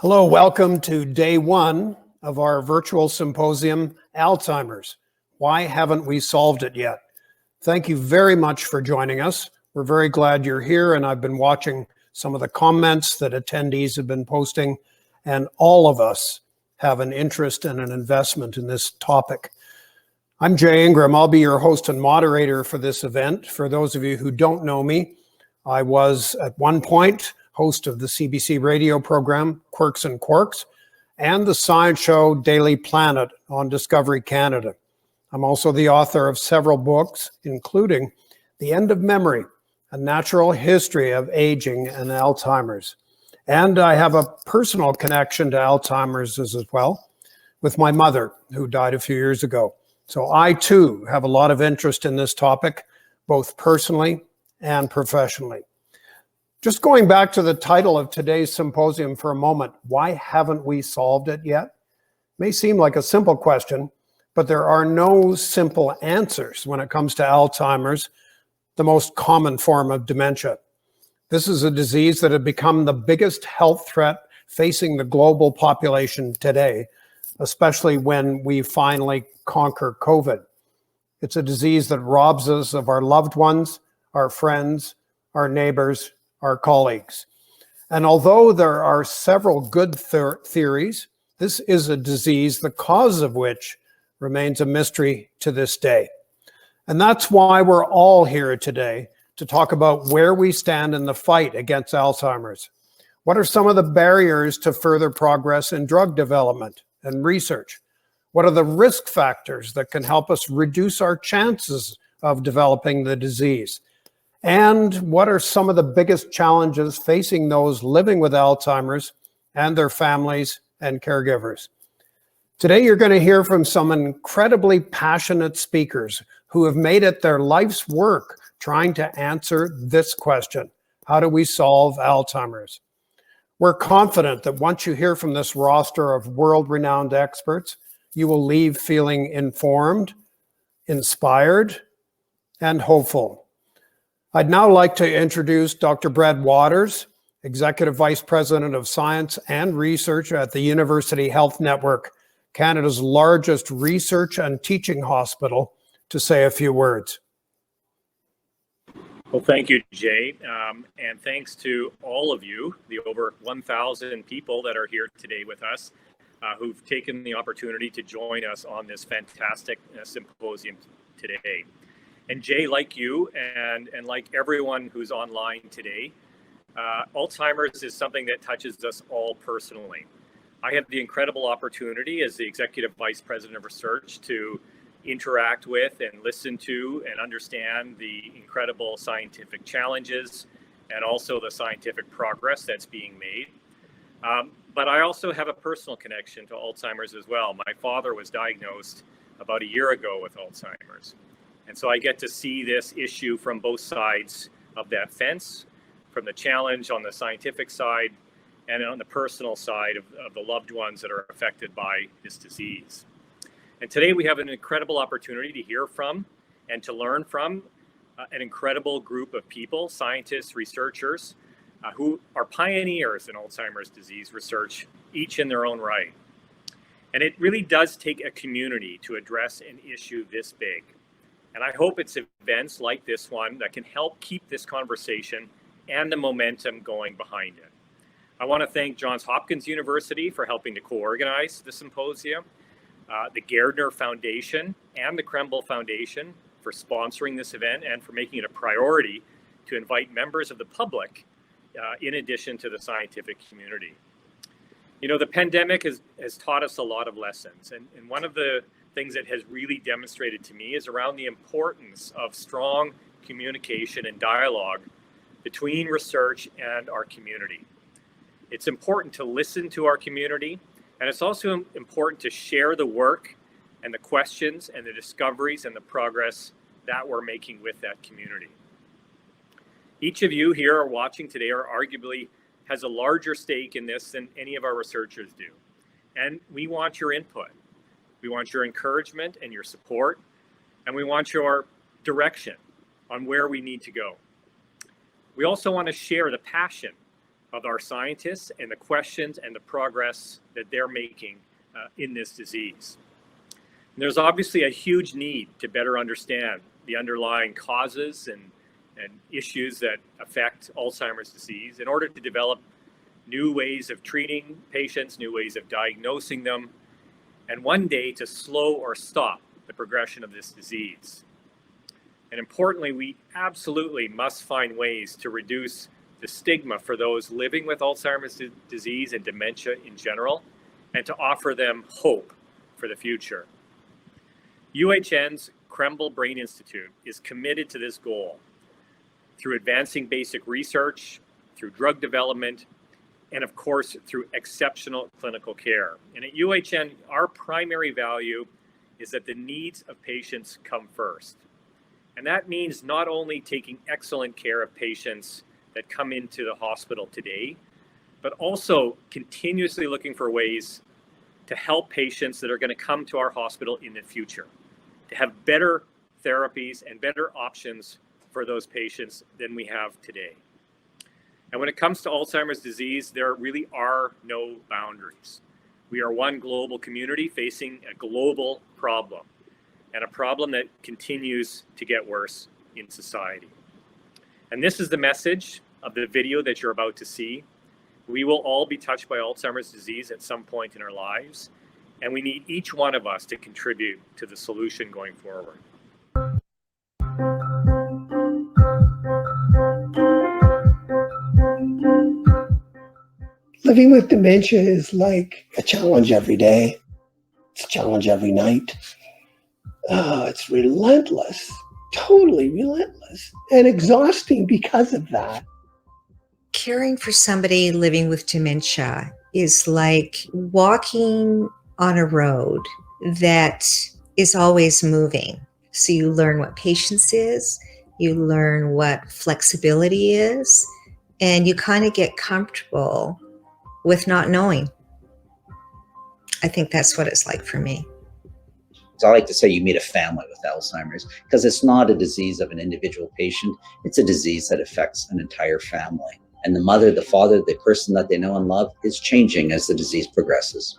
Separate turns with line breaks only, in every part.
Hello, welcome to day one of our virtual symposium, Alzheimer's. Why haven't we solved it yet? Thank you very much for joining us. We're very glad you're here, and I've been watching some of the comments that attendees have been posting, and all of us have an interest and an investment in this topic. I'm Jay Ingram. I'll be your host and moderator for this event. For those of you who don't know me, I was at one point host of the CBC radio program, Quirks and Quarks, and the science show Daily Planet on Discovery Canada. I'm also the author of several books, including The End of Memory, A Natural History of Aging and Alzheimer's. And I have a personal connection to Alzheimer's as well, with my mother, who died a few years ago. So I too have a lot of interest in this topic, both personally and professionally. Just going back to the title of today's symposium for a moment, why haven't we solved it yet? May seem like a simple question, but there are no simple answers when it comes to Alzheimer's, the most common form of dementia. This is a disease that has become the biggest health threat facing the global population today, especially when we finally conquer COVID. It's a disease that robs us of our loved ones, our friends, our neighbors, our colleagues. And although there are several good theories, this is a disease, the cause of which remains a mystery to this day. And that's why we're all here today to talk about where we stand in the fight against Alzheimer's. What are some of the barriers to further progress in drug development and research? What are the risk factors that can help us reduce our chances of developing the disease? And what are some of the biggest challenges facing those living with Alzheimer's and their families and caregivers? Today, you're going to hear from some incredibly passionate speakers who have made it their life's work trying to answer this question: how do we solve Alzheimer's? We're confident that once you hear from this roster of world-renowned experts, you will leave feeling informed, inspired, and hopeful. I'd now like to introduce Dr. Brad Wouters, Executive Vice President of Science and Research at the University Health Network, Canada's largest research and teaching hospital, to say a few words.
Well, thank you, Jay, and thanks to all of you, the over 1,000 people that are here today with us, who've taken the opportunity to join us on this fantastic symposium today. And Jay, like you and like everyone who's online today, Alzheimer's is something that touches us all personally. I have the incredible opportunity as the Executive Vice President of Research to interact with and listen to and understand the incredible scientific challenges and also the scientific progress that's being made. But I also have a personal connection to Alzheimer's as well. My father was diagnosed about a year ago with Alzheimer's. And so I get to see this issue from both sides of that fence, from the challenge on the scientific side and on the personal side of the loved ones that are affected by this disease. And today we have an incredible opportunity to hear from and to learn from an incredible group of people, scientists, researchers, who are pioneers in Alzheimer's disease research, each in their own right. And it really does take a community to address an issue this big. And I hope it's events like this one that can help keep this conversation and the momentum going behind it. I want to thank Johns Hopkins University for helping to co-organize the symposium, the Gairdner Foundation and the Krembil Foundation for sponsoring this event and for making it a priority to invite members of the public in addition to the scientific community. You know, the pandemic has taught us a lot of lessons, and one of the things that has really demonstrated to me is around the importance of strong communication and dialogue between research and our community. It's important to listen to our community, and it's also important to share the work and the questions and the discoveries and the progress that we're making with that community. Each of you here watching today are arguably has a larger stake in this than any of our researchers do. And we want your input. We want your encouragement and your support, and we want your direction on where we need to go. We also want to share the passion of our scientists and the questions and the progress that they're making in this disease. And there's obviously a huge need to better understand the underlying causes and issues that affect Alzheimer's disease in order to develop new ways of treating patients, new ways of diagnosing them, and one day to slow or stop the progression of this disease. And importantly, we absolutely must find ways to reduce the stigma for those living with Alzheimer's disease and dementia in general, and to offer them hope for the future. UHN's Krembil Brain Institute is committed to this goal through advancing basic research, through drug development, and of course, through exceptional clinical care. And at UHN, our primary value is that the needs of patients come first. And that means not only taking excellent care of patients that come into the hospital today, but also continuously looking for ways to help patients that are going to come to our hospital in the future, to have better therapies and better options for those patients than we have today. And when it comes to Alzheimer's disease, there really are no boundaries. We are one global community facing a global problem, and a problem that continues to get worse in society. And this is the message of the video that you're about to see. We will all be touched by Alzheimer's disease at some point in our lives, and we need each one of us to contribute to the solution going forward.
Living with dementia is like a challenge every day. It's a challenge every night. It's relentless, totally relentless, and exhausting because of that.
Caring for somebody living with dementia is like walking on a road that is always moving. So you learn what patience is, you learn what flexibility is, and you kind of get comfortable with not knowing. I think that's what it's like for me.
I like to say you meet a family with Alzheimer's, because it's not a disease of an individual patient. It's a disease that affects an entire family. And the mother, the father, the person that they know and love is changing as the disease progresses.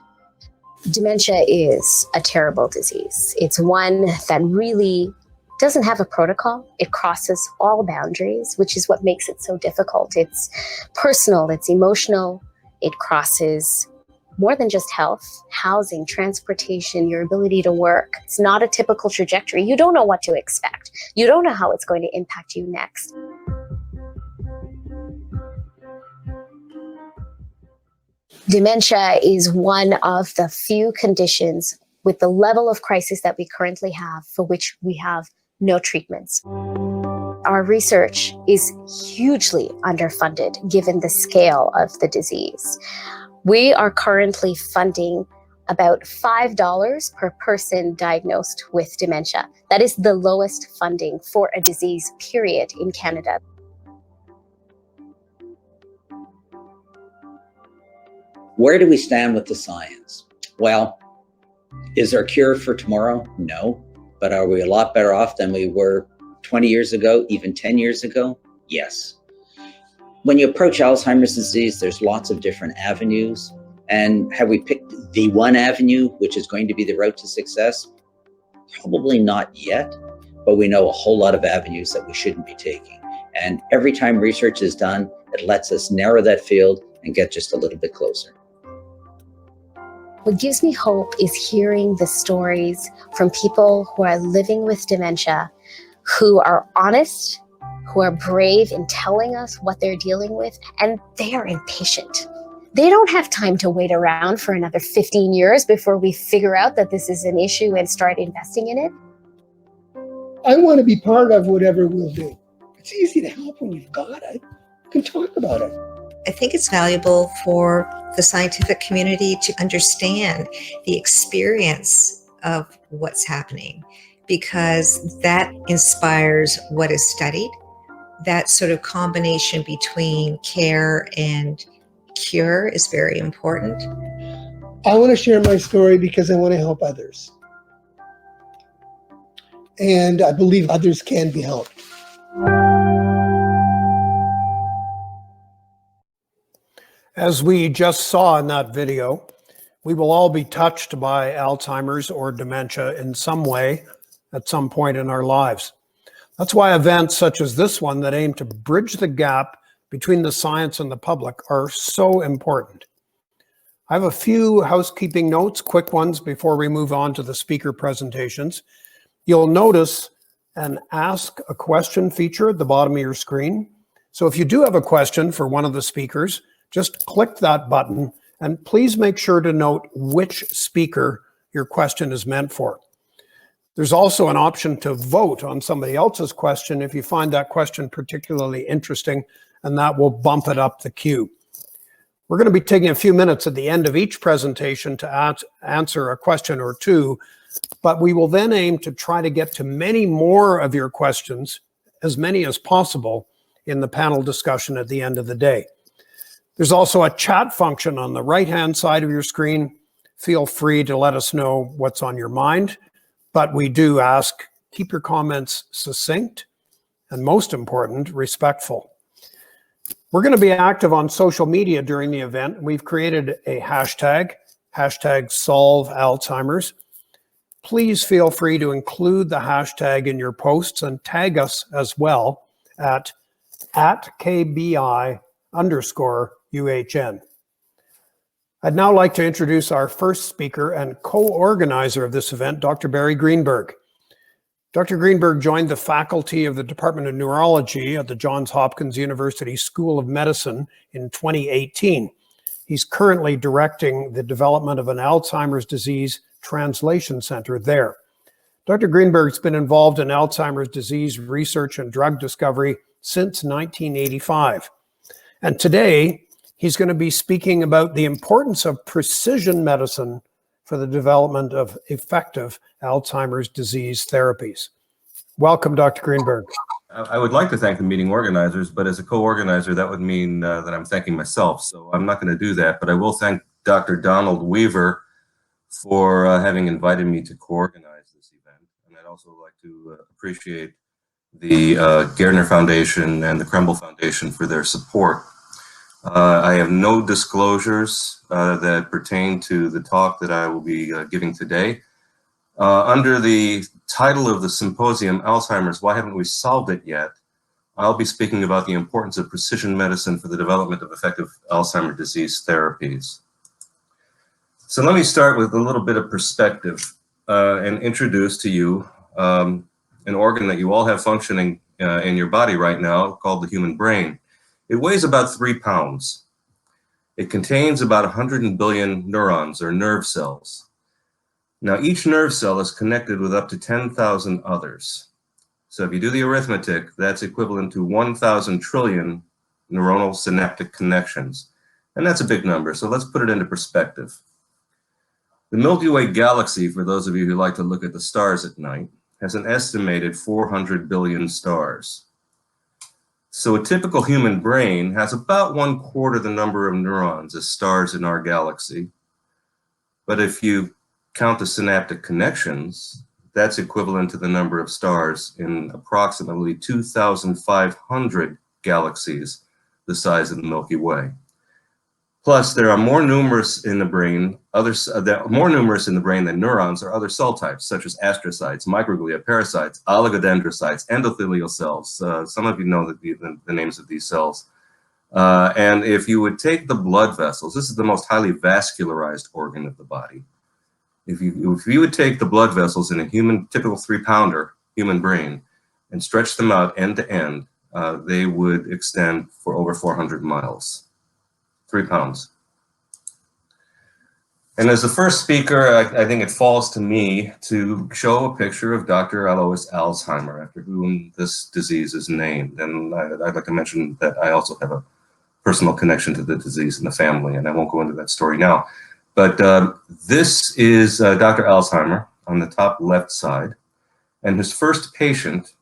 Dementia is a terrible disease. It's one that really doesn't have a protocol. It crosses all boundaries, which is what makes it so difficult. It's personal, it's emotional, it crosses more than just health, housing, transportation, your ability to work. It's not a typical trajectory. You don't know what to expect. You don't know how it's going to impact you next. Dementia is one of the few conditions with the level of crisis that we currently have for which we have no treatments. Our research is hugely underfunded given the scale of the disease. We are currently funding about $5 per person diagnosed with dementia. That is the lowest funding for a disease, period, in Canada.
Where do we stand with the science? Well, is there a cure for tomorrow? No. But are we a lot better off than we were 20 years ago, even 10 years ago? Yes. When you approach Alzheimer's disease, there's lots of different avenues. And have we picked the one avenue, which is going to be the route to success? Probably not yet, but we know a whole lot of avenues that we shouldn't be taking. And every time research is done, it lets us narrow that field and get just a little bit closer.
What gives me hope is hearing the stories from people who are living with dementia, who are honest, who are brave in telling us what they're dealing with, and they are impatient. They don't have time to wait around for another 15 years before we figure out that this is an issue and start investing in it.
I want to be part of whatever we'll do. It's easy to help when you've got it. You can talk about it.
I think it's valuable for the scientific community to understand the experience of what's happening, because that inspires what is studied. That sort of combination between care and cure is very important.
I want to share my story because I want to help others. And I believe others can be helped.
As we just saw in that video, we will all be touched by Alzheimer's or dementia in some way at some point in our lives. That's why events such as this one that aim to bridge the gap between the science and the public are so important. I have a few housekeeping notes, quick ones, before we move on to the speaker presentations. You'll notice an Ask a Question feature at the bottom of your screen. So if you do have a question for one of the speakers, just click that button and please make sure to note which speaker your question is meant for. There's also an option to vote on somebody else's question if you find that question particularly interesting, and that will bump it up the queue. We're going to be taking a few minutes at the end of each presentation to answer a question or two, but we will then aim to try to get to many more of your questions, as many as possible, in the panel discussion at the end of the day. There's also a chat function on the right-hand side of your screen. Feel free to let us know what's on your mind, but we do ask, keep your comments succinct and, most important, respectful. We're going to be active on social media during the event. We've created a hashtag Solve Alzheimer's. Please feel free to include the hashtag in your posts and tag us as well at KBI_UHN. I'd now like to introduce our first speaker and co-organizer of this event, Dr. Barry Greenberg. Dr. Greenberg joined the faculty of the Department of Neurology at the Johns Hopkins University School of Medicine in 2018. He's currently directing the development of an Alzheimer's disease translation center there. Dr. Greenberg's been involved in Alzheimer's disease research and drug discovery since 1985. And today, he's going to be speaking about the importance of precision medicine for the development of effective Alzheimer's disease therapies. Welcome, Dr. Greenberg.
I would like to thank the meeting organizers, but as a co-organizer, that would mean that I'm thanking myself. So I'm not going to do that, but I will thank Dr. Donald Weaver for having invited me to co-organize this event. And I'd also like to appreciate the Gardner Foundation and the Kremble Foundation for their support. I have no disclosures that pertain to the talk that I will be giving today. Under the title of the symposium, Alzheimer's, Why Haven't We Solved It Yet? I'll be speaking about the importance of precision medicine for the development of effective Alzheimer's disease therapies. So let me start with a little bit of perspective and introduce to you an organ that you all have functioning in your body right now called the human brain. It weighs about 3 pounds. It contains about 100 billion neurons or nerve cells. Now, each nerve cell is connected with up to 10,000 others. So if you do the arithmetic, that's equivalent to 1,000 trillion neuronal synaptic connections. And that's a big number, so let's put it into perspective. The Milky Way galaxy, for those of you who like to look at the stars at night, has an estimated 400 billion stars. So a typical human brain has about 1/4 the number of neurons as stars in our galaxy. But if you count the synaptic connections, that's equivalent to the number of stars in approximately 2,500 galaxies the size of the Milky Way. Plus, there are more numerous in the brain, more numerous in the brain than neurons or other cell types, such as astrocytes, microglia, parasites, oligodendrocytes, endothelial cells. Some of you know the names of these cells. And if you would take the blood vessels, this is the most highly vascularized organ of the body. If you would take the blood vessels in a typical 3-pounder human brain and stretch them out end to end, they would extend for over 400 miles. 3 pounds. And as the first speaker, I think it falls to me to show a picture of Dr. Alois Alzheimer, after whom this disease is named. And I'd like to mention that I also have a personal connection to the disease in the family, and I won't go into that story now. But this is Dr. Alzheimer on the top left side, and his first patient,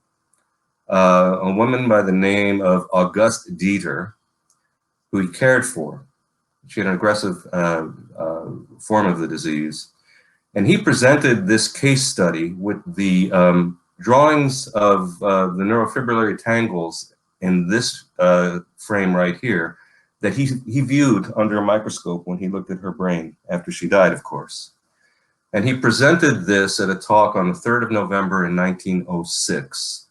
a woman by the name of Auguste Dieter, who he cared for. She had an aggressive form of the disease. And he presented this case study with the drawings of the neurofibrillary tangles in this frame right here that he viewed under a microscope when he looked at her brain after she died, of course. And he presented this at a talk on the 3rd of November in 1906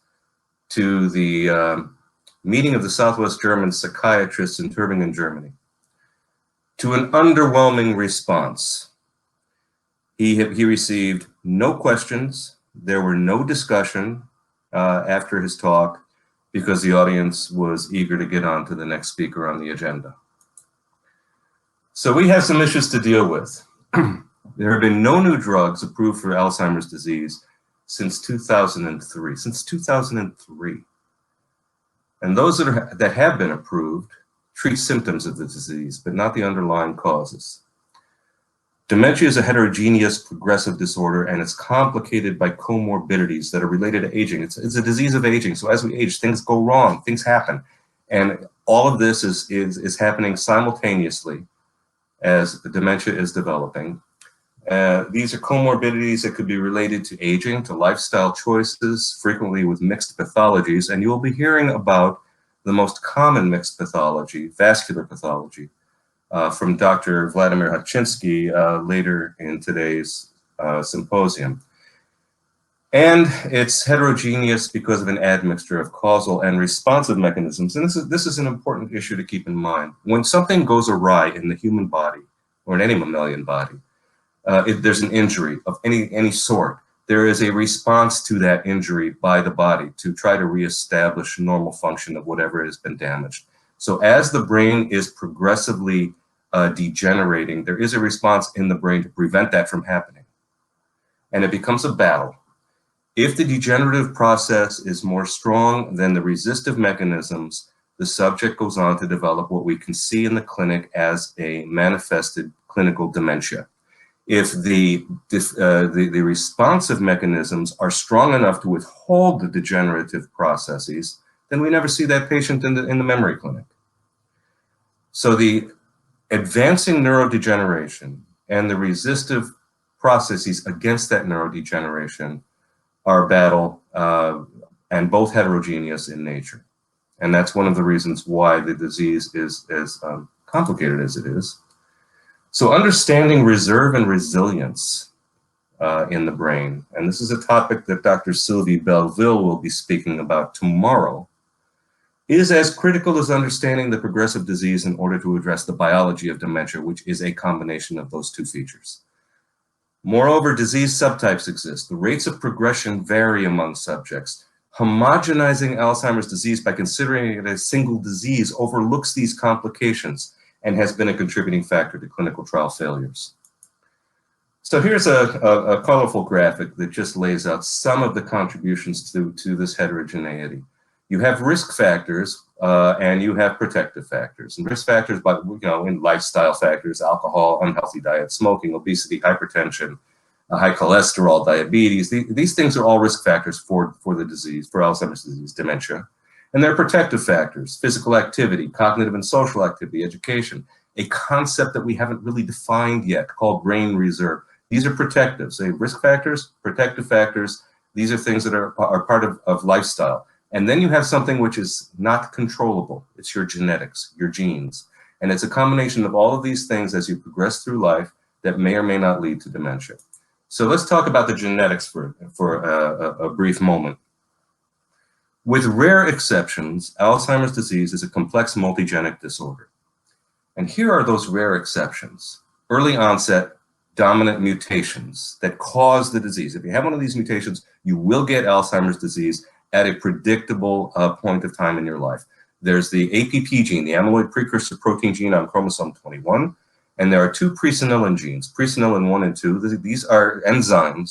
to the meeting of the Southwest German psychiatrists in Tübingen, Germany, to an underwhelming response. He received no questions. There were no discussion after his talk because the audience was eager to get on to the next speaker on the agenda. So we have some issues to deal with. There have been no new drugs approved for Alzheimer's disease since 2003. Since 2003. And those that have been approved treat symptoms of the disease, but not the underlying causes. Dementia is a heterogeneous progressive disorder, and it's complicated by comorbidities that are related to aging. It's a disease of aging. So as we age, things go wrong, things happen. And all of this is happening simultaneously as the dementia is developing. These are comorbidities that could be related to aging, to lifestyle choices, frequently with mixed pathologies. And you will be hearing about the most common mixed pathology, vascular pathology, from Dr. Vladimir Hachinski later in today's symposium. And it's heterogeneous because of an admixture of causal and responsive mechanisms. And this is an important issue to keep in mind. When something goes awry in the human body, or in any mammalian body, if there's an injury of any sort, there is a response to that injury by the body to try to reestablish normal function of whatever has been damaged. So as the brain is progressively degenerating, there is a response in the brain to prevent that from happening. And it becomes a battle. If the degenerative process is more strong than the resistive mechanisms, the subject goes on to develop what we can see in the clinic as a manifested clinical dementia. If the responsive mechanisms are strong enough to withhold the degenerative processes, then we never see that patient in the memory clinic. So the advancing neurodegeneration and the resistive processes against that neurodegeneration are a battle, and both heterogeneous in nature. And that's one of the reasons why the disease is as complicated as it is. So understanding reserve and resilience in the brain, and this is a topic that Dr. Sylvie Belleville will be speaking about tomorrow, is as critical as understanding the progressive disease in order to address the biology of dementia, which is a combination of those two features. Moreover, disease subtypes exist. The rates of progression vary among subjects. Homogenizing Alzheimer's disease by considering it a single disease overlooks these complications and has been a contributing factor to clinical trial failures. So here's a colorful graphic that just lays out some of the contributions to this heterogeneity. You have risk factors and you have protective factors. And risk factors, but in lifestyle factors, alcohol, unhealthy diet, smoking, obesity, hypertension, high cholesterol, diabetes. These things are all risk factors for the disease, for Alzheimer's disease, dementia. And there are protective factors: physical activity, cognitive and social activity, education, a concept that we haven't really defined yet called brain reserve. These are protective. So risk factors, protective factors, these are things that are part of lifestyle. And then you have something which is not controllable. It's your genetics, your genes. And it's a combination of all of these things as you progress through life that may or may not lead to dementia. So let's talk about the genetics for a brief moment. With rare exceptions, Alzheimer's disease is a complex multigenic disorder. And here are those rare exceptions: early onset dominant mutations that cause the disease. If you have one of these mutations, you will get Alzheimer's disease at a predictable point of time in your life. There's the APP gene, the amyloid precursor protein gene on chromosome 21, and there are two presenilin genes, presenilin 1 and 2. These are enzyme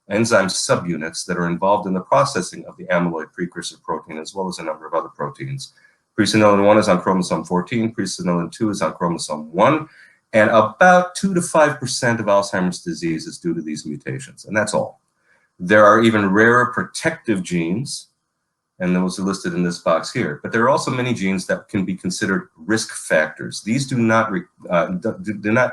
subunits that are involved in the processing of the amyloid precursor protein, as well as a number of other proteins. Presenilin 1 is on chromosome 14, presenilin 2 is on chromosome 1, and about 2 to 5% of Alzheimer's disease is due to these mutations, and that's all. There are even rarer protective genes, and those are listed in this box here. But there are also many genes that can be considered risk factors. These do not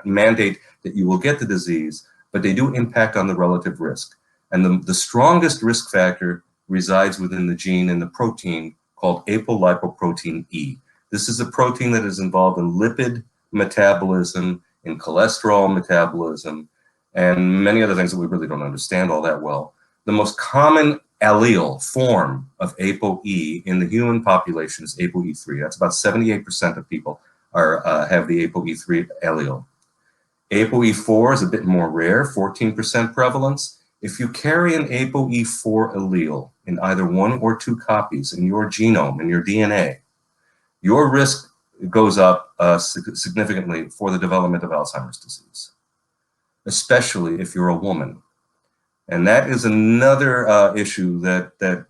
mandate that you will get the disease, but they do impact on the relative risk. And the strongest risk factor resides within the gene in the protein called apolipoprotein E. This is a protein that is involved in lipid metabolism, in cholesterol metabolism, and many other things that we really don't understand all that well. The most common allele form of ApoE in the human population is ApoE3. That's about 78% of people have the ApoE3 allele. ApoE4 is a bit more rare, 14% prevalence. If you carry an ApoE4 allele in either one or two copies in your genome, in your DNA, your risk goes up significantly for the development of Alzheimer's disease, especially if you're a woman. And that is another issue that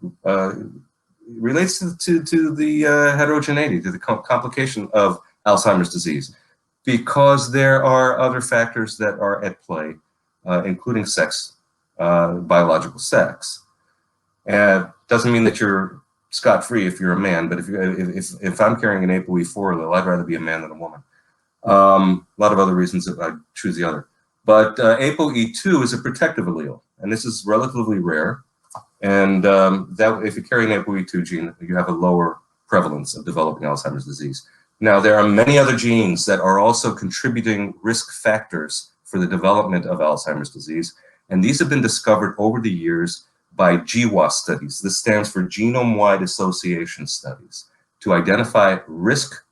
relates to the heterogeneity, to the complication of Alzheimer's disease, because there are other factors that are at play, including sex, biological sex. And doesn't mean that you're scot-free if you're a man, but if I'm carrying an ApoE4 allele, I'd rather be a man than a woman. A lot of other reasons that I'd choose the other. But ApoE2 is a protective allele, and this is relatively rare. And that if you carry an ApoE2 gene, you have a lower prevalence of developing Alzheimer's disease. Now, there are many other genes that are also contributing risk factors for the development of Alzheimer's disease, and these have been discovered over the years by GWAS studies. This stands for Genome-Wide Association Studies, to identify risk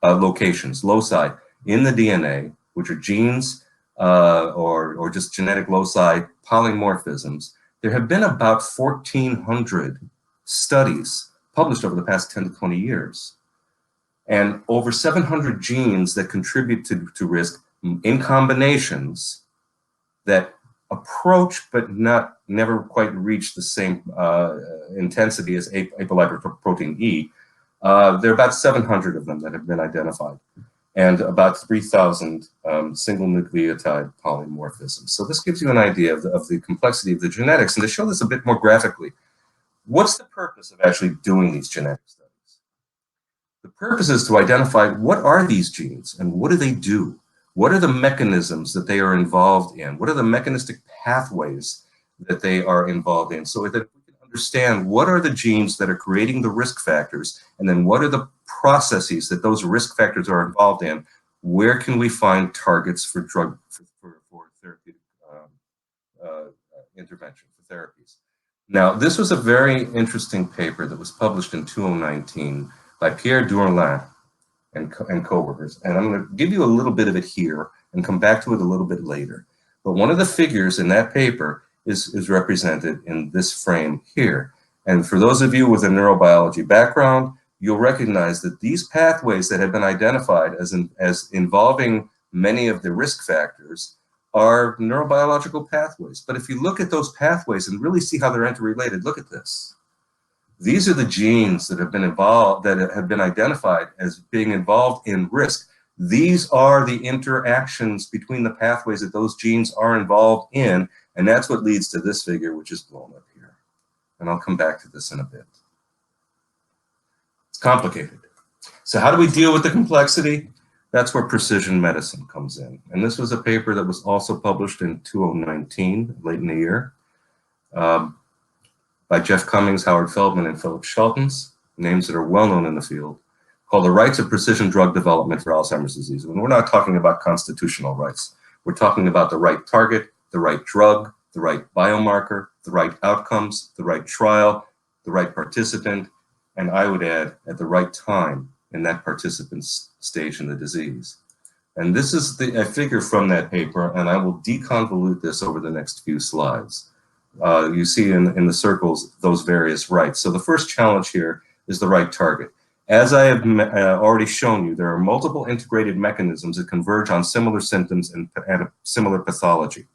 locations, loci in the DNA, which are genes or just genetic loci, polymorphisms. There have been about 1,400 studies published over the past 10 to 20 years. And over 700 genes that contribute to risk in combinations that approach but never quite reach the same intensity as apolipoprotein E. There are about 700 of them that have been identified, and about 3,000 single nucleotide polymorphisms. So this gives you an idea of the complexity of the genetics. And to show this a bit more graphically, what's the purpose of actually doing these genetic studies? The purpose is to identify what are these genes and what do they do? What are the mechanisms that they are involved in? What are the mechanistic pathways that they are involved in, so that we can understand what are the genes that are creating the risk factors, and then what are the processes that those risk factors are involved in? Where can we find targets for therapeutic intervention, for therapies? Now, this was a very interesting paper that was published in 2019 by Pierre Durlin and co-workers. And I'm going to give you a little bit of it here and come back to it a little bit later. But one of the figures in that paper is represented in this frame here. And for those of you with a neurobiology background, you'll recognize that these pathways that have been identified as involving many of the risk factors are neurobiological pathways. But if you look at those pathways and really see how they're interrelated, look at this. These are the genes that have been involved, that have been identified as being involved in risk. These are the interactions between the pathways that those genes are involved in, and that's what leads to this figure, which is blown up here. And I'll come back to this in a bit. It's complicated. So how do we deal with the complexity? That's where precision medicine comes in. And this was a paper that was also published in 2019, late in the year, by Jeff Cummings, Howard Feldman, and Philip Schultens, names that are well known in the field, called The Rights of Precision Drug Development for Alzheimer's Disease. And we're not talking about constitutional rights. We're talking about the right target, the right drug, the right biomarker, the right outcomes, the right trial, the right participant, and I would add, at the right time in that participant's stage in the disease. And this is a figure from that paper, and I will deconvolute this over the next few slides. You see in the circles those various rights. So the first challenge here is the right target. As I have already shown you, there are multiple integrated mechanisms that converge on similar symptoms and a similar pathology.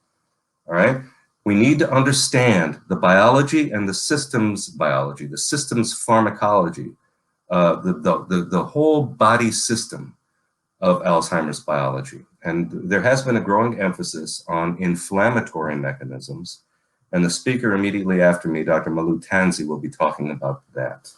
All right? We need to understand the biology and the systems biology, the systems pharmacology, the whole body system of Alzheimer's biology. And there has been a growing emphasis on inflammatory mechanisms. And the speaker immediately after me, Dr. Malu Tansey, will be talking about that.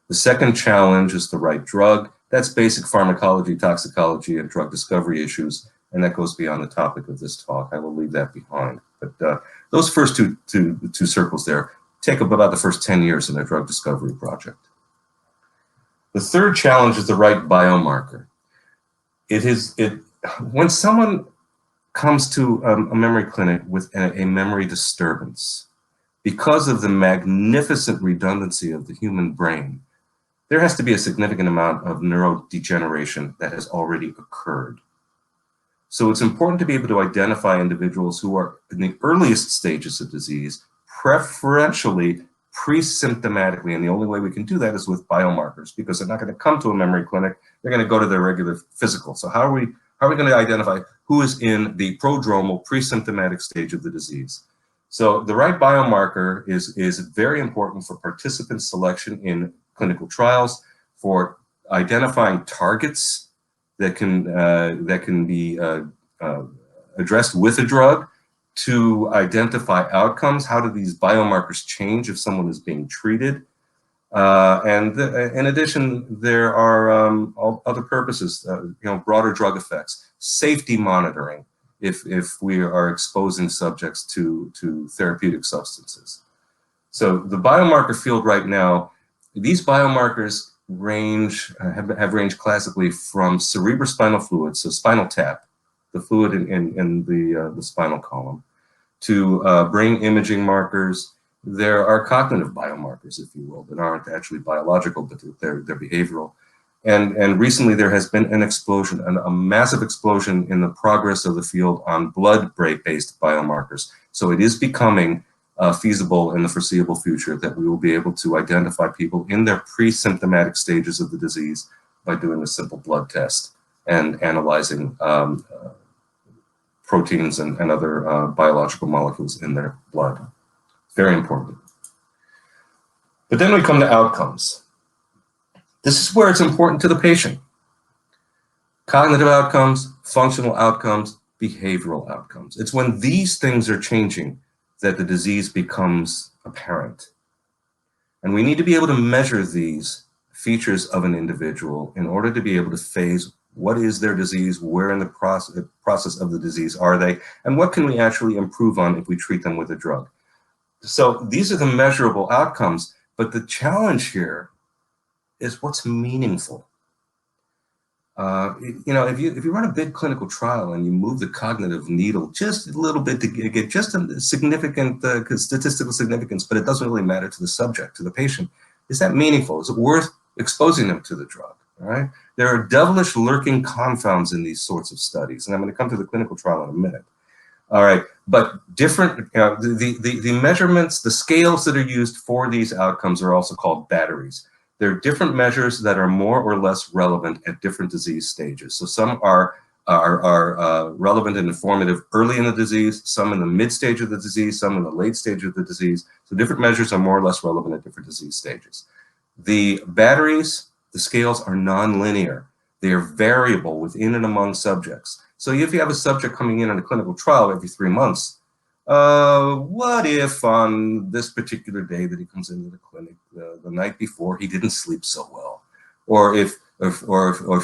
The second challenge is the right drug. That's basic pharmacology, toxicology, and drug discovery issues, and that goes beyond the topic of this talk. I will leave that behind. But those first two circles there take up about the first 10 years in a drug discovery project. The third challenge is the right biomarker. When someone comes to a memory clinic with a memory disturbance, because of the magnificent redundancy of the human brain, there has to be a significant amount of neurodegeneration that has already occurred. So it's important to be able to identify individuals who are in the earliest stages of disease, preferentially pre-symptomatically. And the only way we can do that is with biomarkers, because they're not going to come to a memory clinic. They're going to go to their regular physical. So how are we going to identify who is in the prodromal pre-symptomatic stage of the disease? So the right biomarker is very important for participant selection in clinical trials, for identifying targets that can be addressed with a drug, to identify outcomes. How do these biomarkers change if someone is being treated? And in addition, there are other purposes, broader drug effects, safety monitoring, if we are exposing subjects to therapeutic substances. So the biomarker field right now, these biomarkers have ranged classically from cerebrospinal fluid, so spinal tap, the fluid in the spinal column, to brain imaging markers. There are cognitive biomarkers, if you will, that aren't actually biological, but they're behavioral. And recently there has been an explosion, a massive explosion in the progress of the field on blood-based biomarkers. So it is becoming feasible in the foreseeable future that we will be able to identify people in their pre-symptomatic stages of the disease by doing a simple blood test and analyzing proteins and other biological molecules in their blood. Very important. But then we come to outcomes. This is where it's important to the patient. Cognitive outcomes, functional outcomes, behavioral outcomes. It's when these things are changing that the disease becomes apparent. And we need to be able to measure these features of an individual in order to be able to phase what is their disease, where in the process of the disease are they, and what can we actually improve on if we treat them with a drug. So these are the measurable outcomes, but the challenge here is what's meaningful. If you run a big clinical trial and you move the cognitive needle just a little bit to get just a significant statistical significance, but it doesn't really matter to the subject, to the patient, is that meaningful? Is it worth exposing them to the drug? All right. There are devilish lurking confounds in these sorts of studies, and I'm going to come to the clinical trial in a minute. All right, but different, the measurements, the scales that are used for these outcomes are also called batteries. There are different measures that are more or less relevant at different disease stages. So some are relevant and informative early in the disease, some in the mid stage of the disease, some in the late stage of the disease. So different measures are more or less relevant at different disease stages. The batteries, the scales are nonlinear. They are variable within and among subjects. So if you have a subject coming in on a clinical trial every 3 months, what if on this particular day that he comes into the clinic, the night before, he didn't sleep so well? Or if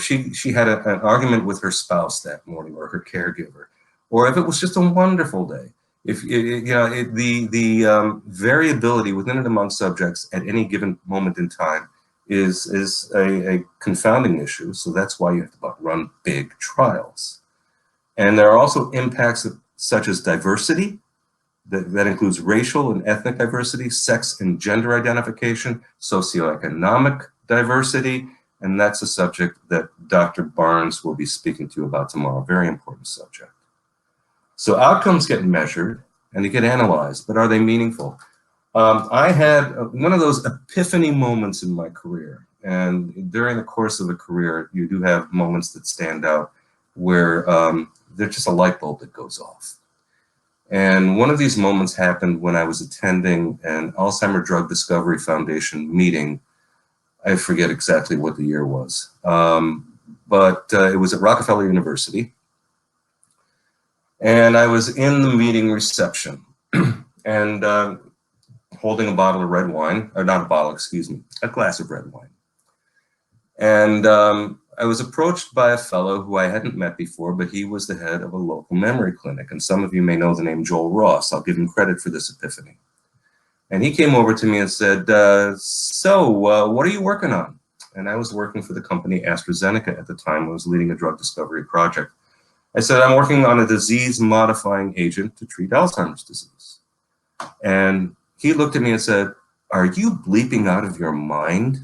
she had an argument with her spouse that morning, or her caregiver, or if it was just a wonderful day. If the variability within and among subjects at any given moment in time is a confounding issue. So that's why you have to run big trials. And there are also impacts such as diversity, that includes racial and ethnic diversity, sex and gender identification, socioeconomic diversity, and that's a subject that Dr. Barnes will be speaking to you about tomorrow, very important subject. So outcomes get measured and they get analyzed, but are they meaningful? I had one of those epiphany moments in my career, and during the course of a career, you do have moments that stand out where there's just a light bulb that goes off. And one of these moments happened when I was attending an Alzheimer Drug Discovery Foundation meeting. I forget exactly what the year was, but it was at Rockefeller University. And I was in the meeting reception and holding a bottle of red wine, or not a bottle, excuse me, a glass of red wine. And I was approached by a fellow who I hadn't met before, but he was the head of a local memory clinic. And some of you may know the name Joel Ross. I'll give him credit for this epiphany. And he came over to me and said, so what are you working on? and I was working for the company AstraZeneca at the time. I was leading a drug discovery project. I said, I'm working on a disease-modifying agent to treat Alzheimer's disease. And he looked at me and said, are you bleeping out of your mind?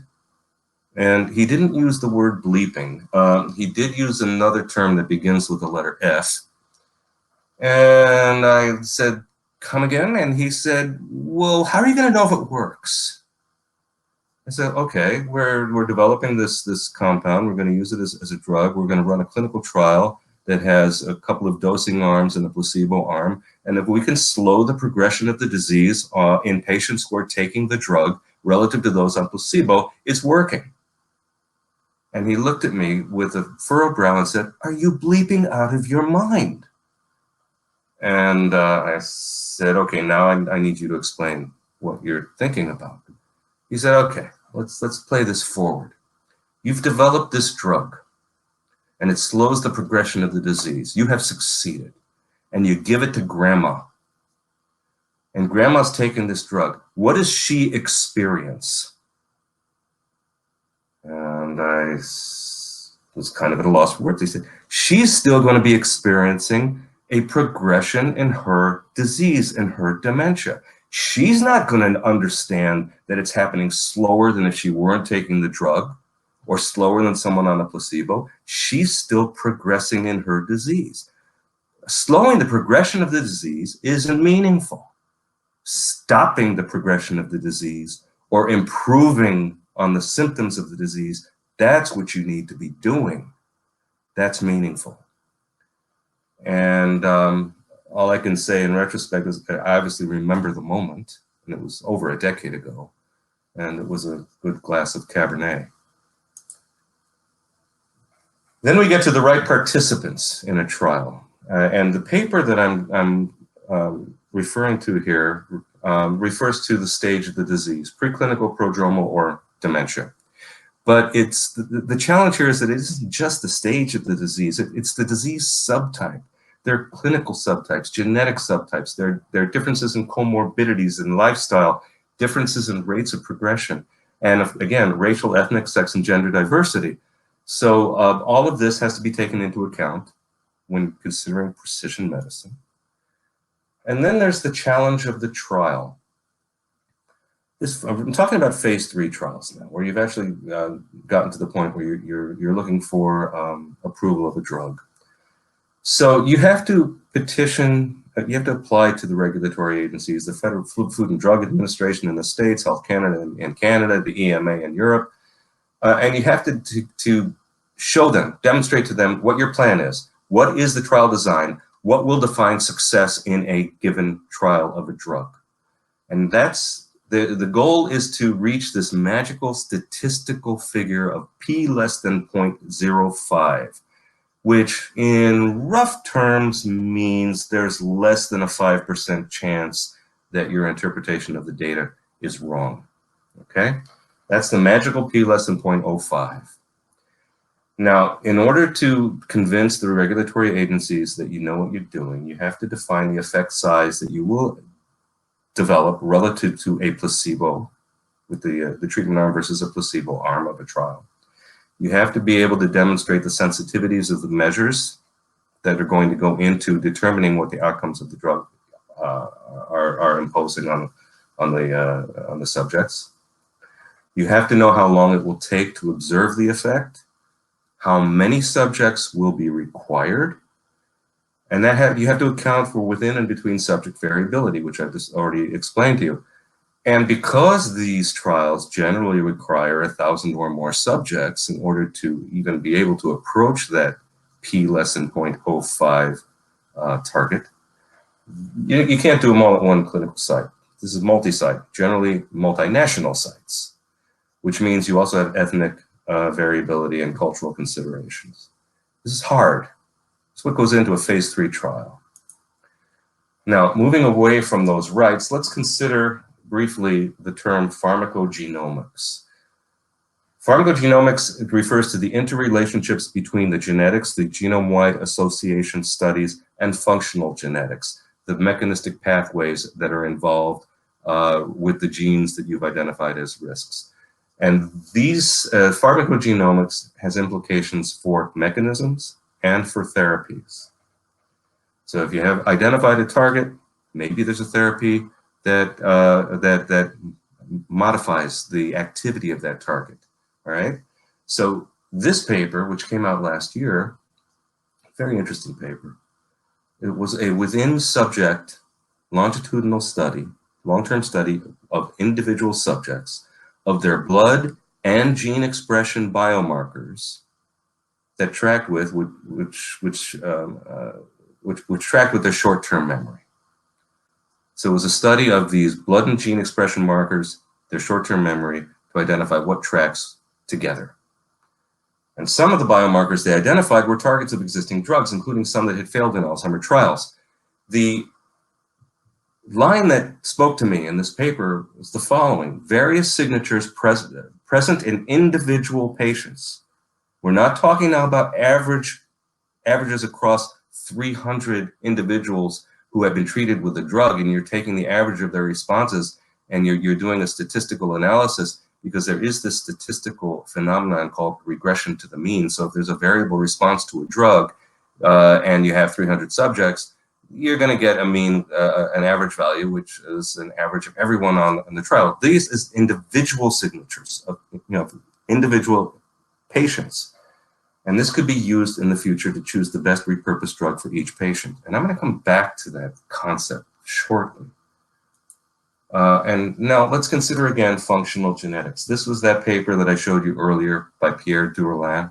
And he didn't use the word bleeping. He did use another term that begins with the letter F. And I said, come again? And he said, well, how are you going to know if it works? I said, okay, we're developing this compound. We're going to use it as a drug. We're going to run a clinical trial that has a couple of dosing arms and a placebo arm. And if we can slow the progression of the disease in patients who are taking the drug relative to those on placebo, it's working. And he looked at me with a furrowed brow and said, are you bleeping out of your mind? And I said, okay, now I need you to explain what you're thinking about. He said, okay, let's play this forward. You've developed this drug, and it slows the progression of the disease. You have succeeded, and you give it to grandma. And grandma's taking this drug. What does she experience? And I was kind of at a loss for words. He said, she's still going to be experiencing a progression in her disease, in her dementia. She's not going to understand that it's happening slower than if she weren't taking the drug, or slower than someone on a placebo. She's still progressing in her disease. Slowing the progression of the disease isn't meaningful. Stopping the progression of the disease or improving on the symptoms of the disease, that's what you need to be doing. That's meaningful. And all I can say in retrospect is I obviously remember the moment, and it was over a decade ago, and it was a good glass of Cabernet. Then we get to the right participants in a trial. And the paper that I'm referring to here refers to the stage of the disease, preclinical, prodromal, or dementia. But it's the challenge here is that it isn't just the stage of the disease, it's the disease subtype. There are clinical subtypes, genetic subtypes, there are differences in comorbidities and lifestyle, differences in rates of progression, and again, racial, ethnic, sex, and gender diversity. So all of this has to be taken into account when considering precision medicine. And then there's the challenge of the trial. I'm talking about phase 3 trials now, where you've actually gotten to the point where you're looking for approval of a drug. So you have to petition, you have to apply to the regulatory agencies, the Federal Food and Drug Administration in the States, Health Canada in Canada, the EMA in Europe, and you have to show them, demonstrate to them what your plan is. What is the trial design? What will define success in a given trial of a drug? And that's the goal is to reach this magical statistical figure of p less than 0.05, which in rough terms means there's less than a 5% chance that your interpretation of the data is wrong, okay? That's the magical p less than 0.05. Now, in order to convince the regulatory agencies that you know what you're doing, you have to define the effect size that you will develop relative to a placebo with the treatment arm versus a placebo arm of a trial. You have to be able to demonstrate the sensitivities of the measures that are going to go into determining what the outcomes of the drug are imposing on the subjects. You have to know how long it will take to observe the effect, how many subjects will be required, and that you have to account for within and between subject variability, which I've just already explained to you. And because these trials generally require 1,000 or more subjects in order to even be able to approach that p less than 0.05 target, you can't do them all at one clinical site. This is multi-site, generally multinational sites, which means you also have ethnic variability and cultural considerations. This is hard. It's what goes into a phase 3 trial. Now, moving away from those rights, let's consider briefly the term pharmacogenomics. Pharmacogenomics refers to the interrelationships between the genetics, the genome-wide association studies, and functional genetics, the mechanistic pathways that are involved with the genes that you've identified as risks. And these pharmacogenomics has implications for mechanisms and for therapies. So if you have identified a target, maybe there's a therapy that that modifies the activity of that target. All right. So this paper, which came out last year, very interesting paper. It was a within subject longitudinal study, long-term study of individual subjects, of their blood and gene expression biomarkers that tracked with which tracked with their short-term memory. So it was a study of these blood and gene expression markers, their short-term memory, to identify what tracks together. And some of the biomarkers they identified were targets of existing drugs, including some that had failed in Alzheimer trials. The line that spoke to me in this paper was the following: various signatures present in individual patients. We're not talking now about averages across 300 individuals who have been treated with a drug, and you're taking the average of their responses and you're doing a statistical analysis, because there is this statistical phenomenon called regression to the mean. So if there's a variable response to a drug and you have 300 subjects, you're going to get a mean, an average value, which is an average of everyone on the trial. These is individual signatures of individual patients. And this could be used in the future to choose the best repurposed drug for each patient. And I'm going to come back to that concept shortly. And now let's consider again functional genetics. This was that paper that I showed you earlier by Pierre Durlin.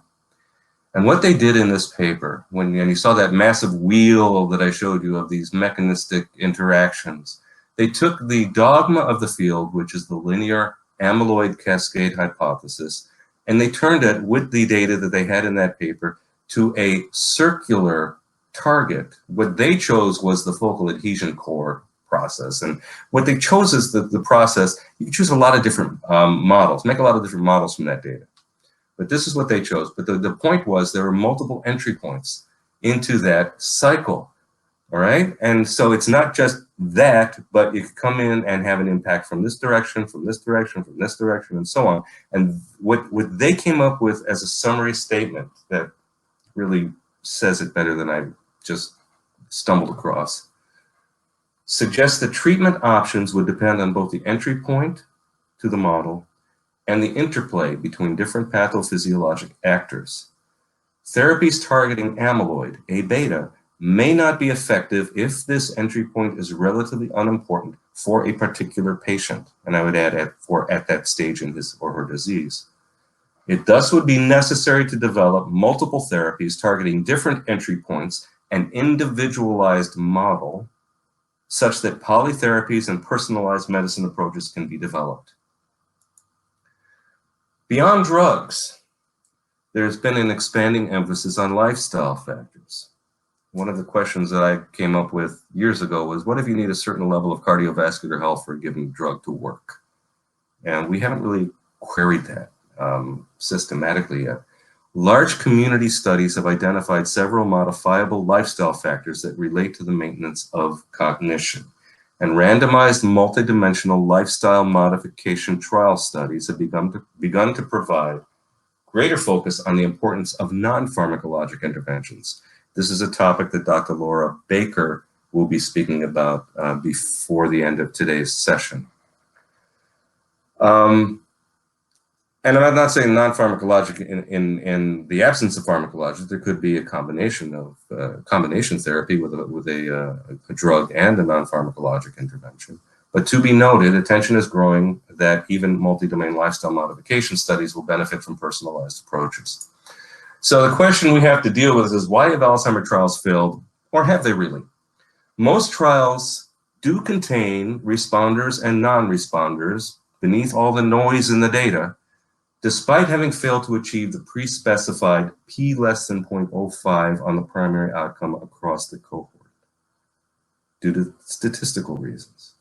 And what they did in this paper, when you saw that massive wheel that I showed you of these mechanistic interactions, they took the dogma of the field, which is the linear amyloid cascade hypothesis, and they turned it, with the data that they had in that paper, to a circular target. What they chose was the focal adhesion core process. And what they chose is the process. You can choose a lot of different models, make a lot of different models from that data. But this is what they chose. But the point was there were multiple entry points into that cycle. All right. And so it's not just that, but you could come in and have an impact from this direction, from this direction, from this direction, and so on. And what they came up with as a summary statement that really says it better than I just stumbled across suggests that treatment options would depend on both the entry point to the model and the interplay between different pathophysiologic actors. Therapies targeting amyloid, A-beta, may not be effective if this entry point is relatively unimportant for a particular patient, and I would add at that stage in his or her disease. It thus would be necessary to develop multiple therapies targeting different entry points and individualized model such that polytherapies and personalized medicine approaches can be developed. Beyond drugs, there's been an expanding emphasis on lifestyle factors. One of the questions that I came up with years ago was, what if you need a certain level of cardiovascular health for a given drug to work? And we haven't really queried that systematically yet. Large community studies have identified several modifiable lifestyle factors that relate to the maintenance of cognition. And randomized multidimensional lifestyle modification trial studies have begun to provide greater focus on the importance of non-pharmacologic interventions. This is a topic that Dr. Laura Baker will be speaking about before the end of today's session. And I'm not saying non-pharmacologic in the absence of pharmacologic. There could be a combination of combination therapy with a drug and a non-pharmacologic intervention. But to be noted, attention is growing that even multi-domain lifestyle modification studies will benefit from personalized approaches. So the question we have to deal with is, why have Alzheimer trials failed, or have they really? Most trials do contain responders and non-responders beneath all the noise in the data, despite having failed to achieve the pre-specified p less than 0.05 on the primary outcome across the cohort due to statistical reasons.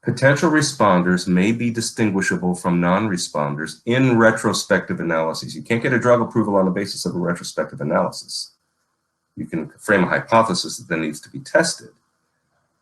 Potential responders may be distinguishable from non-responders in retrospective analyses. You can't get a drug approval on the basis of a retrospective analysis. You can frame a hypothesis that then needs to be tested.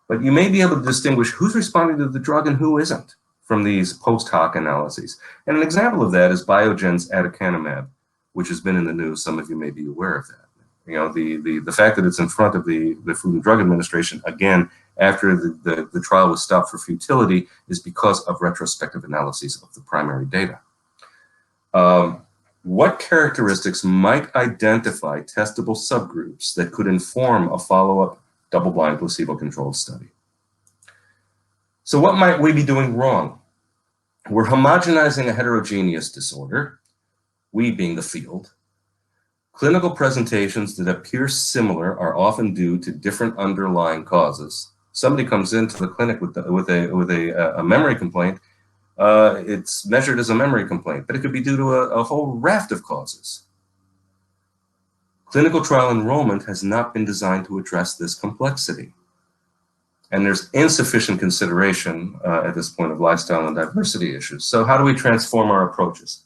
But you may be able to distinguish who's responding to the drug and who isn't from these post hoc analyses. And an example of that is Biogen's aducanumab, which has been in the news. Some of you may be aware of that. You know, the fact that it's in front of the Food and Drug Administration, again, after the trial was stopped for futility, is because of retrospective analyses of the primary data. What characteristics might identify testable subgroups that could inform a follow-up double-blind placebo-controlled study? So what might we be doing wrong? We're homogenizing a heterogeneous disorder, we being the field. Clinical presentations that appear similar are often due to different underlying causes. Somebody comes into the clinic with a memory complaint. It's measured as a memory complaint, but it could be due to a whole raft of causes. Clinical trial enrollment has not been designed to address this complexity. And there's insufficient consideration at this point of lifestyle and diversity issues. So how do we transform our approaches?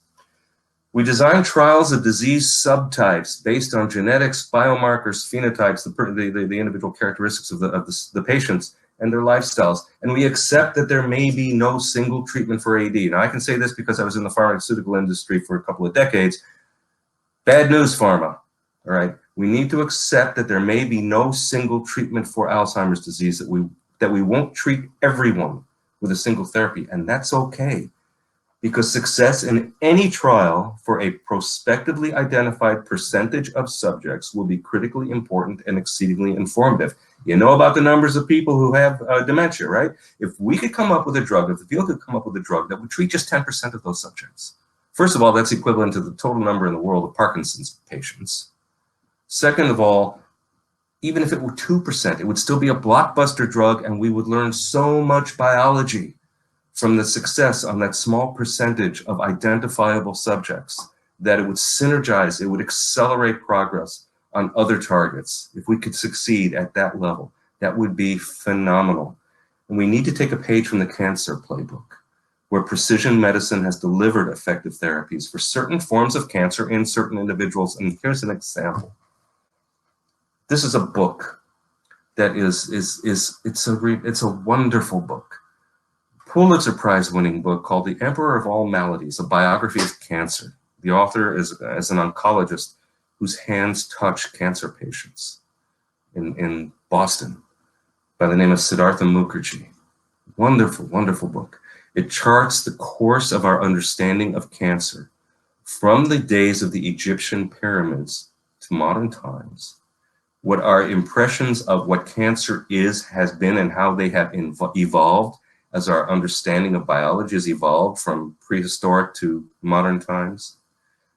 We design trials of disease subtypes based on genetics, biomarkers, phenotypes, the individual characteristics of the patients and their lifestyles. And we accept that there may be no single treatment for AD. Now, I can say this because I was in the pharmaceutical industry for a couple of decades. Bad news, pharma, all right? We need to accept that there may be no single treatment for Alzheimer's disease, that we won't treat everyone with a single therapy, and that's okay. Because success in any trial for a prospectively identified percentage of subjects will be critically important and exceedingly informative. You know about the numbers of people who have dementia, right? If we could come up with a drug, if the field could come up with a drug that would treat just 10% of those subjects, first of all, that's equivalent to the total number in the world of Parkinson's patients. Second of all, even if it were 2%, it would still be a blockbuster drug, and we would learn so much biology from the success on that small percentage of identifiable subjects that it would synergize, it would accelerate progress on other targets. If we could succeed at that level, that would be phenomenal. And we need to take a page from the cancer playbook, where precision medicine has delivered effective therapies for certain forms of cancer in certain individuals. And here's an example. This is a book that it's a wonderful book. Pulitzer Prize winning book called The Emperor of All Maladies, a biography of cancer. The author is an oncologist whose hands touch cancer patients in Boston by the name of Siddhartha Mukherjee. Wonderful, wonderful book. It charts the course of our understanding of cancer from the days of the Egyptian pyramids to modern times, what our impressions of what cancer is, has been, and how they have evolved as our understanding of biology has evolved from prehistoric to modern times,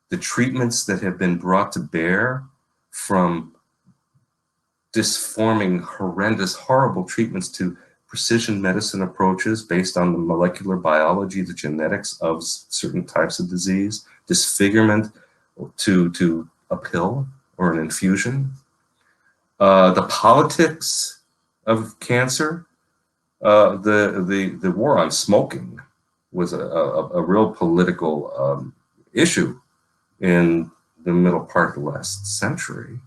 the treatments that have been brought to bear from disforming, horrendous, horrible treatments to precision medicine approaches based on the molecular biology, the genetics of certain types of disease, disfigurement to a pill or an infusion, the politics of cancer. The war on smoking was a real political issue in the middle part of the last century.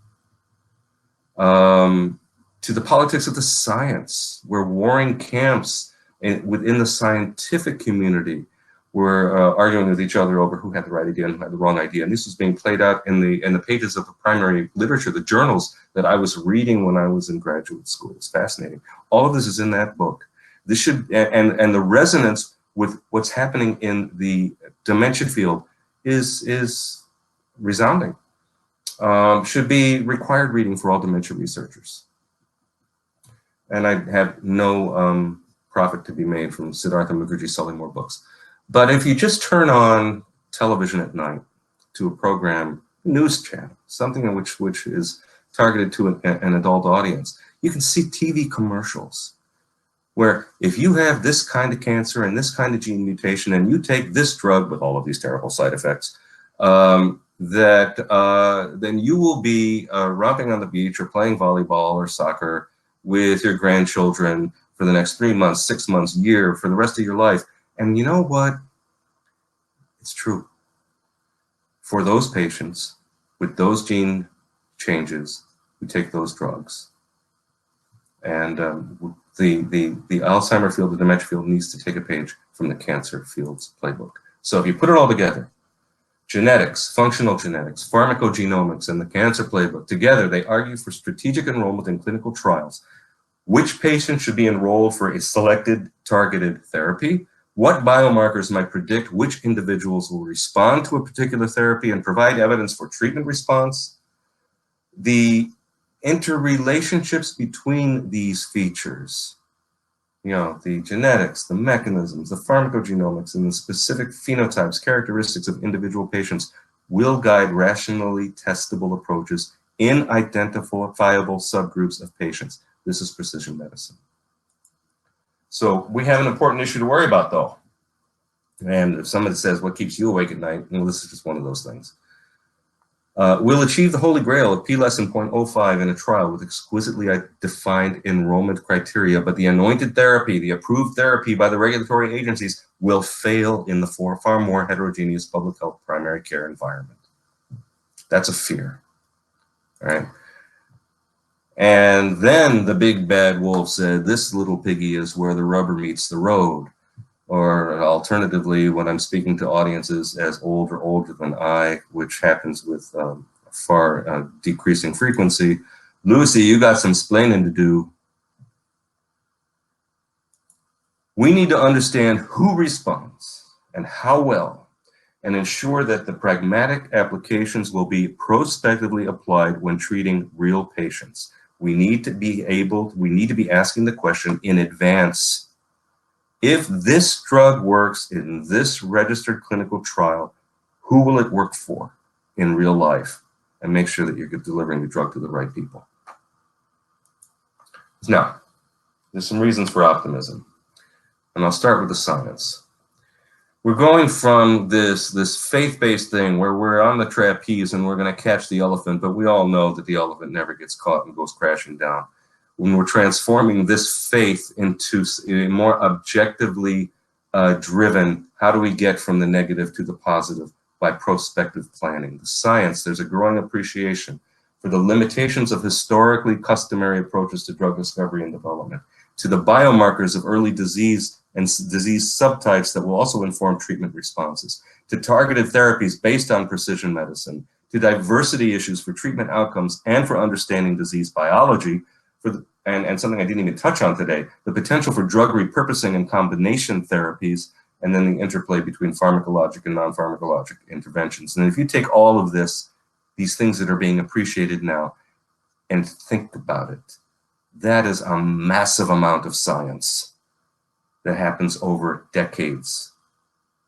To the politics of the science, where warring camps within the scientific community were arguing with each other over who had the right idea and who had the wrong idea. And this was being played out in the pages of the primary literature, the journals that I was reading when I was in graduate school. It's fascinating. All of this is in that book. This should, and the resonance with what's happening in the dementia field is resounding. Should be required reading for all dementia researchers. And I have no profit to be made from Siddhartha Mukherjee selling more books. But if you just turn on television at night to a program, news channel, something in which is targeted to an adult audience, you can see TV commercials where if you have this kind of cancer and this kind of gene mutation and you take this drug with all of these terrible side effects, then you will be romping on the beach or playing volleyball or soccer with your grandchildren for the next 3 months, 6 months, year, for the rest of your life. And you know what? It's true. For those patients with those gene changes who take those drugs. And the Alzheimer field, the dementia field needs to take a page from the cancer field's playbook. So if you put it all together, genetics, functional genetics, pharmacogenomics, and the cancer playbook, together they argue for strategic enrollment in clinical trials. Which patients should be enrolled for a selected targeted therapy? What biomarkers might predict which individuals will respond to a particular therapy and provide evidence for treatment response? The interrelationships between these features, the genetics, the mechanisms, the pharmacogenomics, and the specific phenotypes, characteristics of individual patients will guide rationally testable approaches in identifiable subgroups of patients. This is precision medicine. So we have an important issue to worry about, though. And if somebody says, what keeps you awake at night? This is just one of those things. We'll achieve the holy grail of p less than 0.05 in a trial with exquisitely defined enrollment criteria, but the anointed therapy, the approved therapy by the regulatory agencies, will fail in the far more heterogeneous public health primary care environment. That's a fear, all right? And then the big bad wolf said, this little piggy is where the rubber meets the road. Or alternatively, when I'm speaking to audiences as old or older than I, which happens with far decreasing frequency, Lucy, you got some splaining to do. We need to understand who responds and how well, and ensure that the pragmatic applications will be prospectively applied when treating real patients. We need to be asking the question in advance. If this drug works in this registered clinical trial, who will it work for in real life? And make sure that you're delivering the drug to the right people. Now, there's some reasons for optimism. And I'll start with the science. We're going from this faith-based thing where we're on the trapeze and we're going to catch the elephant, but we all know that the elephant never gets caught and goes crashing down. When we're transforming this faith into a more objectively driven, how do we get from the negative to the positive by prospective planning? The science, there's a growing appreciation for the limitations of historically customary approaches to drug discovery and development, to the biomarkers of early disease and disease subtypes that will also inform treatment responses, to targeted therapies based on precision medicine, to diversity issues for treatment outcomes and for understanding disease biology, and something I didn't even touch on today, the potential for drug repurposing and combination therapies, and then the interplay between pharmacologic and non-pharmacologic interventions. And if you take all of this, these things that are being appreciated now, and think about it, that is a massive amount of science that happens over decades.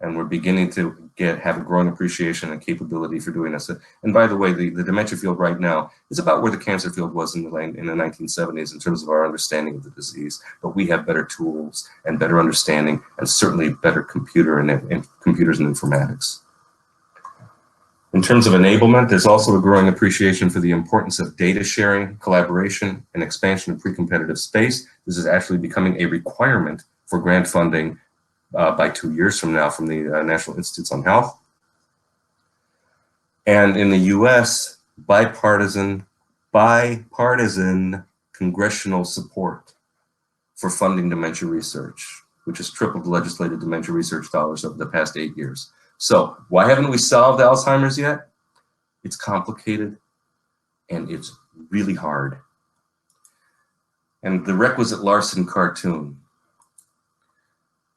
And we're beginning to have a growing appreciation and capability for doing this. And by the way, the dementia field right now is about where the cancer field was in the 1970s in terms of our understanding of the disease. But we have better tools and better understanding, and certainly better computers and informatics. In terms of enablement, there's also a growing appreciation for the importance of data sharing, collaboration, and expansion of pre-competitive space. This is actually becoming a requirement for grant funding by 2 years from now from the National Institutes on Health. And in the US, bipartisan congressional support for funding dementia research, which has tripled the legislated dementia research dollars over the past 8 years. So why haven't we solved Alzheimer's yet? It's complicated and it's really hard. And the requisite Larson cartoon,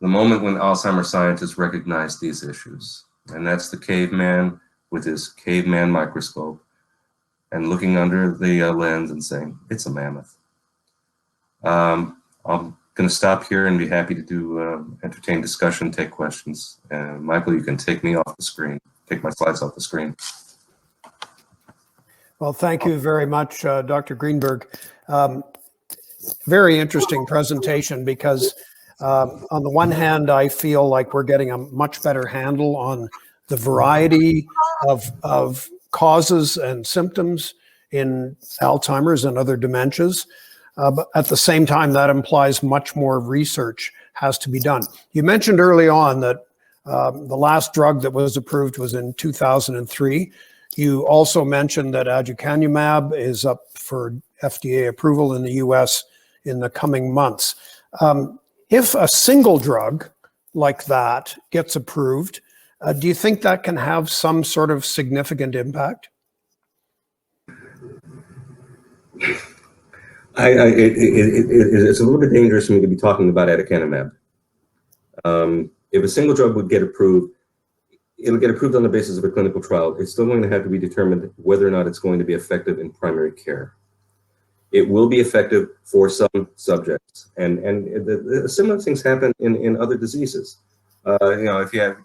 the moment when Alzheimer's scientists recognized these issues, and that's the caveman with his caveman microscope and looking under the lens and saying, it's a mammoth. I'm going to stop here and be happy to do entertain discussion, take questions. And Michael, you can take me off the screen, take my slides off the screen.
Well, thank you very much, Dr. Greenberg. Very interesting presentation because on the one hand, I feel like we're getting a much better handle on the variety of causes and symptoms in Alzheimer's and other dementias. But at the same time, that implies much more research has to be done. You mentioned early on that the last drug that was approved was in 2003. You also mentioned that aducanumab is up for FDA approval in the US in the coming months. If a single drug like that gets approved, do you think that can have some sort of significant impact?
It's a little bit dangerous for me to be talking about aducanumab. If a single drug would get approved, it'll get approved on the basis of a clinical trial. It's still going to have to be determined whether or not it's going to be effective in primary care. It will be effective for some subjects, and the similar things happen in other diseases. If you have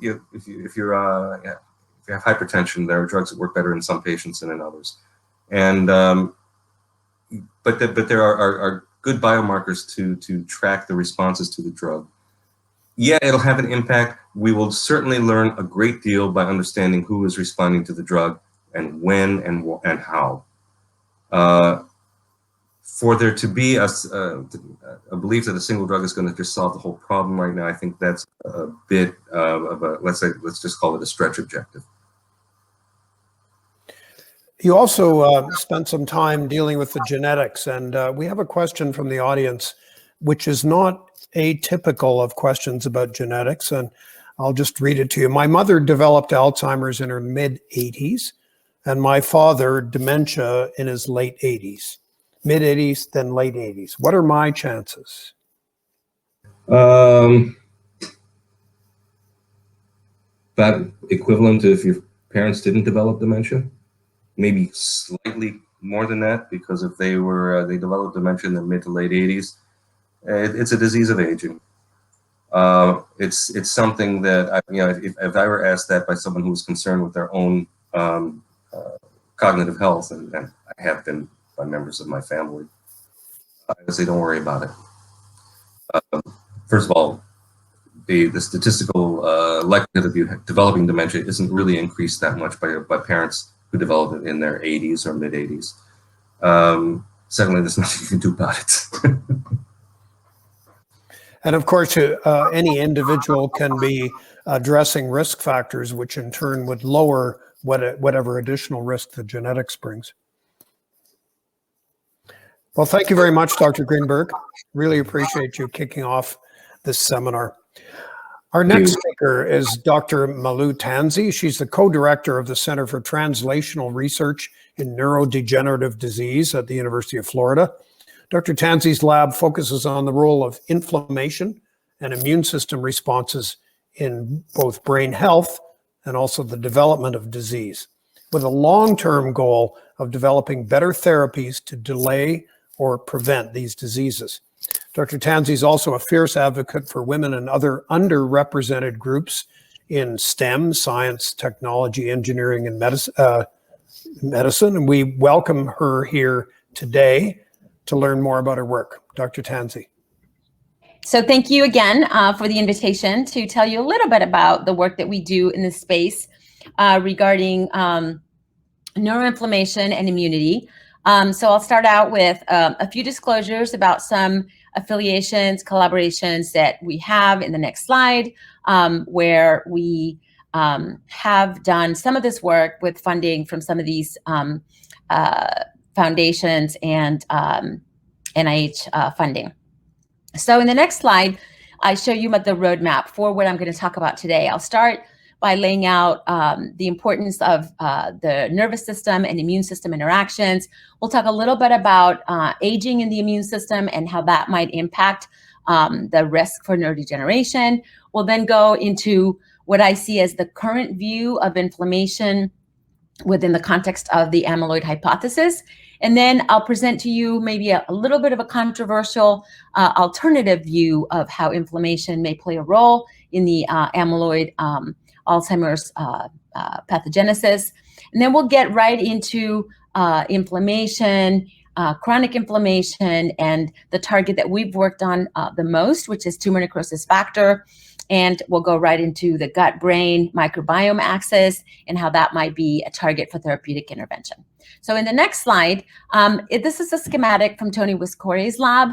hypertension, there are drugs that work better in some patients than in others, and but there are good biomarkers to track the responses to the drug. Yeah, it'll have an impact. We will certainly learn a great deal by understanding who is responding to the drug and when and how. For there to be a belief that a single drug is going to just solve the whole problem right now, I think that's a bit of a, let's just call it a stretch objective.
You also spent some time dealing with the genetics, and we have a question from the audience, which is not atypical of questions about genetics, and I'll just read it to you. My mother developed Alzheimer's in her mid-80s, and my father dementia in his late 80s. Mid-80s, then late 80s. What are my chances?
About equivalent to if your parents didn't develop dementia. Maybe slightly more than that, because if they developed dementia in the mid to late 80s, it's a disease of aging. It's something that if I were asked that by someone who was concerned with their own cognitive health, and I have been by members of my family, I would say don't worry about it. First of all, the statistical likelihood of you developing dementia isn't really increased that much by parents who develop it in their 80s or mid 80s. Secondly, there's nothing you can do about it.
And of course, any individual can be addressing risk factors, which in turn would lower whatever additional risk the genetics brings. Well, thank you very much, Dr. Greenberg. Really appreciate you kicking off this seminar. Our next speaker is Dr. Malu Tansey. She's the co-director of the Center for Translational Research in Neurodegenerative Disease at the University of Florida. Dr. Tansey's lab focuses on the role of inflammation and immune system responses in both brain health and also the development of disease, with a long-term goal of developing better therapies to delay or prevent these diseases. Dr. Tansey is also a fierce advocate for women and other underrepresented groups in STEM, science, technology, engineering, and medicine. And we welcome her here today to learn more about her work. Dr. Tansey.
So thank you again for the invitation to tell you a little bit about the work that we do in this space regarding neuroinflammation and immunity. So I'll start out with a few disclosures about some affiliations, collaborations that we have in the next slide, where we have done some of this work with funding from some of these foundations and NIH funding. So in the next slide, I show you the roadmap for what I'm going to talk about today. I'll start by laying out the importance of the nervous system and immune system interactions. We'll talk a little bit about aging in the immune system and how that might impact the risk for neurodegeneration. We'll then go into what I see as the current view of inflammation within the context of the amyloid hypothesis. And then I'll present to you maybe a little bit of a controversial alternative view of how inflammation may play a role in the amyloid Alzheimer's pathogenesis. And then we'll get right into inflammation, chronic inflammation, and the target that we've worked on the most, which is tumor necrosis factor. And we'll go right into the gut-brain microbiome axis and how that might be a target for therapeutic intervention. So in the next slide, this is a schematic from Tony Wiscore's lab,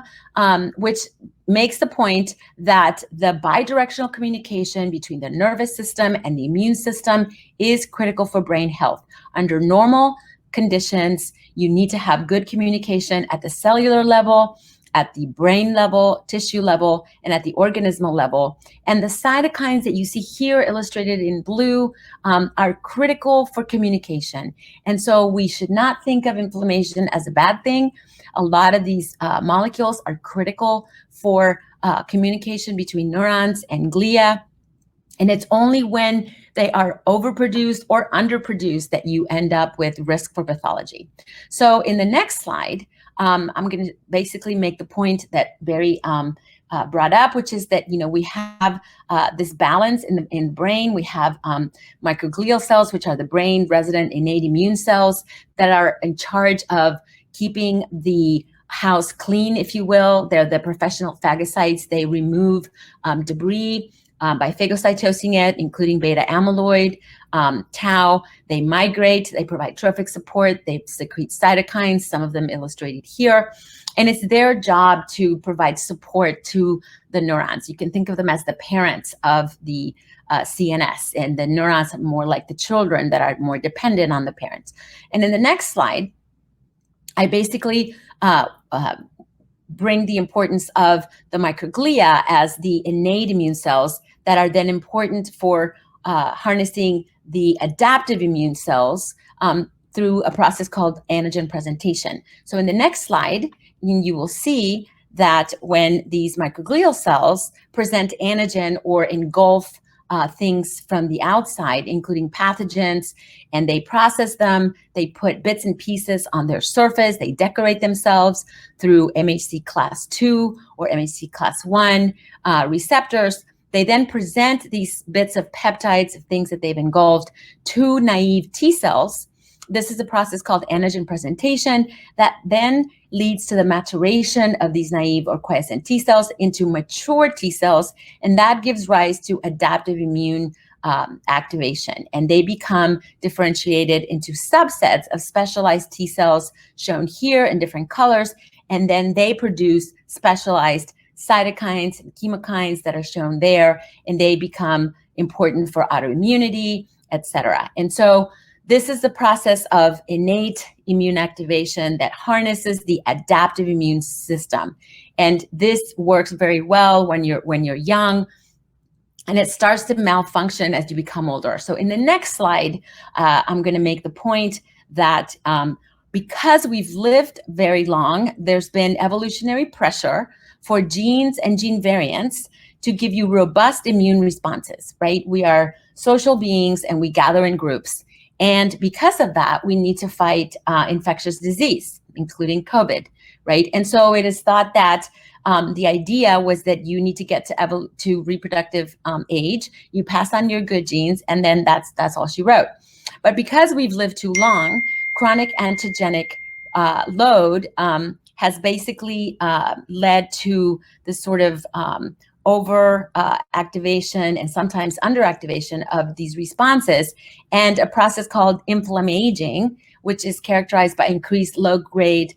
which makes the point that the bidirectional communication between the nervous system and the immune system is critical for brain health. Under normal conditions, you need to have good communication at the cellular level at the brain level, tissue level, and at the organismal level. And the cytokines that you see here illustrated in blue are critical for communication. And so we should not think of inflammation as a bad thing. A lot of these molecules are critical for communication between neurons and glia. And it's only when they are overproduced or underproduced that you end up with risk for pathology. So in the next slide, I'm going to basically make the point that Barry brought up, which is that, we have this balance in the brain. We have microglial cells, which are the brain resident innate immune cells that are in charge of keeping the house clean, if you will. They're the professional phagocytes. They remove debris by phagocytosing it, including beta amyloid, tau. They migrate, they provide trophic support, they secrete cytokines, some of them illustrated here. And it's their job to provide support to the neurons. You can think of them as the parents of the CNS, and the neurons are more like the children that are more dependent on the parents. And in the next slide, I basically bring the importance of the microglia as the innate immune cells that are then important for harnessing the adaptive immune cells through a process called antigen presentation. So in the next slide, you will see that when these microglial cells present antigen or engulf things from the outside, including pathogens, and they process them, they put bits and pieces on their surface, they decorate themselves through MHC class 2 or MHC class 1 receptors. They then present these bits of peptides, of things that they've engulfed, to naive T cells. This is a process called antigen presentation that then leads to the maturation of these naive or quiescent T cells into mature T cells, and that gives rise to adaptive immune activation. And they become differentiated into subsets of specialized T cells shown here in different colors, and then they produce specialized cytokines and chemokines that are shown there, and they become important for autoimmunity, etc. And so this is the process of innate immune activation that harnesses the adaptive immune system. And this works very well when you're young, and it starts to malfunction as you become older. So in the next slide, I'm going to make the point that because we've lived very long, there's been evolutionary pressure for genes and gene variants to give you robust immune responses, right? We are social beings and we gather in groups. And because of that, we need to fight infectious disease, including COVID, right? And so it is thought that the idea was that you need to get to reproductive age, you pass on your good genes, and then that's all she wrote. But because we've lived too long, chronic antigenic load has basically led to this sort of over activation and sometimes underactivation of these responses, and a process called inflammaging, which is characterized by increased low-grade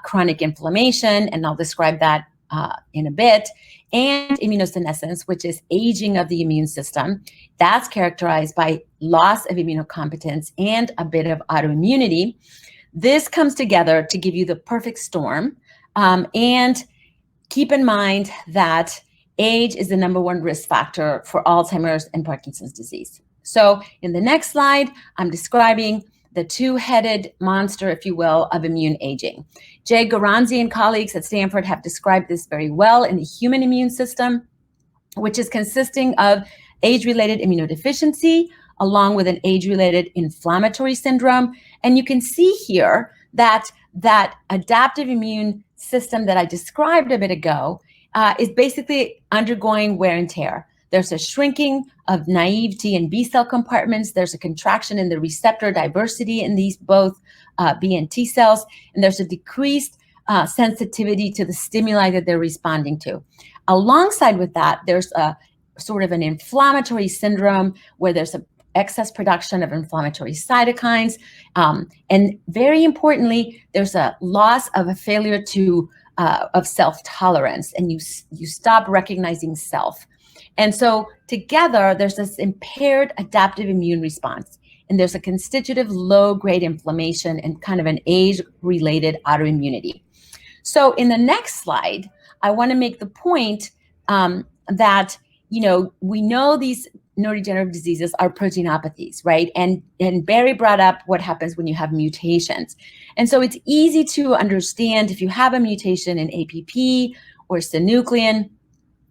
chronic inflammation, and I'll describe that in a bit, and immunosenescence, which is aging of the immune system. That's characterized by loss of immunocompetence and a bit of autoimmunity. This comes together to give you the perfect storm, and keep in mind that age is the #1 risk factor for Alzheimer's and Parkinson's disease. So in the next slide, I'm describing the two-headed monster, if you will, of immune aging. Jay Garanzi and colleagues at Stanford have described this very well in the human immune system, which is consisting of age-related immunodeficiency along with an age-related inflammatory syndrome. And you can see here that that adaptive immune system that I described a bit ago is basically undergoing wear and tear. There's a shrinking of naive T and B cell compartments. There's a contraction in the receptor diversity in these both B and T cells, and there's a decreased sensitivity to the stimuli that they're responding to. Alongside with that, there's a sort of an inflammatory syndrome where there's an excess production of inflammatory cytokines. And very importantly, there's a loss of a failure to of self-tolerance, and you stop recognizing self. And so together, there's this impaired adaptive immune response, and there's a constitutive low-grade inflammation and kind of an age-related autoimmunity. So in the next slide, I want to make the point that, we know these neurodegenerative diseases are proteinopathies, right? And Barry brought up what happens when you have mutations. And so it's easy to understand if you have a mutation in APP or synuclein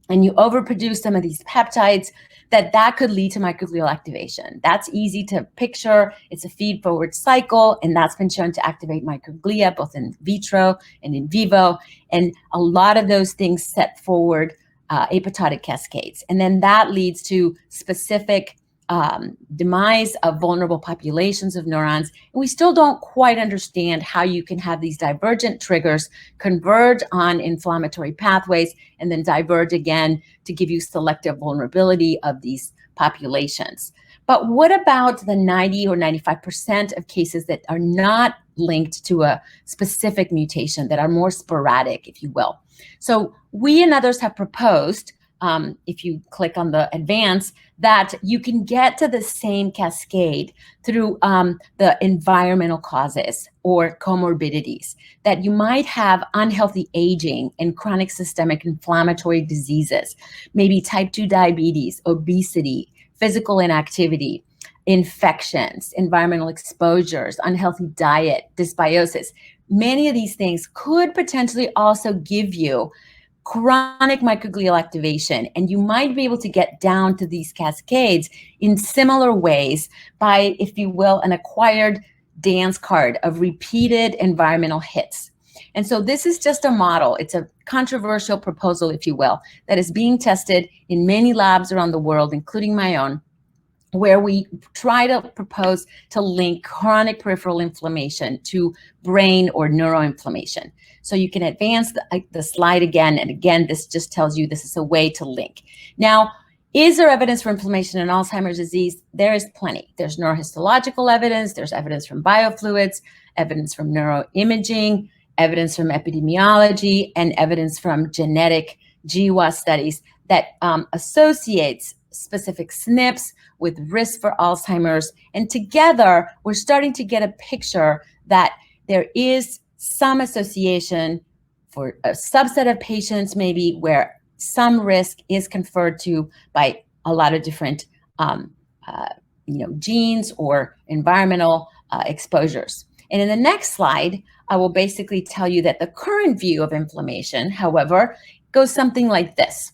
and you overproduce some of these peptides, that could lead to microglial activation. That's easy to picture. It's a feed-forward cycle, and that's been shown to activate microglia, both in vitro and in vivo. And a lot of those things set forward apoptotic cascades. And then that leads to specific demise of vulnerable populations of neurons. And we still don't quite understand how you can have these divergent triggers converge on inflammatory pathways and then diverge again to give you selective vulnerability of these populations. But what about the 90 or 95% of cases that are not linked to a specific mutation, that are more sporadic, if you will? So we and others have proposed, if you click on the advance, that you can get to the same cascade through the environmental causes or comorbidities, that you might have unhealthy aging and chronic systemic inflammatory diseases, maybe type 2 diabetes, obesity, physical inactivity, infections, environmental exposures, unhealthy diet, dysbiosis. Many of these things could potentially also give you chronic microglial activation, and you might be able to get down to these cascades in similar ways by, if you will, an acquired dance card of repeated environmental hits. And so this is just a model. It's a controversial proposal, if you will, that is being tested in many labs around the world, including my own, where we try to propose to link chronic peripheral inflammation to brain or neuroinflammation. So you can advance the slide again, and again, this just tells you this is a way to link. Now, is there evidence for inflammation in Alzheimer's disease? There is plenty. There's neurohistological evidence, there's evidence from biofluids, evidence from neuroimaging, evidence from epidemiology, and evidence from genetic GWAS studies that associates specific SNPs with risk for Alzheimer's. And together, we're starting to get a picture that there is some association for a subset of patients, maybe where some risk is conferred to by a lot of different genes or environmental exposures. And in the next slide, I will basically tell you that the current view of inflammation, however, goes something like this.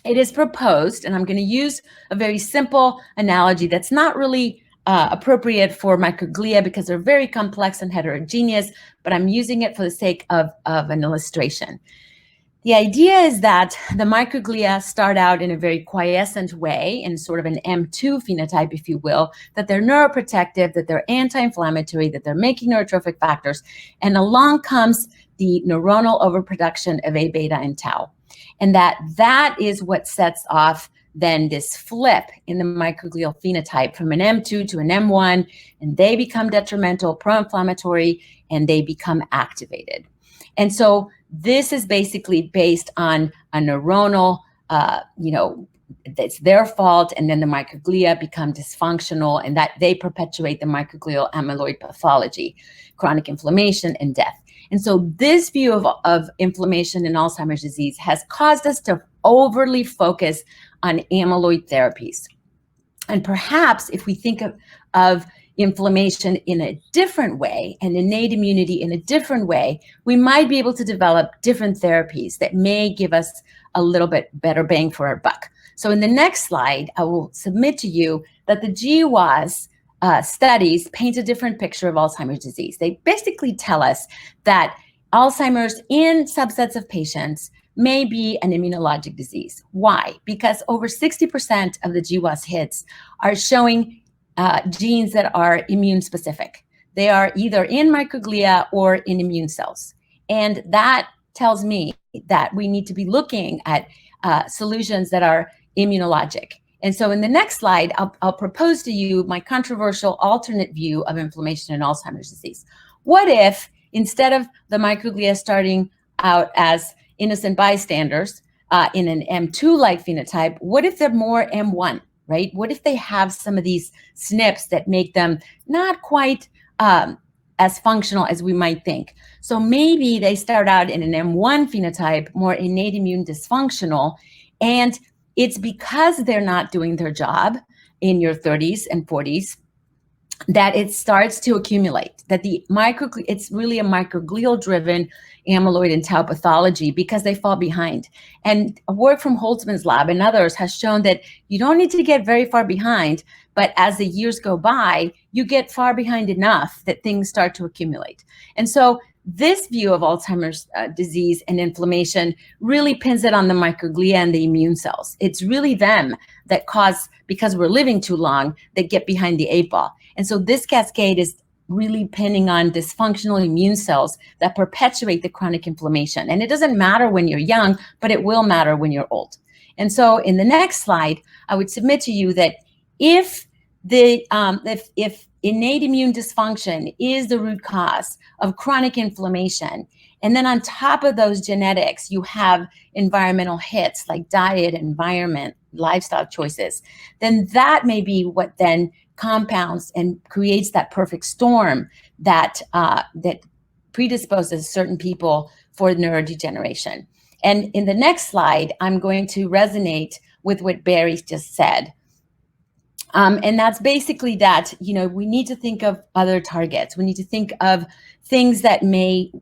It is proposed, and I'm going to use a very simple analogy that's not really appropriate for microglia because they're very complex and heterogeneous, but I'm using it for the sake of an illustration. The idea is that the microglia start out in a very quiescent way, in sort of an M2 phenotype, if you will, that they're neuroprotective, that they're anti-inflammatory, that they're making neurotrophic factors, and along comes the neuronal overproduction of A beta and tau. And that is what sets off then this flip in the microglial phenotype from an M2 to an M1, and they become detrimental, pro-inflammatory, and they become activated. And so this is basically based on a neuronal, that's their fault, and then the microglia become dysfunctional, and that they perpetuate the microglial amyloid pathology, chronic inflammation, and death. And so this view of inflammation in Alzheimer's disease has caused us to overly focus on amyloid therapies. And perhaps if we think of inflammation in a different way and innate immunity in a different way, we might be able to develop different therapies that may give us a little bit better bang for our buck. So in the next slide, I will submit to you that the GWAS studies paint a different picture of Alzheimer's disease. They basically tell us that Alzheimer's in subsets of patients may be an immunologic disease. Why? Because over 60% of the GWAS hits are showing genes that are immune specific. They are either in microglia or in immune cells. And that tells me that we need to be looking at solutions that are immunologic. And so in the next slide, I'll propose to you my controversial alternate view of inflammation in Alzheimer's disease. What if instead of the microglia starting out as innocent bystanders in an M2-like phenotype, what if they're more M1, right? What if they have some of these SNPs that make them not quite as functional as we might think. So maybe they start out in an M1 phenotype, more innate immune dysfunctional, and it's because they're not doing their job in your 30s and 40s that it starts to accumulate, that it's really a microglial driven amyloid and tau pathology because they fall behind. And work from Holtzman's lab and others has shown that you don't need to get very far behind, but as the years go by, you get far behind enough that things start to accumulate. And so this view of Alzheimer's disease and inflammation really pins it on the microglia and the immune cells. It's really them that cause, because we're living too long, that get behind the 8 ball. And so this cascade is really pinning on dysfunctional immune cells that perpetuate the chronic inflammation. And it doesn't matter when you're young, but it will matter when you're old. And so in the next slide, I would submit to you that if innate immune dysfunction is the root cause of chronic inflammation, and then on top of those genetics, you have environmental hits like diet, environment, lifestyle choices, then that may be what then compounds and creates that perfect storm that predisposes certain people for neurodegeneration. And in the next slide, I'm going to resonate with what Barry just said. And that's basically that, we need to think of other targets. We need to think of things that may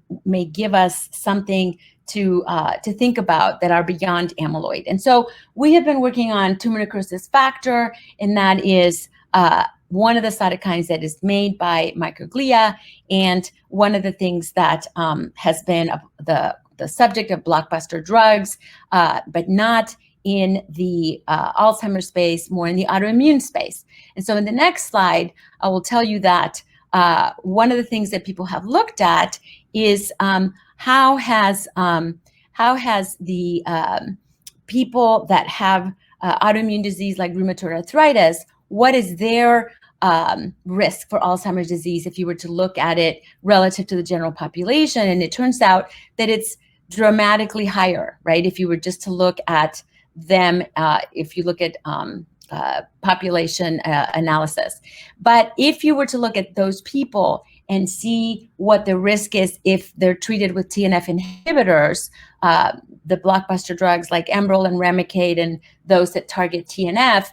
give us something to think about that are beyond amyloid. And so we have been working on tumor necrosis factor, and that is one of the cytokines that is made by microglia, and one of the things that has been the subject of blockbuster drugs, but not in the Alzheimer's space, more in the autoimmune space. And so in the next slide, I will tell you that one of the things that people have looked at is how has the people that have autoimmune disease like rheumatoid arthritis, what is their risk for Alzheimer's disease if you were to look at it relative to the general population? And it turns out that it's dramatically higher, right? If you were just to look at them, if you look at population analysis. But if you were to look at those people and see what the risk is if they're treated with TNF inhibitors, the blockbuster drugs like Enbrel and Remicade and those that target TNF,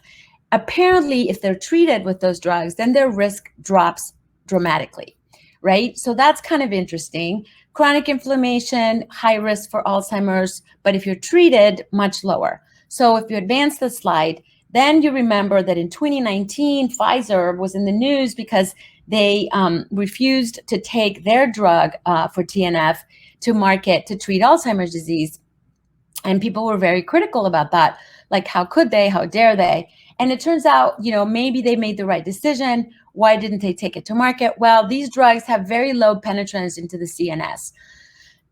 apparently if they're treated with those drugs, then their risk drops dramatically, right? So that's kind of interesting. Chronic inflammation, high risk for Alzheimer's, but if you're treated, much lower. So if you advance the slide, then you remember that in 2019, Pfizer was in the news because they refused to take their drug for TNF to market to treat Alzheimer's disease. And people were very critical about that. Like, how could they? How dare they? And it turns out, maybe they made the right decision. Why didn't they take it to market? Well, these drugs have very low penetrance into the CNS.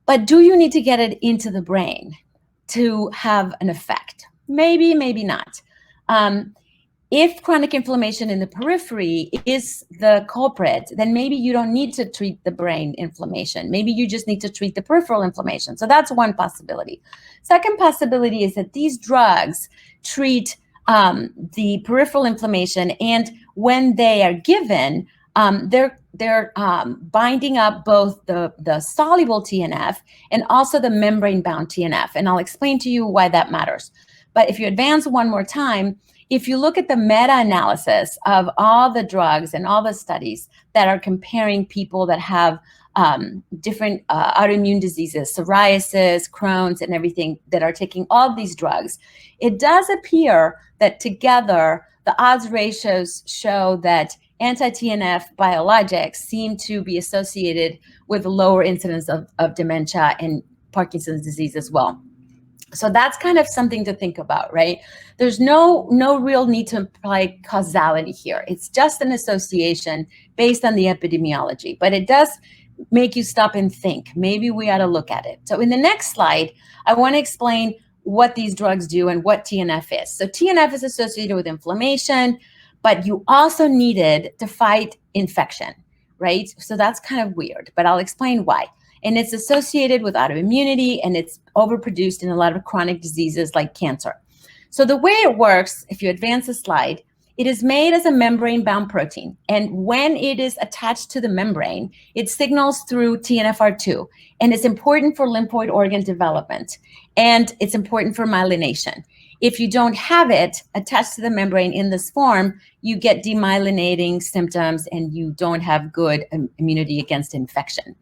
But do you need to get it into the brain to have an effect? Maybe, maybe not. If chronic inflammation in the periphery is the culprit, then maybe you don't need to treat the brain inflammation. Maybe you just need to treat the peripheral inflammation. So that's one possibility. Second possibility is that these drugs treat the peripheral inflammation, and when they are given, they're binding up both the soluble TNF and also the membrane-bound TNF. And I'll explain to you why that matters. But if you advance one more time, if you look at the meta-analysis of all the drugs and all the studies that are comparing people that have different autoimmune diseases, psoriasis, Crohn's, and everything, that are taking all of these drugs, it does appear that together the odds ratios show that anti-TNF biologics seem to be associated with lower incidence of dementia and Parkinson's disease as well. So that's kind of something to think about, right? There's no real need to apply causality here. It's just an association based on the epidemiology, but it does make you stop and think. Maybe we ought to look at it. So in the next slide, I want to explain what these drugs do and what TNF is. So TNF is associated with inflammation, but you also need it to fight infection, right? So that's kind of weird, but I'll explain why. And it's associated with autoimmunity, and it's overproduced in a lot of chronic diseases like cancer. So the way it works, if you advance the slide, It is made as a membrane-bound protein, and when it is attached to the membrane, it signals through TNFR2, and it's important for lymphoid organ development, and it's important for myelination. If you don't have it attached to the membrane in this form, you get demyelinating symptoms and you don't have good immunity against infection.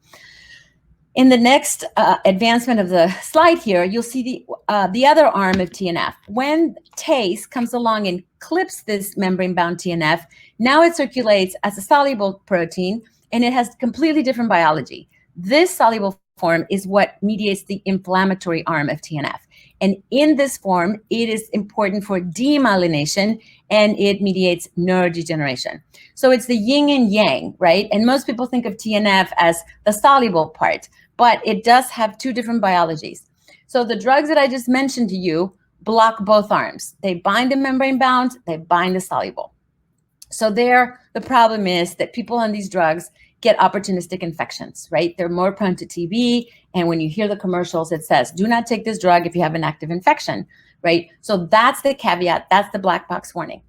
In the next advancement of the slide here, you'll see the other arm of TNF. When TACE comes along and clips this membrane-bound TNF, now it circulates as a soluble protein, and it has completely different biology. This soluble form is what mediates the inflammatory arm of TNF. And in this form, it is important for demyelination, and it mediates neurodegeneration. So it's the yin and yang, right? And most people think of TNF as the soluble part, but it does have two different biologies. So the drugs that I just mentioned to you block both arms. They bind the membrane bound, they bind the soluble. So there, the problem is that people on these drugs get opportunistic infections, right? They're more prone to TB. And when you hear the commercials, it says, do not take this drug if you have an active infection, right? So that's the caveat, that's the black box warning.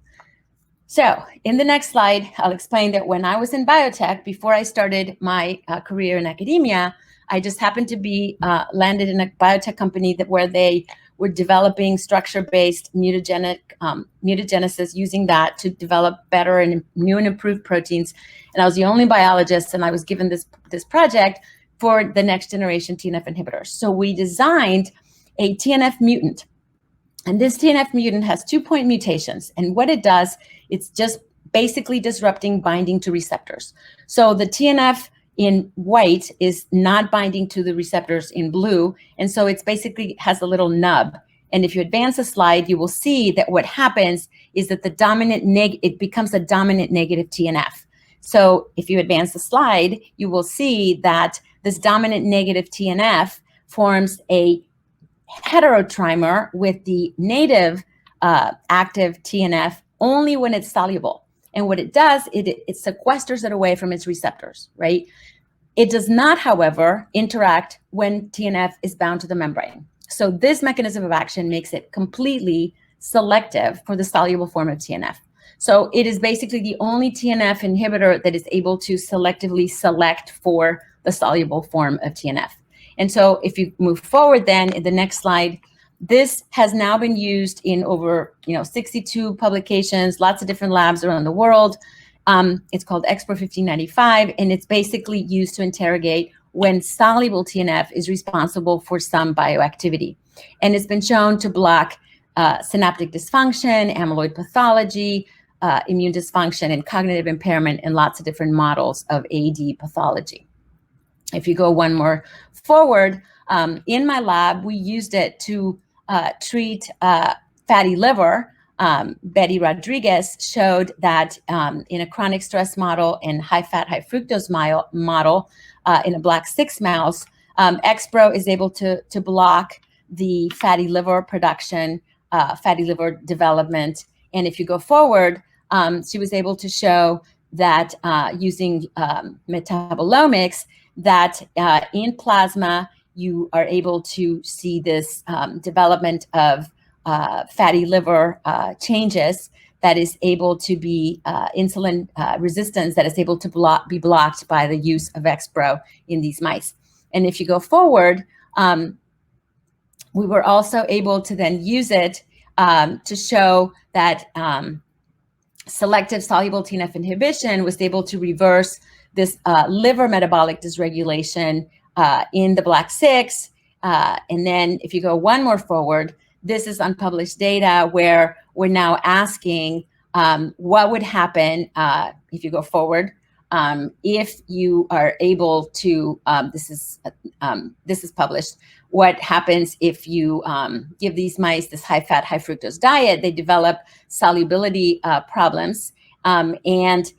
So in the next slide, I'll explain that when I was in biotech, before I started my career in academia, I just happened to be landed in a biotech company where they were developing structure-based mutagenesis, using that to develop better and new and improved proteins. And I was the only biologist, and I was given this project for the next generation TNF inhibitors. So we designed a TNF mutant. And this TNF mutant has 2-point mutations. And what it does, it's just basically disrupting binding to receptors. So the TNF in white is not binding to the receptors in blue. And so it's basically has a little nub. And if you advance a slide, you will see that what happens is that it becomes a dominant negative TNF. So if you advance the slide, you will see that this dominant negative TNF forms a heterotrimer with the native active TNF only when it's soluble. And what it does, it sequesters it away from its receptors, right? It does not, however, interact when TNF is bound to the membrane. So this mechanism of action makes it completely selective for the soluble form of TNF. So it is basically the only TNF inhibitor that is able to selectively select for the soluble form of TNF. And so if you move forward then in the next slide, this has now been used in over 62 publications, lots of different labs around the world. It's called Expro 1595, and it's basically used to interrogate when soluble TNF is responsible for some bioactivity. And it's been shown to block synaptic dysfunction, amyloid pathology, immune dysfunction, and cognitive impairment in lots of different models of AD pathology. If you go one more forward, in my lab, we used it to treat fatty liver. Betty Rodriguez showed that in a chronic stress model and high-fat, high-fructose model in a black 6 mouse, Expro is able to block the fatty liver production, fatty liver development. And if you go forward, she was able to show that using metabolomics, that in plasma, you are able to see this development of fatty liver changes that is able to be insulin resistance that is able to be blocked by the use of Expro in these mice. And if you go forward, we were also able to then use it to show that selective soluble TNF inhibition was able to reverse this liver metabolic dysregulation in the black 6. And then if you go one more forward, this is unpublished data where we're now asking what would happen if you go forward if you are able to, this is published, what happens if you give these mice this high-fat, high-fructose diet. They develop solubility problems and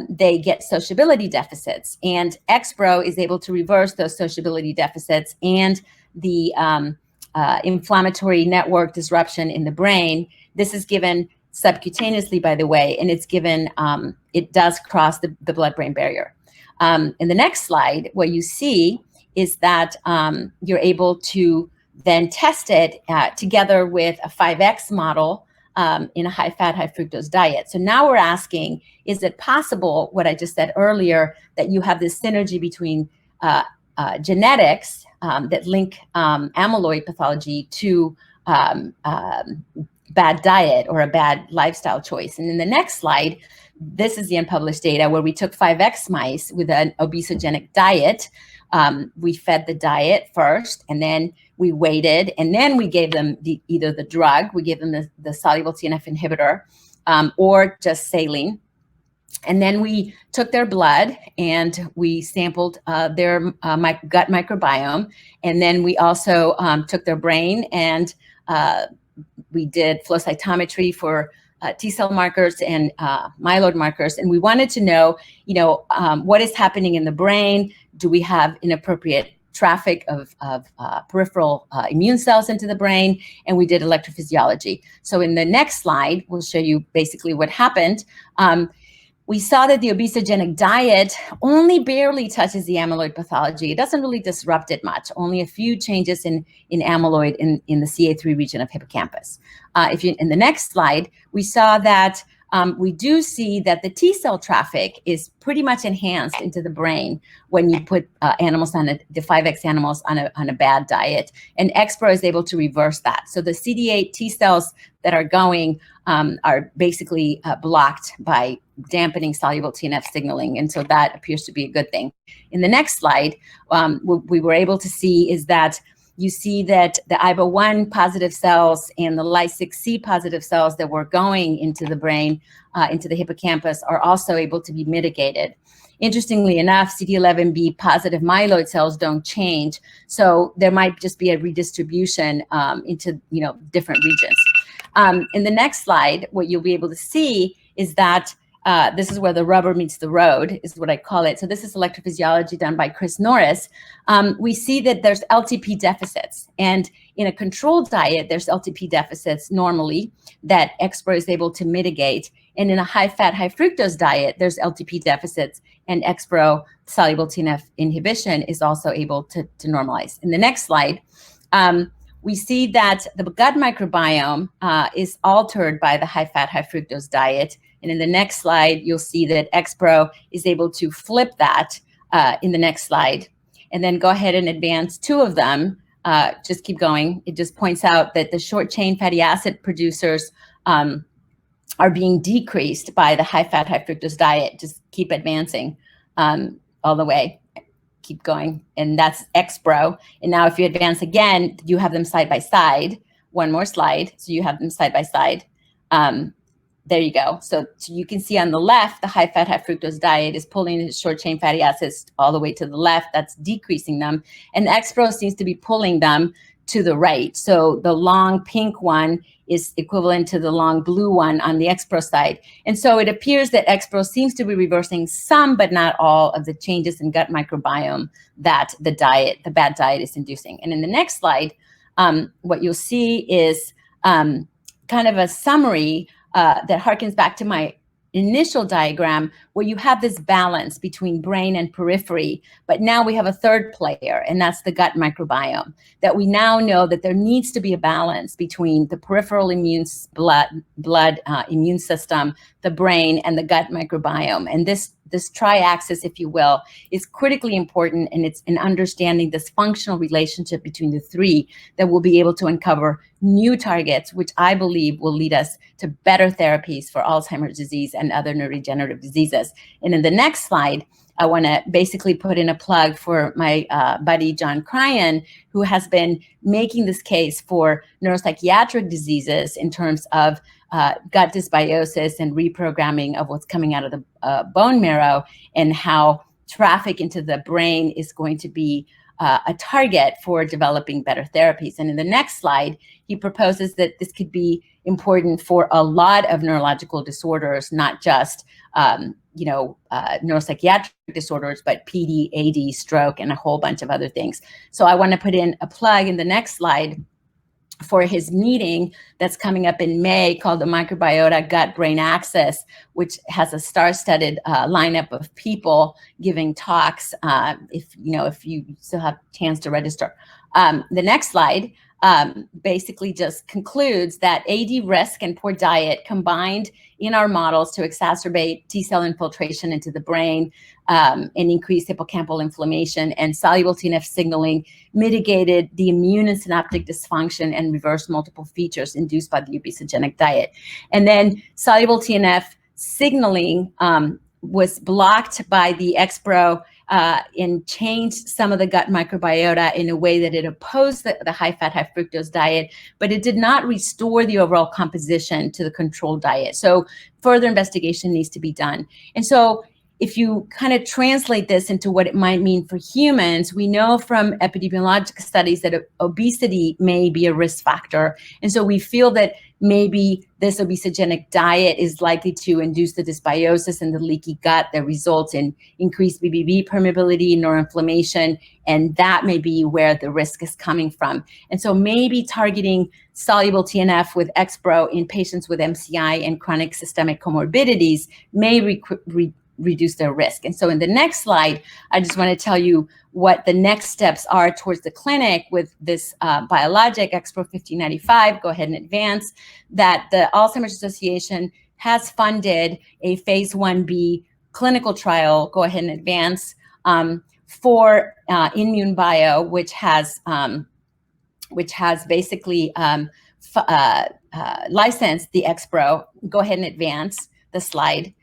they get sociability deficits. And Expro is able to reverse those sociability deficits and the inflammatory network disruption in the brain. This is given subcutaneously, by the way, and it's given, it does cross the blood-brain barrier. In the next slide, what you see is that you're able to then test it together with a 5X model in a high-fat, high-fructose diet. So now we're asking, is it possible, what I just said earlier, that you have this synergy between genetics that link amyloid pathology to bad diet or a bad lifestyle choice? And in the next slide, this is the unpublished data where we took 5X mice with an obesogenic diet. We fed the diet first, and then we waited, and then we gave them either the drug, we gave them the soluble TNF inhibitor, or just saline. And then we took their blood and we sampled their gut microbiome. And then we also took their brain, and we did flow cytometry for T cell markers and myeloid markers. And we wanted to know, what is happening in the brain? Do we have inappropriate traffic of peripheral immune cells into the brain? And we did electrophysiology. So in the next slide, we'll show you basically what happened. We saw that the obesogenic diet only barely touches the amyloid pathology. It doesn't really disrupt it much, only a few changes in amyloid in the CA3 region of hippocampus. In the next slide, we saw that we do see that the T cell traffic is pretty much enhanced into the brain when you put animals on the 5X animals on a bad diet, and XPro is able to reverse that. So the CD8 T cells that are going are basically blocked by dampening soluble TNF signaling, and so that appears to be a good thing. In the next slide, what we were able to see is that you see that the IBA1 positive cells and the Ly6C positive cells that were going into the brain, into the hippocampus, are also able to be mitigated. Interestingly enough, CD11B positive myeloid cells don't change, so there might just be a redistribution into different regions. In the next slide, what you'll be able to see is that this is where the rubber meets the road, is what I call it. So this is electrophysiology done by Chris Norris. We see that there's LTP deficits. And in a controlled diet, there's LTP deficits normally that XPro is able to mitigate. And in a high-fat, high-fructose diet, there's LTP deficits, and XPro, soluble TNF inhibition, is also able to normalize. In the next slide, we see that the gut microbiome is altered by the high-fat, high-fructose diet. And in the next slide, you'll see that XPro is able to flip that in the next slide. And then go ahead and advance two of them. Just keep going. It just points out that the short-chain fatty acid producers are being decreased by the high-fat, high-fructose diet. Just keep advancing all the way. Keep going. And that's XPro. And now if you advance again, you have them side by side. One more slide. So you have them side by side. There you go. So you can see on the left, the high-fat, high-fructose diet is pulling the short-chain fatty acids all the way to the left. That's decreasing them. And XPro seems to be pulling them to the right. So the long pink one is equivalent to the long blue one on the XPro side. And so it appears that XPro seems to be reversing some, but not all, of the changes in gut microbiome that the bad diet is inducing. And in the next slide, what you'll see is kind of a summary that harkens back to my initial diagram, where you have this balance between brain and periphery, but now we have a third player, and that's the gut microbiome, that we now know that there needs to be a balance between the peripheral blood immune system, the brain, and the gut microbiome. And this tri-axis, if you will, is critically important, and it's in understanding this functional relationship between the three that we'll be able to uncover new targets, which I believe will lead us to better therapies for Alzheimer's disease and other neurodegenerative diseases. And in the next slide, I want to basically put in a plug for my buddy, John Cryan, who has been making this case for neuropsychiatric diseases in terms of gut dysbiosis and reprogramming of what's coming out of the bone marrow, and how traffic into the brain is going to be a target for developing better therapies. And in the next slide, he proposes that this could be important for a lot of neurological disorders, not just neuropsychiatric disorders, but PD, AD, stroke, and a whole bunch of other things. So I want to put in a plug in the next slide for his meeting that's coming up in May, called the Microbiota Gut-Brain Axis, which has a star-studded lineup of people giving talks. If you still have a chance to register. The next slide, basically just concludes that AD risk and poor diet combined in our models to exacerbate T-cell infiltration into the brain and increase hippocampal inflammation, and soluble TNF signaling mitigated the immune and synaptic dysfunction and reversed multiple features induced by the obesogenic diet. And then soluble TNF signaling was blocked by the XPro and changed some of the gut microbiota in a way that it opposed the high-fat, high-fructose diet, but it did not restore the overall composition to the control diet. So further investigation needs to be done. And so if you kind of translate this into what it might mean for humans, we know from epidemiologic studies that obesity may be a risk factor. And so we feel that maybe this obesogenic diet is likely to induce the dysbiosis and the leaky gut that results in increased BBB permeability, neuroinflammation, and that may be where the risk is coming from. And so maybe targeting soluble TNF with XPro in patients with MCI and chronic systemic comorbidities may reduce their risk. And so in the next slide, I just want to tell you what the next steps are towards the clinic with this biologic XPro 1595. Go ahead and advance. That the Alzheimer's Association has funded a phase 1b clinical trial. Go ahead and advance for Immune Bio, which has basically licensed the XPro. Go ahead and advance the slide.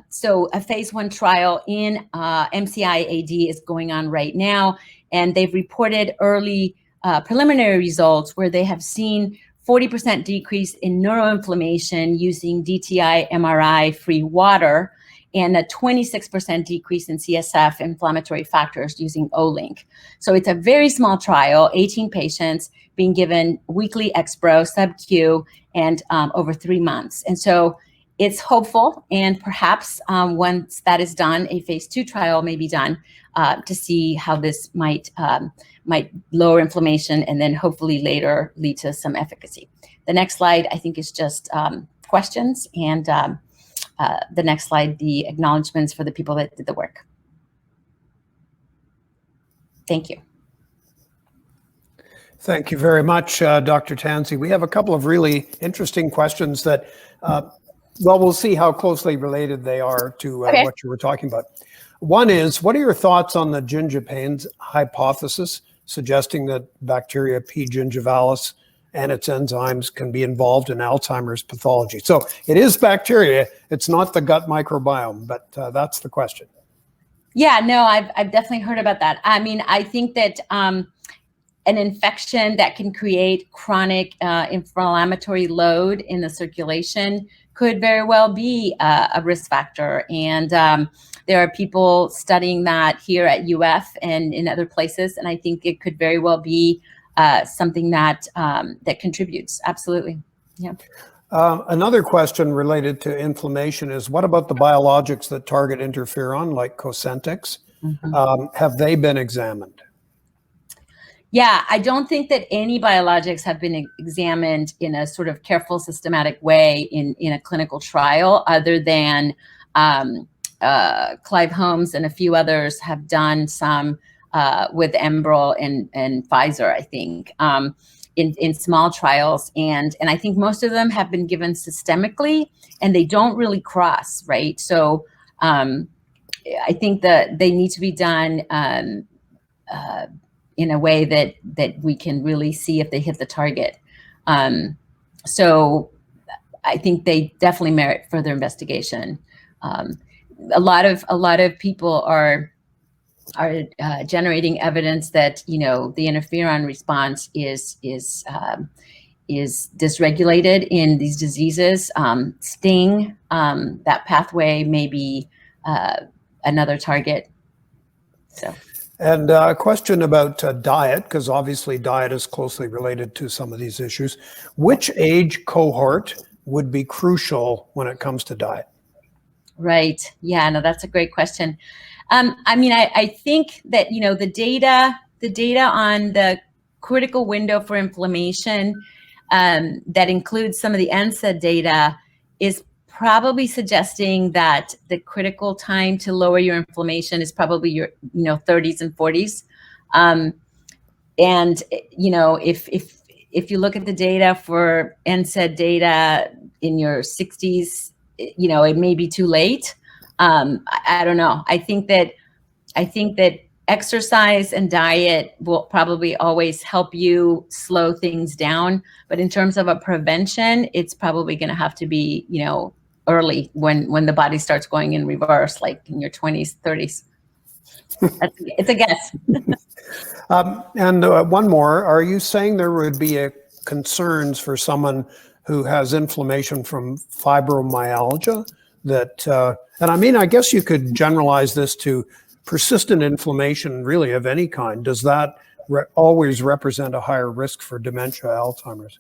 So a phase 1 trial in MCI-AD is going on right now, and they've reported early preliminary results where they have seen 40% decrease in neuroinflammation using DTI MRI-free water, and a 26% decrease in CSF inflammatory factors using O-Link. So it's a very small trial, 18 patients being given weekly XPro sub-Q and over 3 months. And so it's hopeful, and perhaps once that is done, a phase 2 trial may be done to see how this might lower inflammation and then hopefully later lead to some efficacy. The next slide, I think, is just questions, and the next slide, the acknowledgements for the people that did the work. Thank you.
Thank you very much, Dr. Tansey. We have a couple of really interesting questions that well, we'll see how closely related they are to what you were talking about. One is, what are your thoughts on the gingivalis hypothesis, suggesting that bacteria P. gingivalis and its enzymes can be involved in Alzheimer's pathology? So it is bacteria, it's not the gut microbiome, but that's the question.
Yeah, no, I've definitely heard about that. I mean, I think that an infection that can create chronic inflammatory load in the circulation could very well be a risk factor. And there are people studying that here at UF and in other places. And I think it could very well be something that that contributes. Absolutely. Yeah.
Another question related to inflammation is, what about the biologics that target interferon, like Cosentyx? Have they been examined?
Yeah, I don't think that any biologics have been examined in a sort of careful, systematic way in a clinical trial, other than Clive Holmes and a few others have done some with Enbrel and Pfizer, I think, in small trials. And I think most of them have been given systemically, and they don't really cross, right? So I think that they need to be done in a way that we can really see if they hit the target. So I think they definitely merit further investigation. A lot of people are generating evidence that, you know, the interferon response is dysregulated in these diseases. STING, that pathway may be another target. So.
And a question about diet, because obviously diet is closely related to some of these issues. Which age cohort would be crucial when it comes to diet?
Right. Yeah, no, that's a great question. I mean, I think that, you know, the data on the critical window for inflammation that includes some of the NSAID data is probably suggesting that the critical time to lower your inflammation is probably your, you know, 30s and 40s. And, you know, if if you look at the data for NSAID data in your 60s, you know, it may be too late. I don't know. I think that exercise and diet will probably always help you slow things down. But in terms of a prevention, it's probably going to have to be, you know, early when the body starts going in reverse, like in your 20s, 30s. It's a guess.
And one more, are you saying there would be concerns for someone who has inflammation from fibromyalgia that, and I mean, I guess you could generalize this to persistent inflammation really of any kind. Does that always represent a higher risk for dementia, Alzheimer's?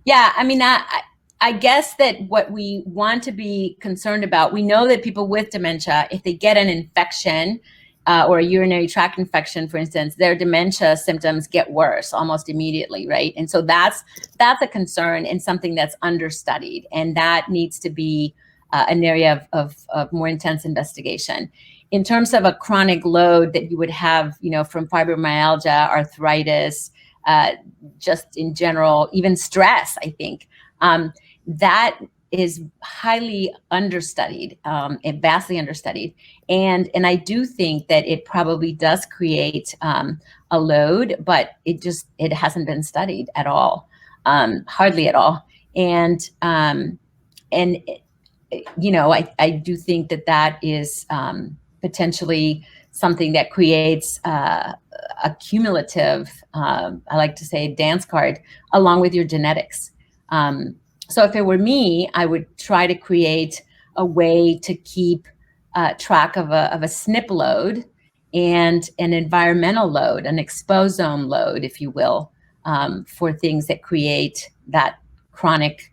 Yeah,
I mean, I guess that what we want to be concerned about, we know that people with dementia, if they get an infection or a urinary tract infection, for instance, their dementia symptoms get worse almost immediately, right? And so that's a concern and something that's understudied, and that needs to be an area of more intense investigation. In terms of a chronic load that you would have, you know, from fibromyalgia, arthritis, just in general, even stress, I think, that is highly understudied, and vastly understudied. And I do think that it probably does create a load, but it hasn't been studied at all, hardly at all. And you know, I do think that is potentially something that creates a cumulative, I like to say, dance card along with your genetics. So if it were me, I would try to create a way to keep track of a SNP load and an environmental load, an exposome load, if you will, for things that create that chronic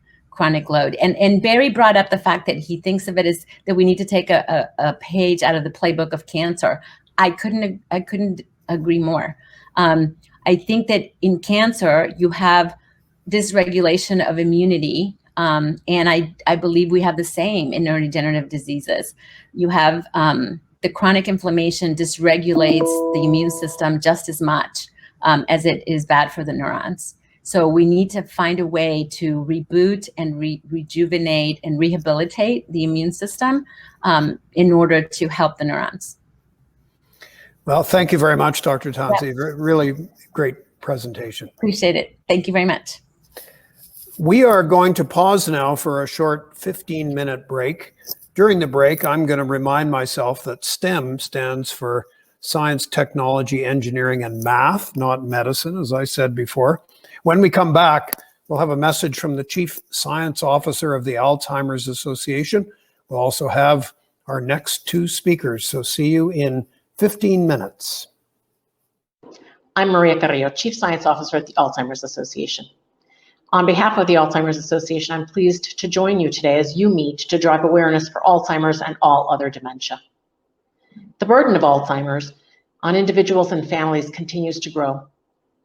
load. And Barry brought up the fact that he thinks of it as that we need to take a page out of the playbook of cancer. I couldn't agree more. I think that in cancer, you have dysregulation of immunity. And I believe we have the same in neurodegenerative diseases. You have the chronic inflammation dysregulates the immune system just as much as it is bad for the neurons. So we need to find a way to reboot and rejuvenate and rehabilitate the immune system in order to help the neurons.
Well, thank you very much, Dr. Tansey. Yeah. Really great presentation.
Appreciate it. Thank you very much.
We are going to pause now for a short 15-minute break. During the break, I'm going to remind myself that STEM stands for science, technology, engineering, and math, not medicine, as I said before. When we come back, we'll have a message from the Chief Science Officer of the Alzheimer's Association. We'll also have our next two speakers, so see you in 15 minutes.
I'm Maria Carrillo, Chief Science Officer at the Alzheimer's Association. On behalf of the Alzheimer's Association, I'm pleased to join you today as you meet to drive awareness for Alzheimer's and all other dementia. The burden of Alzheimer's on individuals and families continues to grow.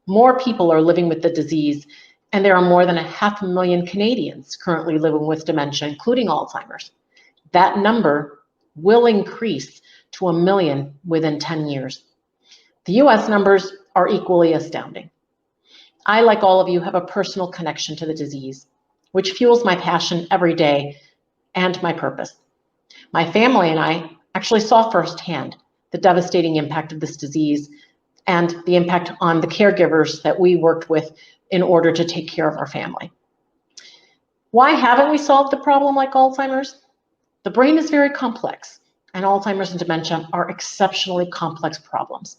More people are living with the disease, and there are more than 500,000 Canadians currently living with dementia, including Alzheimer's. That number will increase to 1 million within 10 years. The US numbers are equally astounding. I, like all of you, have a personal connection to the disease, which fuels my passion every day and my purpose. My family and I actually saw firsthand the devastating impact of this disease and the impact on the caregivers that we worked with in order to take care of our family. Why haven't we solved the problem like Alzheimer's? The brain is very complex, and Alzheimer's and dementia are exceptionally complex problems.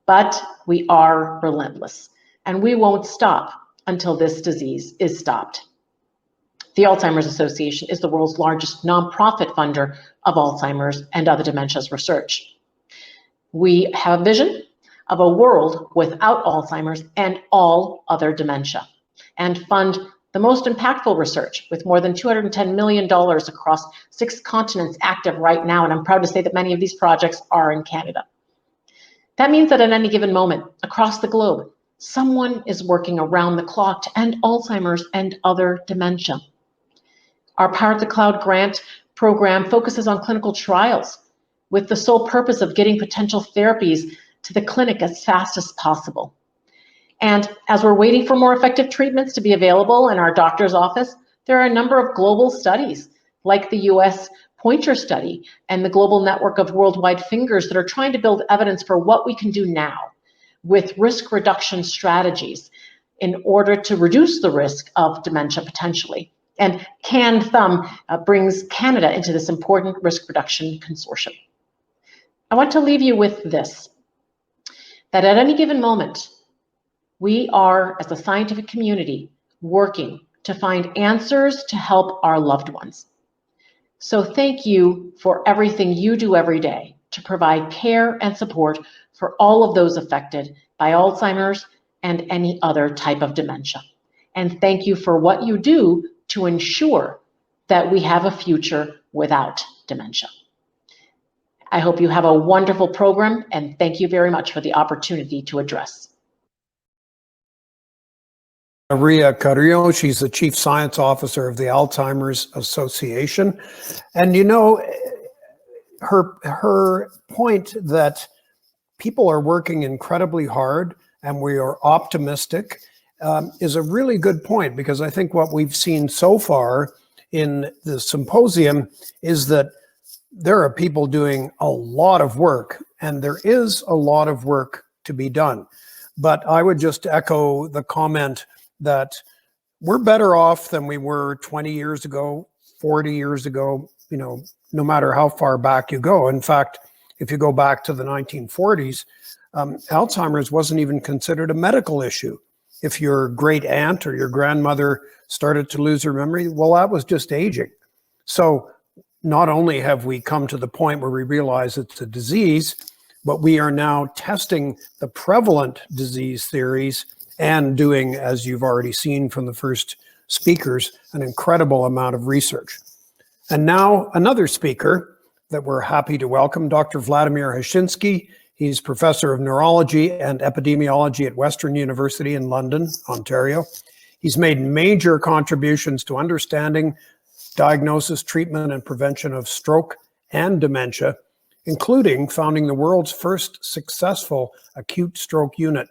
But we are relentless, and we won't stop until this disease is stopped. The Alzheimer's Association is the world's largest nonprofit funder of Alzheimer's and other dementias research. We have a vision of a world without Alzheimer's and all other dementia, and fund the most impactful research with more than $210 million across 6 continents active right now, and I'm proud to say that many of these projects are in Canada. That means that at any given moment across the globe, someone is working around the clock to end Alzheimer's and other dementia. Our Power to the Cloud grant program focuses on clinical trials with the sole purpose of getting potential therapies to the clinic as fast as possible. And as we're waiting for more effective treatments to be available in our doctor's office, there are a number of global studies like the US Pointer study and the global network of worldwide fingers that are trying to build evidence for what we can do now with risk reduction strategies in order to reduce the risk of dementia potentially. And Canned Thumb brings Canada into this important risk reduction consortium. I want to leave you with this, that at any given moment, we are, as a scientific community, working to find answers to help our loved ones. So thank you for everything you do every day to provide care and support for all of those affected by Alzheimer's and any other type of dementia. And thank you for what you do to ensure that we have a future without dementia. I hope you have a wonderful program, and thank you very much for the opportunity to address.
Maria Carrillo, she's the Chief Science Officer of the Alzheimer's Association. And you know, her point that people are working incredibly hard and we are optimistic is a really good point, because I think what we've seen so far in the symposium is that there are people doing a lot of work, and there is a lot of work to be done. But I would just echo the comment that we're better off than we were 20 years ago, 40 years ago, you know, no matter how far back you go. In fact, if you go back to the 1940s, Alzheimer's wasn't even considered a medical issue. If your great aunt or your grandmother started to lose her memory, well, that was just aging. So not only have we come to the point where we realize it's a disease, but we are now testing the prevalent disease theories and doing, as you've already seen from the first speakers, an incredible amount of research. And now another speaker that we're happy to welcome, Dr. Vladimir Hachinski. He's Professor of Neurology and Epidemiology at Western University in London, Ontario. He's made major contributions to understanding, diagnosis, treatment, and prevention of stroke and dementia, including founding the world's first successful acute stroke unit.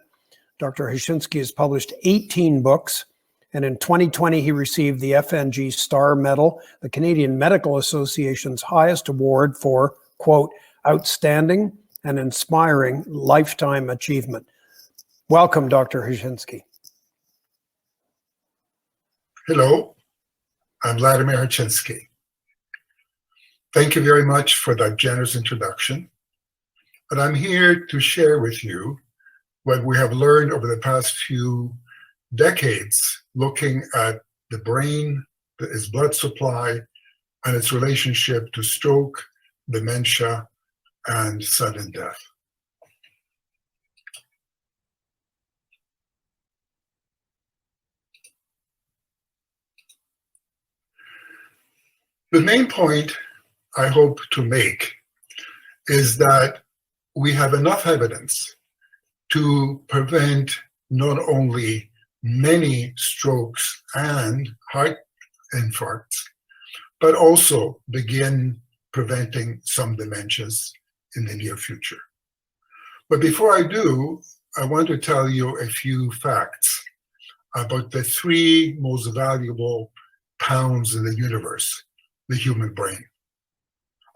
Dr. Hachinski has published 18 books, and in 2020 he received the FNG Star Medal, the Canadian Medical Association's highest award for, quote, outstanding and inspiring lifetime achievement. Welcome, Dr. Hachinski.
Hello, I'm Vladimir Hachinski. Thank you very much for that generous introduction. And I'm here to share with you what we have learned over the past few decades, looking at the brain, its blood supply, and its relationship to stroke, dementia, and sudden death. The main point I hope to make is that we have enough evidence to prevent not only many strokes and heart infarcts, but also begin preventing some dementias in the near future. But before I do, I want to tell you a few facts about the 3 most valuable pounds in the universe, the human brain.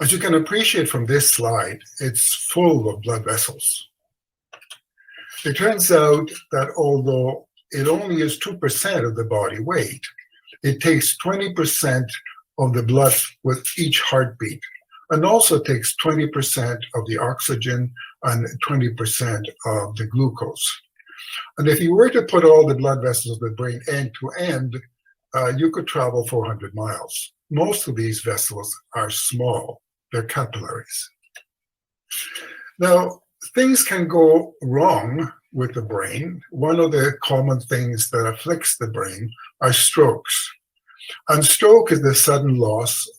As you can appreciate from this slide, it's full of blood vessels. It turns out that although it only is 2% of the body weight, it takes 20% of the blood with each heartbeat, and also takes 20% of the oxygen and 20% of the glucose. And if you were to put all the blood vessels of the brain end to end, you could travel 400 miles. Most of these vessels are small, they're capillaries. Now, things can go wrong with the brain. One of the common things that afflicts the brain are strokes. And stroke is the sudden loss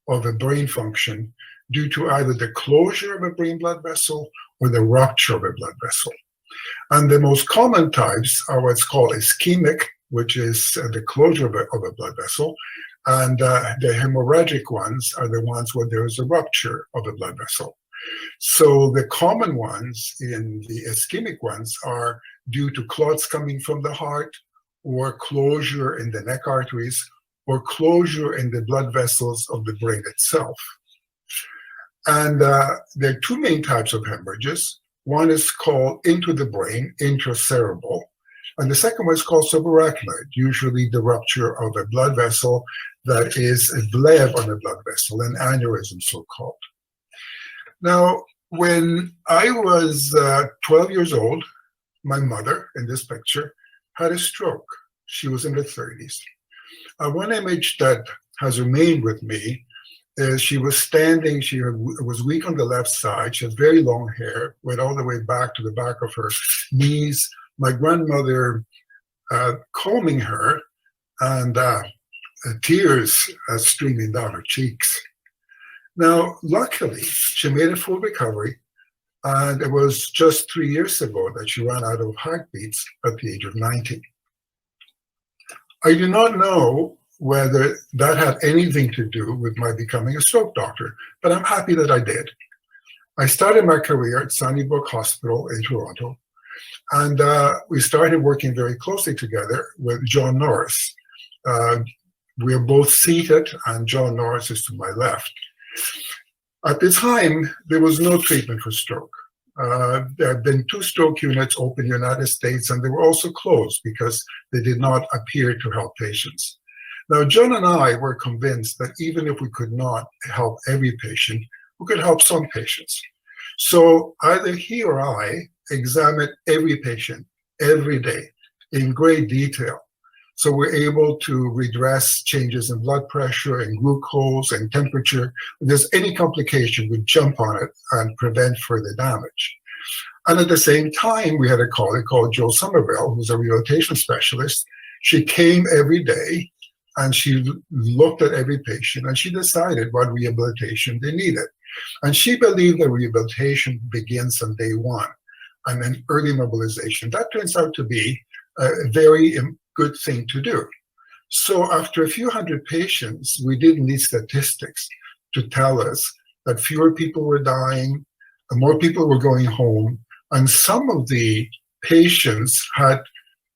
of a brain function due to either the closure of a brain blood vessel or the rupture of a blood vessel. And the most common types are what's called ischemic, which is the closure of a blood vessel, and the hemorrhagic ones are the ones where there is a rupture of a blood vessel. So the common ones in the ischemic ones are due to clots coming from the heart, or closure in the neck arteries, or closure in the blood vessels of the brain itself. And there are two main types of hemorrhages. One is called into the brain, intracerebral, and the second one is called subarachnoid, usually the rupture of a blood vessel that is a bleb on a blood vessel, an aneurysm so-called. Now, when I was 12 years old, my mother, in this picture, had a stroke. She was in her 30s. One image that has remained with me is she was standing, she was weak on the left side, she had very long hair, went all the way back to the back of her knees. My grandmother combing her, and tears streaming down her cheeks. Now, luckily, she made a full recovery, and it was just 3 years ago that she ran out of heartbeats at the age of 90. I do not know whether that had anything to do with my becoming a stroke doctor, but I'm happy that I did. I started my career at Sunnybrook Hospital in Toronto, and we started working very closely together with John Norris. We are both seated, and John Norris is to my left. At the time, there was no treatment for stroke. There had been 2 stroke units open in the United States, and they were also closed because they did not appear to help patients. Now, John and I were convinced that even if we could not help every patient, we could help some patients. So either he or I examined every patient every day in great detail. So we're able to redress changes in blood pressure and glucose and temperature. If there's any complication, we jump on it and prevent further damage. And at the same time, we had a colleague called Joe Somerville, who's a rehabilitation specialist. She came every day and she looked at every patient and she decided what rehabilitation they needed. And she believed that rehabilitation begins on day 1 and then early mobilization. That turns out to be a very good thing to do. So after a few hundred patients, we didn't need statistics to tell us that fewer people were dying, more people were going home, and some of the patients had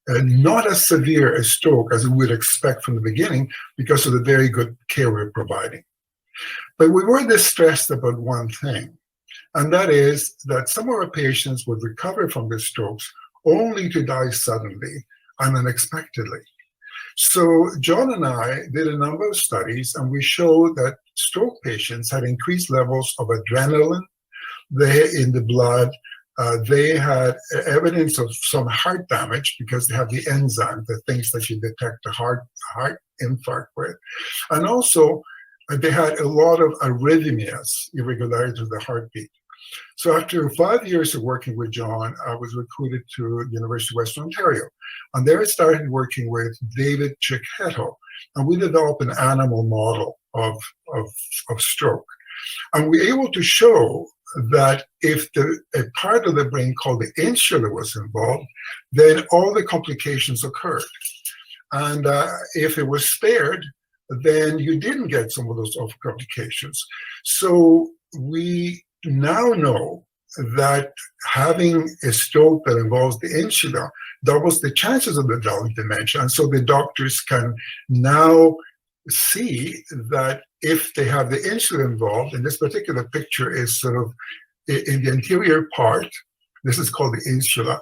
not as severe a stroke as we would expect from the beginning because of the very good care we were providing. But we were distressed about one thing, and that is that some of our patients would recover from their strokes only to die suddenly and unexpectedly. So John and I did a number of studies, and we showed that stroke patients had increased levels of adrenaline in the blood. They had evidence of some heart damage because they have the enzyme, the things that you detect the heart infarct with. And also, they had a lot of arrhythmias, irregularities of the heartbeat. So after 5 years of working with John, I was recruited to University of Western Ontario. And there I started working with David Chiquetto, and we developed an animal model of stroke. And we were able to show that if a part of the brain called the insula was involved, then all the complications occurred. And if it was spared, then you didn't get some of those complications. So we now know that having a stroke that involves the insula doubles the chances of developing dementia. And so the doctors can now see that if they have the insula involved, and this particular picture is sort of in the anterior part, this is called the insula,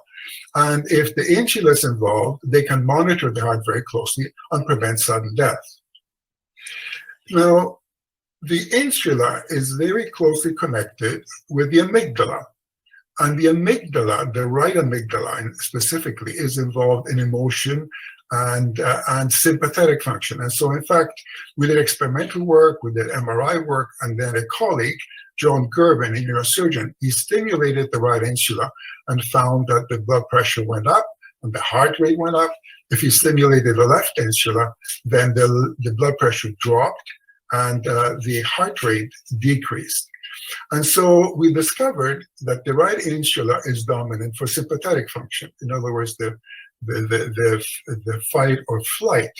and if the insula is involved, they can monitor the heart very closely and prevent sudden death. Now, the insula is very closely connected with the amygdala. And the amygdala, the right amygdala specifically, is involved in emotion and sympathetic function. And so, in fact, we did experimental work, we did MRI work, and then a colleague, John Gerben, a neurosurgeon, he stimulated the right insula and found that the blood pressure went up and the heart rate went up. If he stimulated the left insula, then the blood pressure dropped and the heart rate decreased. And so we discovered that the right insula is dominant for sympathetic function. In other words, the fight or flight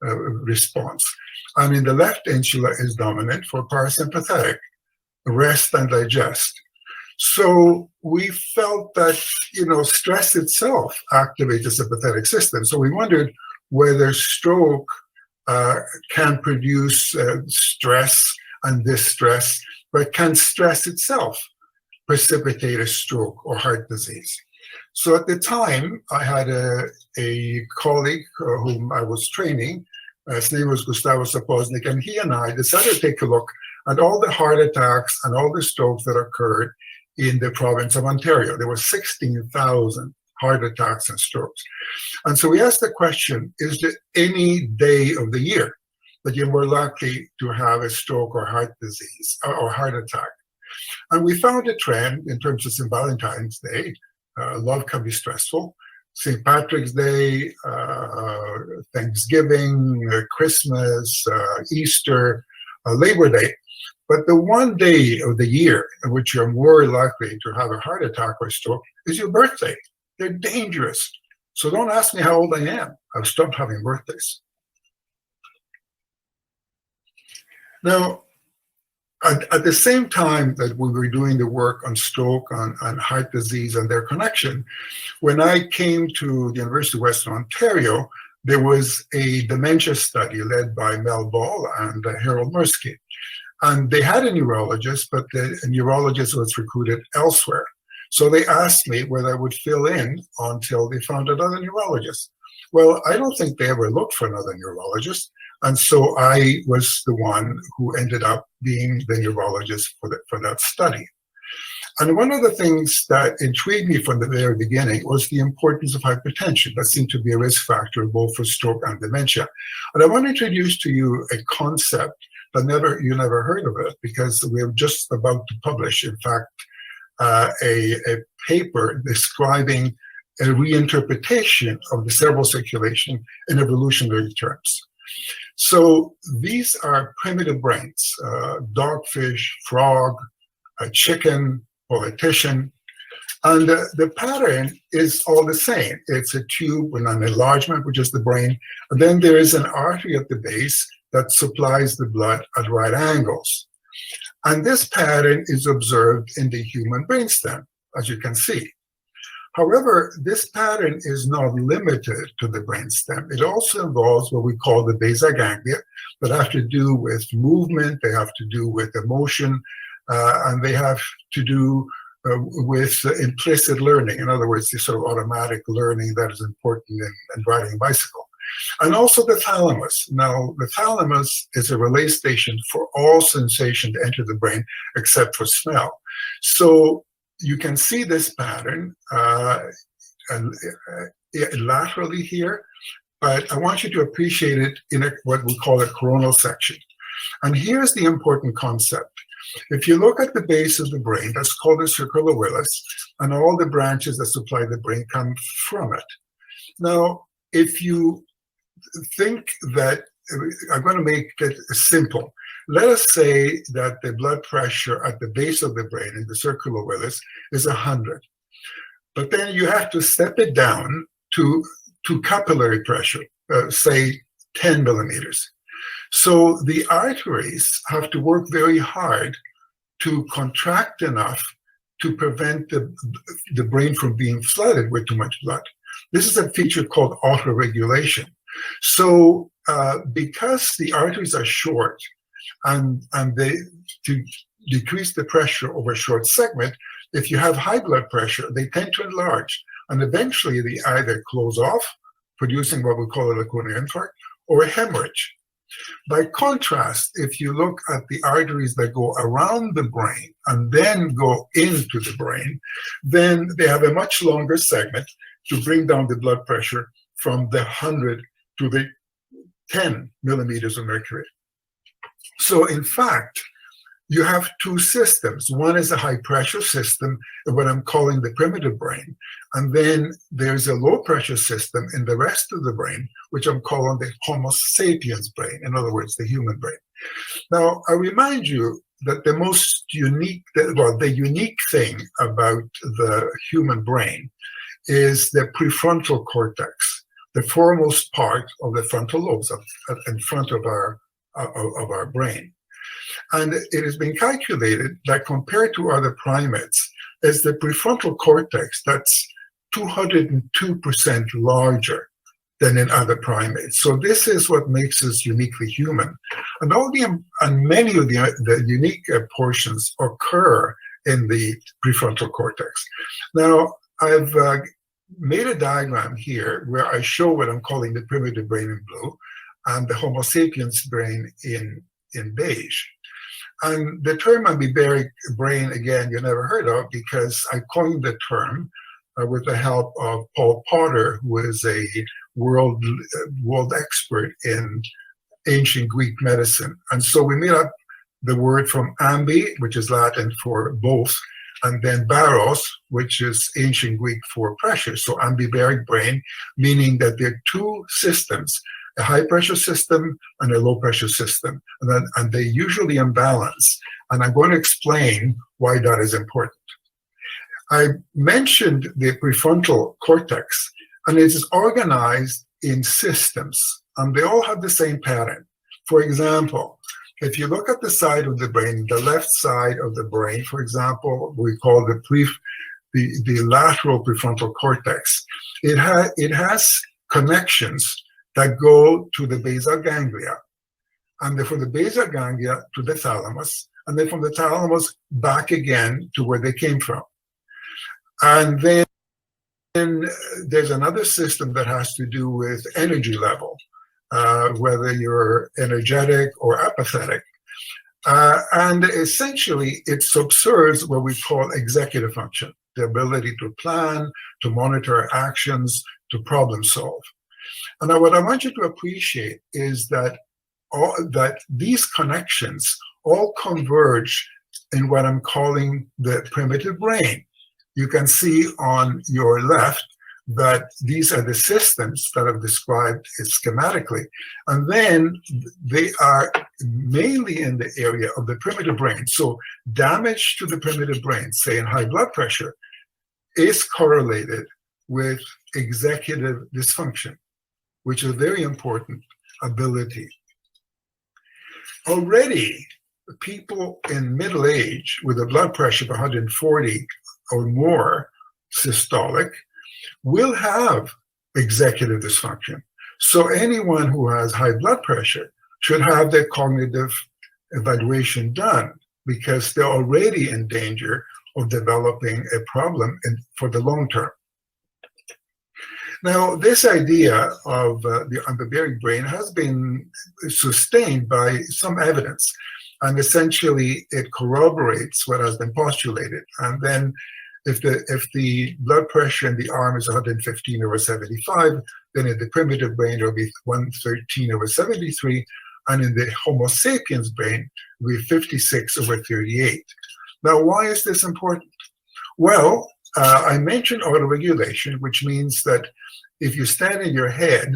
response. And in the left insula is dominant for parasympathetic, rest and digest. So we felt that, stress itself activates the sympathetic system. So we wondered whether stroke can produce stress and distress, but can stress itself precipitate a stroke or heart disease? So at the time, I had a colleague whom I was training. His name was Gustavo Sapoznik, and he and I decided to take a look at all the heart attacks and all the strokes that occurred in the province of Ontario. There were 16,000 heart attacks and strokes. And so we asked the question, is there any day of the year that you're more likely to have a stroke or heart disease or heart attack? And we found a trend in terms of St. Valentine's Day. Love can be stressful. St. Patrick's Day, Thanksgiving, Christmas, Easter, Labor Day. But the one day of the year in which you're more likely to have a heart attack or stroke is your birthday. They're dangerous. So don't ask me how old I am. I've stopped having birthdays. Now, at the same time that we were doing the work on stroke, on heart disease and their connection, when I came to the University of Western Ontario, there was a dementia study led by Mel Ball and Harold Mirsky. And they had a neurologist, but the neurologist was recruited elsewhere. So they asked me whether I would fill in until they found another neurologist. Well, I don't think they ever looked for another neurologist. And so I was the one who ended up being the neurologist for that study. And one of the things that intrigued me from the very beginning was the importance of hypertension. That seemed to be a risk factor both for stroke and dementia. And I want to introduce to you a concept that you never heard of it, because we're just about to publish, in fact, a paper describing a reinterpretation of the cerebral circulation in evolutionary terms. So these are primitive brains, dogfish, frog, a chicken, politician, and the pattern is all the same. It's a tube with an enlargement, which is the brain, and then there is an artery at the base that supplies the blood at right angles. And this pattern is observed in the human brainstem, as you can see. However, this pattern is not limited to the brainstem. It also involves what we call the basal ganglia that have to do with movement, they have to do with emotion, and they have to do with implicit learning. In other words, the sort of automatic learning that is important in riding a bicycle. And also the thalamus. Now, the thalamus is a relay station for all sensation to enter the brain except for smell. So you can see this pattern laterally here, but I want you to appreciate it in what we call a coronal section. And here's the important concept. If you look at the base of the brain, that's called the circular willis, and all the branches that supply the brain come from it. Now, if you think that, I'm going to make it simple. Let us say that the blood pressure at the base of the brain in the circular willis is 100. But then you have to step it down to capillary pressure, say 10 millimeters. So the arteries have to work very hard to contract enough to prevent the brain from being flooded with too much blood. This is a feature called autoregulation. So because the arteries are short and they to decrease the pressure over a short segment, if you have high blood pressure, they tend to enlarge, and eventually they either close off, producing what we call a lacunar infarct, or a hemorrhage. By contrast, if you look at the arteries that go around the brain and then go into the brain, then they have a much longer segment to bring down the blood pressure from the 100 to the 10 millimeters of mercury. So in fact, you have two systems. One is a high pressure system, what I'm calling the primitive brain. And then there's a low pressure system in the rest of the brain, which I'm calling the Homo sapiens brain, in other words, the human brain. Now, I remind you that the unique thing about the human brain is the prefrontal cortex, the foremost part of the frontal lobes in front of our brain. And it has been calculated that compared to other primates, is the prefrontal cortex that's 202% larger than in other primates. So this is what makes us uniquely human. And many of the unique portions occur in the prefrontal cortex. Now, I've made a diagram here where I show what I'm calling the primitive brain in blue and the Homo sapiens brain in beige. And the term amoebic brain, again, you never heard of, because I coined the term with the help of Paul Potter, who is a world expert in ancient Greek medicine. And so we made up the word from ambi, which is Latin for both, and then baros, which is ancient Greek for pressure. So ambibaric brain, meaning that there are two systems, a high pressure system and a low pressure system, and they usually imbalance. And I'm going to explain why that is important. I mentioned the prefrontal cortex, and it is organized in systems, and they all have the same pattern. For example, if you look at the side of the brain, the left side of the brain, for example, we call the lateral prefrontal cortex. It has connections that go to the basal ganglia, and then from the basal ganglia to the thalamus, and then from the thalamus back again to where they came from. And then there's another system that has to do with energy level, whether you're energetic or apathetic. And essentially, it subserves what we call executive function, the ability to plan, to monitor actions, to problem solve. And now what I want you to appreciate is that these connections all converge in what I'm calling the primitive brain. You can see on your left that these are the systems that I've described schematically. And then they are mainly in the area of the primitive brain. So damage to the primitive brain, say in high blood pressure, is correlated with executive dysfunction, which is a very important ability. Already, people in middle age with a blood pressure of 140 or more systolic will have executive dysfunction. So anyone who has high blood pressure should have their cognitive evaluation done, because they're already in danger of developing a problem for the long term. Now, this idea of the amoebic brain has been sustained by some evidence, and essentially it corroborates what has been postulated. And then if the blood pressure in the arm is 115 over 75, then in the primitive brain it'll be 113 over 73, and in the Homo sapiens brain it will be 56 over 38. Now, why is this important? Well, I mentioned autoregulation, which means that if you stand in your head,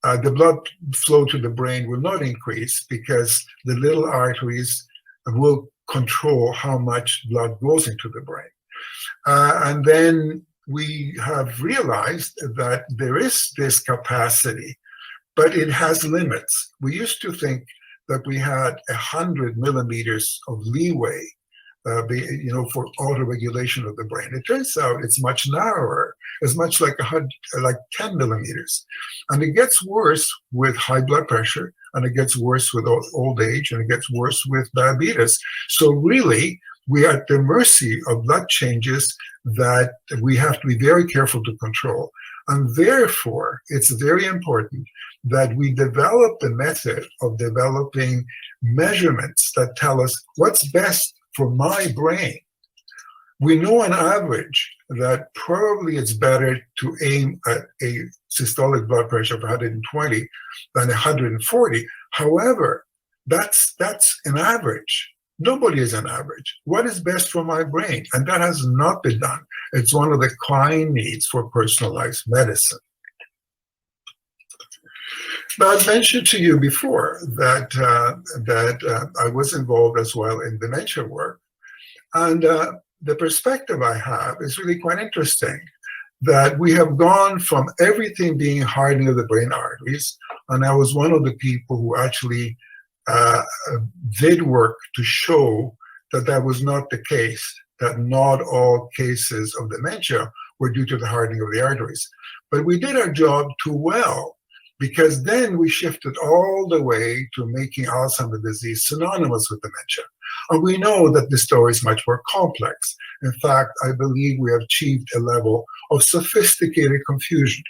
the blood flow to the brain will not increase, because the little arteries will control how much blood goes into the brain. And then we have realized that there is this capacity, but it has limits. We used to think that we had 100 millimeters of leeway, for autoregulation of the brain. It turns out it's much narrower. It's much like 10 millimeters. And it gets worse with high blood pressure, and it gets worse with old age, and it gets worse with diabetes. So really, we are at the mercy of blood changes that we have to be very careful to control. And therefore, it's very important that we develop the method of developing measurements that tell us what's best for my brain. We know on average that probably it's better to aim at a systolic blood pressure of 120 than 140. However, that's an average. Nobody is an average. What is best for my brain? And that has not been done. It's one of the crying needs for personalized medicine. Now, I mentioned to you before that I was involved as well in dementia work. And the perspective I have is really quite interesting, that we have gone from everything being hardening of the brain arteries, and I was one of the people who actually did work to show that that was not the case, that not all cases of dementia were due to the hardening of the arteries. But we did our job too well, because then we shifted all the way to making Alzheimer's disease synonymous with dementia. And we know that the story is much more complex. In fact, I believe we have achieved a level of sophisticated confusion.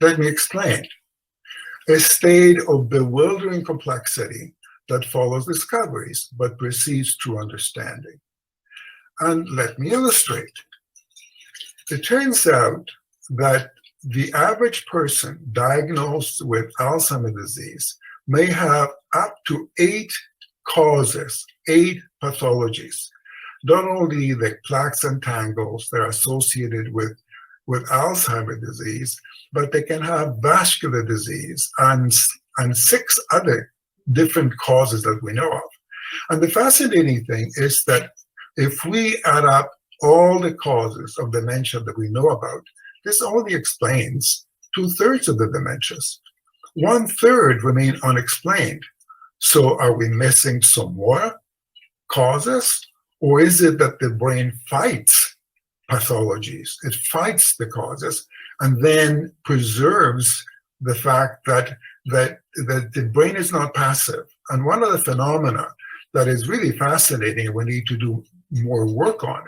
Let me explain. A state of bewildering complexity that follows discoveries but precedes true understanding. And let me illustrate. It turns out that the average person diagnosed with Alzheimer's disease may have up to 8 causes, 8 pathologies. Not only the plaques and tangles that are associated with Alzheimer's disease, but they can have vascular disease and 6 other different causes that we know of. And the fascinating thing is that if we add up all the causes of dementia that we know about, this only explains 2/3 of the dementias. 1/3 remain unexplained. So are we missing some more causes? Or is it that the brain fights pathologies? It fights the causes and then preserves the fact that the brain is not passive. And one of the phenomena that is really fascinating and we need to do more work on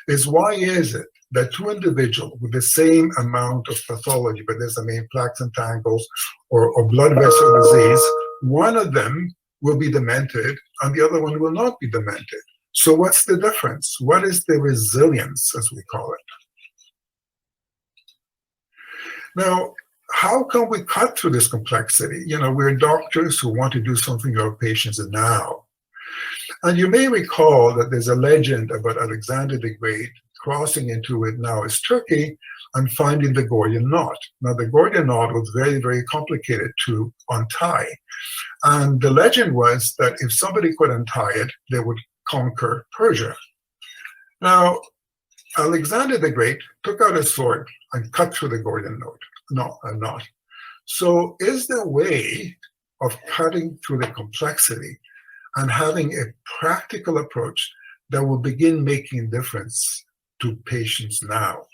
is, why is it that 2 individuals with the same amount of pathology, but there's plaques and tangles or blood vessel disease, one of them will be demented and the other one will not be demented? So what's the difference? What is the resilience, as we call it? Now, how can we cut through this complexity? We're doctors who want to do something for our patients now. And you may recall that there's a legend about Alexander the Great crossing into what now is Turkey and finding the Gordian knot. Now, the Gordian knot was very, very complicated to untie. And the legend was that if somebody could untie it, they would conquer Persia. Now, Alexander the Great took out a sword and cut through the Gordian knot. So is there a way of cutting through the complexity and having a practical approach that will begin making a difference to patients now?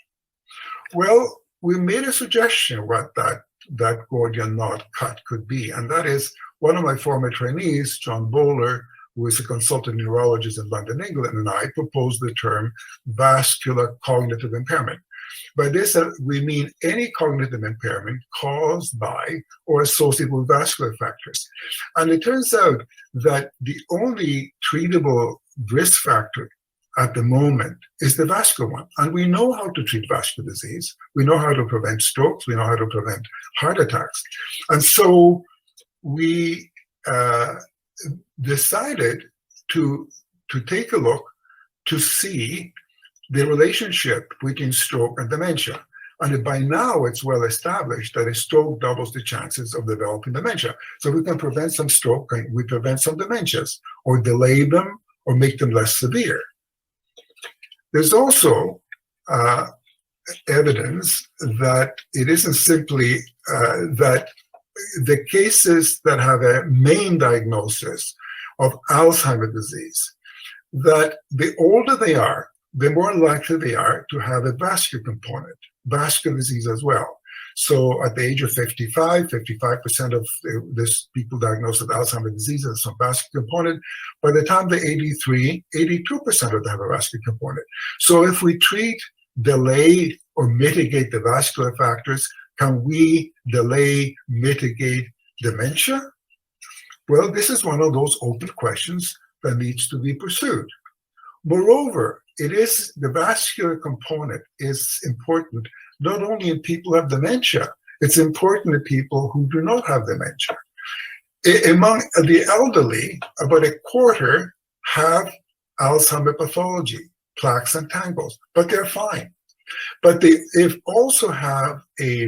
Well, we made a suggestion what that Gordian knot cut could be, and that is one of my former trainees, John Bowler, who is a consultant neurologist in London, England, and I proposed the term vascular cognitive impairment. By this, we mean any cognitive impairment caused by or associated with vascular factors. And it turns out that the only treatable risk factor at the moment is the vascular one. And we know how to treat vascular disease. We know how to prevent strokes. We know how to prevent heart attacks. And so we decided to take a look to see the relationship between stroke and dementia. And by now, it's well established that a stroke doubles the chances of developing dementia. So we can prevent some stroke, and we prevent some dementias, or delay them, or make them less severe. There's also evidence that it isn't simply that the cases that have a main diagnosis of Alzheimer's disease, that the older they are, the more likely they are to have a vascular component, vascular disease as well. So at the age of 55% of these people diagnosed with Alzheimer's disease has some vascular component. By the time they're 83, 82% of them have a vascular component. So if we treat, delay, or mitigate the vascular factors, can we delay, mitigate dementia? Well, this is one of those open questions that needs to be pursued. Moreover, the vascular component is important not only in people who have dementia, it's important in people who do not have dementia. Among the elderly, about a quarter have Alzheimer's pathology, plaques and tangles, but they're fine. But they also have a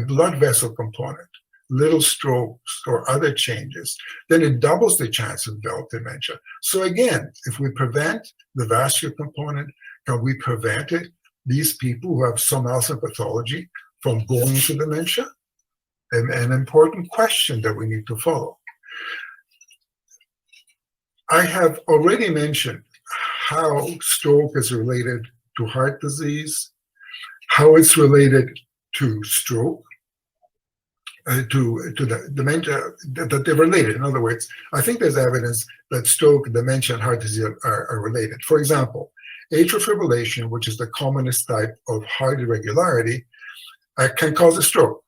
blood vessel component, little strokes or other changes, then it doubles the chance of developing dementia. So again, if we prevent the vascular component, can we prevent these people who have some Alzheimer's pathology from going to dementia? An important question that we need to follow. I have already mentioned how stroke is related to heart disease, how it's related to stroke, to the dementia, that they're related. In other words, I think there's evidence that stroke, dementia, and heart disease are related. For example, atrial fibrillation, which is the commonest type of heart irregularity, can cause a stroke.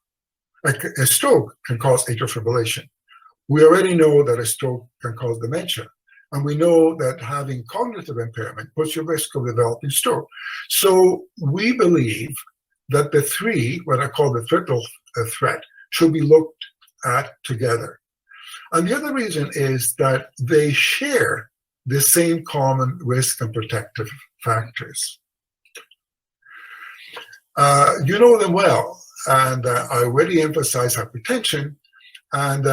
A stroke can cause atrial fibrillation. We already know that a stroke can cause dementia. And we know that having cognitive impairment puts you at risk of developing stroke. So we believe that the three, what I call the triple threat, should be looked at together. And the other reason is that they share the same common risk and protective factors. You know them well, and I already emphasized hypertension. And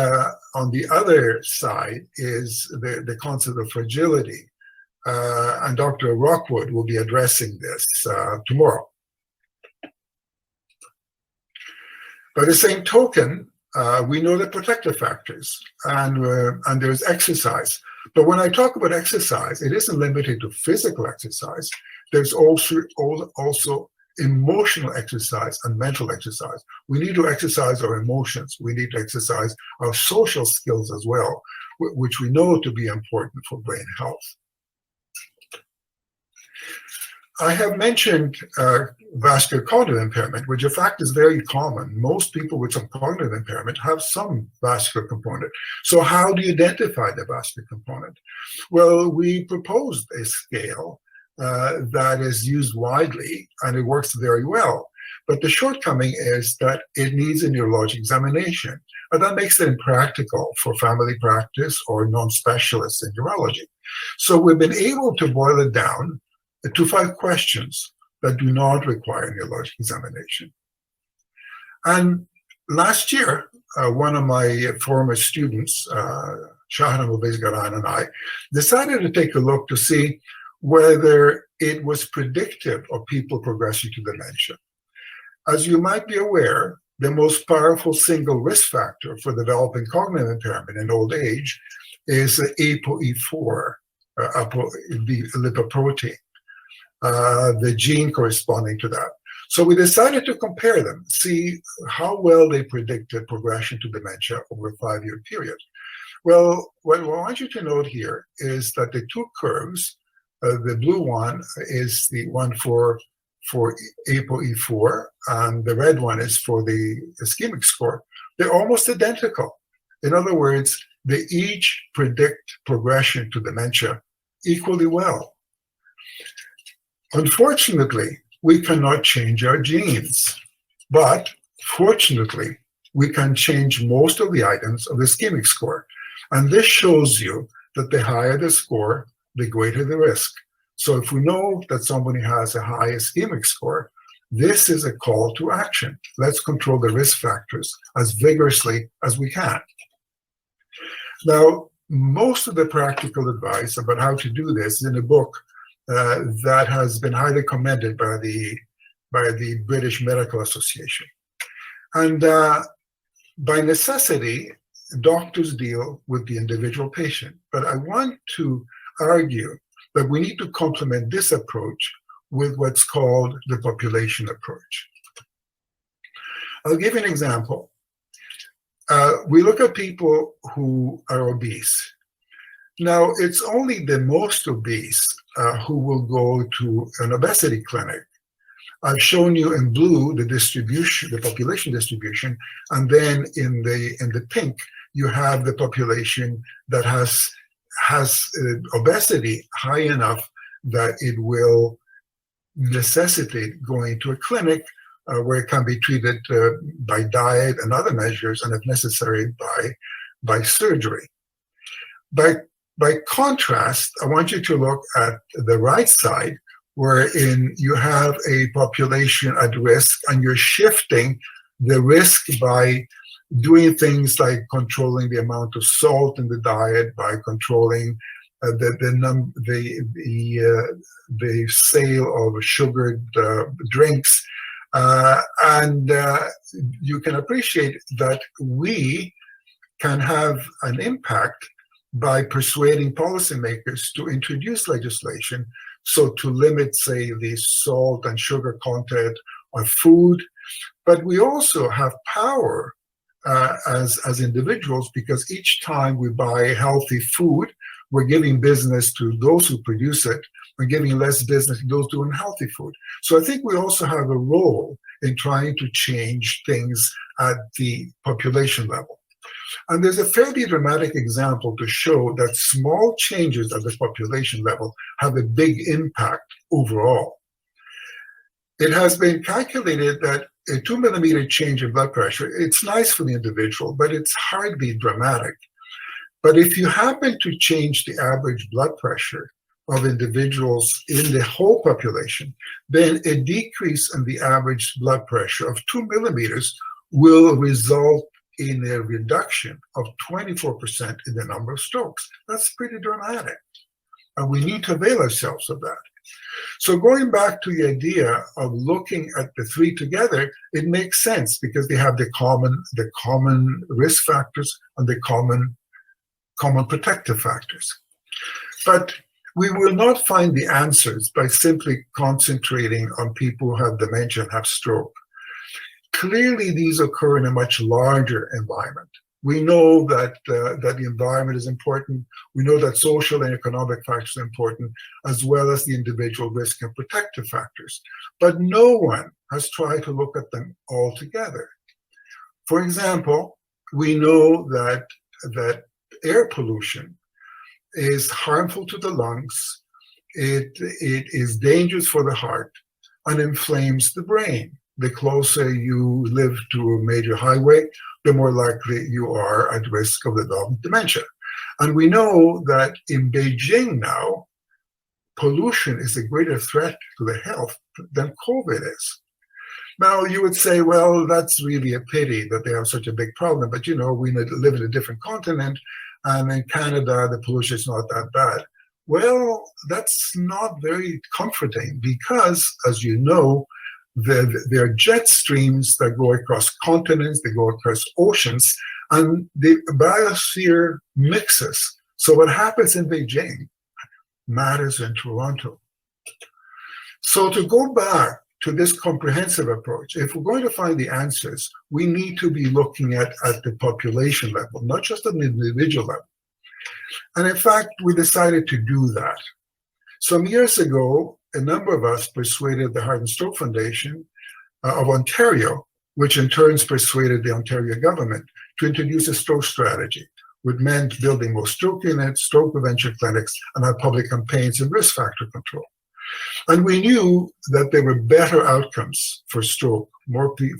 on the other side is the concept of fragility. And Dr. Rockwood will be addressing this tomorrow. By the same token, we know the protective factors, and there's exercise. But when I talk about exercise, it isn't limited to physical exercise. There's also emotional exercise and mental exercise. We need to exercise our emotions. We need to exercise our social skills as well, which we know to be important for brain health. I have mentioned vascular cognitive impairment, which in fact is very common. Most people with some cognitive impairment have some vascular component. So how do you identify the vascular component? Well, we proposed a scale that is used widely, and it works very well. But the shortcoming is that it needs a neurologic examination, and that makes it impractical for family practice or non-specialists in neurology. So we've been able to boil it down to 5 questions that do not require neurologic examination. And last year, one of my former students, Shahana Mubizgaran, and I decided to take a look to see whether it was predictive of people progressing to dementia. As you might be aware, the most powerful single risk factor for developing cognitive impairment in old age is ApoE4, the lipoprotein, the gene corresponding to that. So we decided to compare them, see how well they predicted progression to dementia over a 5-year period. Well, what I want you to note here is that the 2 curves, the blue one is the one for ApoE4, and the red one is for the ischemic score. They're almost identical. In other words, they each predict progression to dementia equally well. Unfortunately, we cannot change our genes, but fortunately, we can change most of the items of the ischemic score. And this shows you that the higher the score, the greater the risk. So if we know that somebody has a high ischemic score, this is a call to action. Let's control the risk factors as vigorously as we can. Now, most of the practical advice about how to do this is in a book that has been highly commended by the British Medical Association. And by necessity, doctors deal with the individual patient. But I want to argue that we need to complement this approach with what's called the population approach. I'll give you an example. We look at people who are obese. Now, it's only the most obese who will go to an obesity clinic. I've shown you in blue the distribution, the population distribution, and then in the pink, you have the population that has obesity high enough that it will necessitate going to a clinic where it can be treated by diet and other measures, and if necessary, by surgery. By contrast, I want you to look at the right side, wherein you have a population at risk, and you're shifting the risk by doing things like controlling the amount of salt in the diet, by controlling the sale of sugared drinks, and you can appreciate that we can have an impact by persuading policymakers to introduce legislation so to limit, say, the salt and sugar content of food. But we also have power as individuals, because each time we buy healthy food, we're giving business to those who produce it. We're giving less business to those doing healthy food. So I think we also have a role in trying to change things at the population level. And there's a fairly dramatic example to show that small changes at the population level have a big impact overall. It has been calculated that a 2-millimeter change in blood pressure, it's nice for the individual, but it's hardly dramatic. But if you happen to change the average blood pressure of individuals in the whole population, then a decrease in the average blood pressure of 2 millimeters will result in a reduction of 24% in the number of strokes. That's pretty dramatic. And we need to avail ourselves of that. So going back to the idea of looking at the three together, it makes sense because they have the common risk factors and the common protective factors. But we will not find the answers by simply concentrating on people who have dementia and have stroke. Clearly, these occur in a much larger environment. We know that the environment is important. We know that social and economic factors are important, as well as the individual risk and protective factors. But no one has tried to look at them all together. For example, we know that air pollution is harmful to the lungs, it is dangerous for the heart, and inflames the brain. The closer you live to a major highway, the more likely you are at risk of developing dementia. And we know that in Beijing now, pollution is a greater threat to the health than COVID is. Now, you would say, well, that's really a pity that they have such a big problem, but we live in a different continent, and in Canada, the pollution is not that bad. Well, that's not very comforting because, as you know, there are jet streams that go across continents, they go across oceans, and the biosphere mixes. So what happens in Beijing matters in Toronto. So to go back to this comprehensive approach, if we're going to find the answers, we need to be looking at the population level, not just at the individual level. And in fact, we decided to do that. Some years ago, a number of us persuaded the Heart and Stroke Foundation of Ontario, which in turn persuaded the Ontario government to introduce a stroke strategy, which meant building more stroke units, stroke prevention clinics, and have public campaigns in risk factor control. And we knew that there were better outcomes for stroke.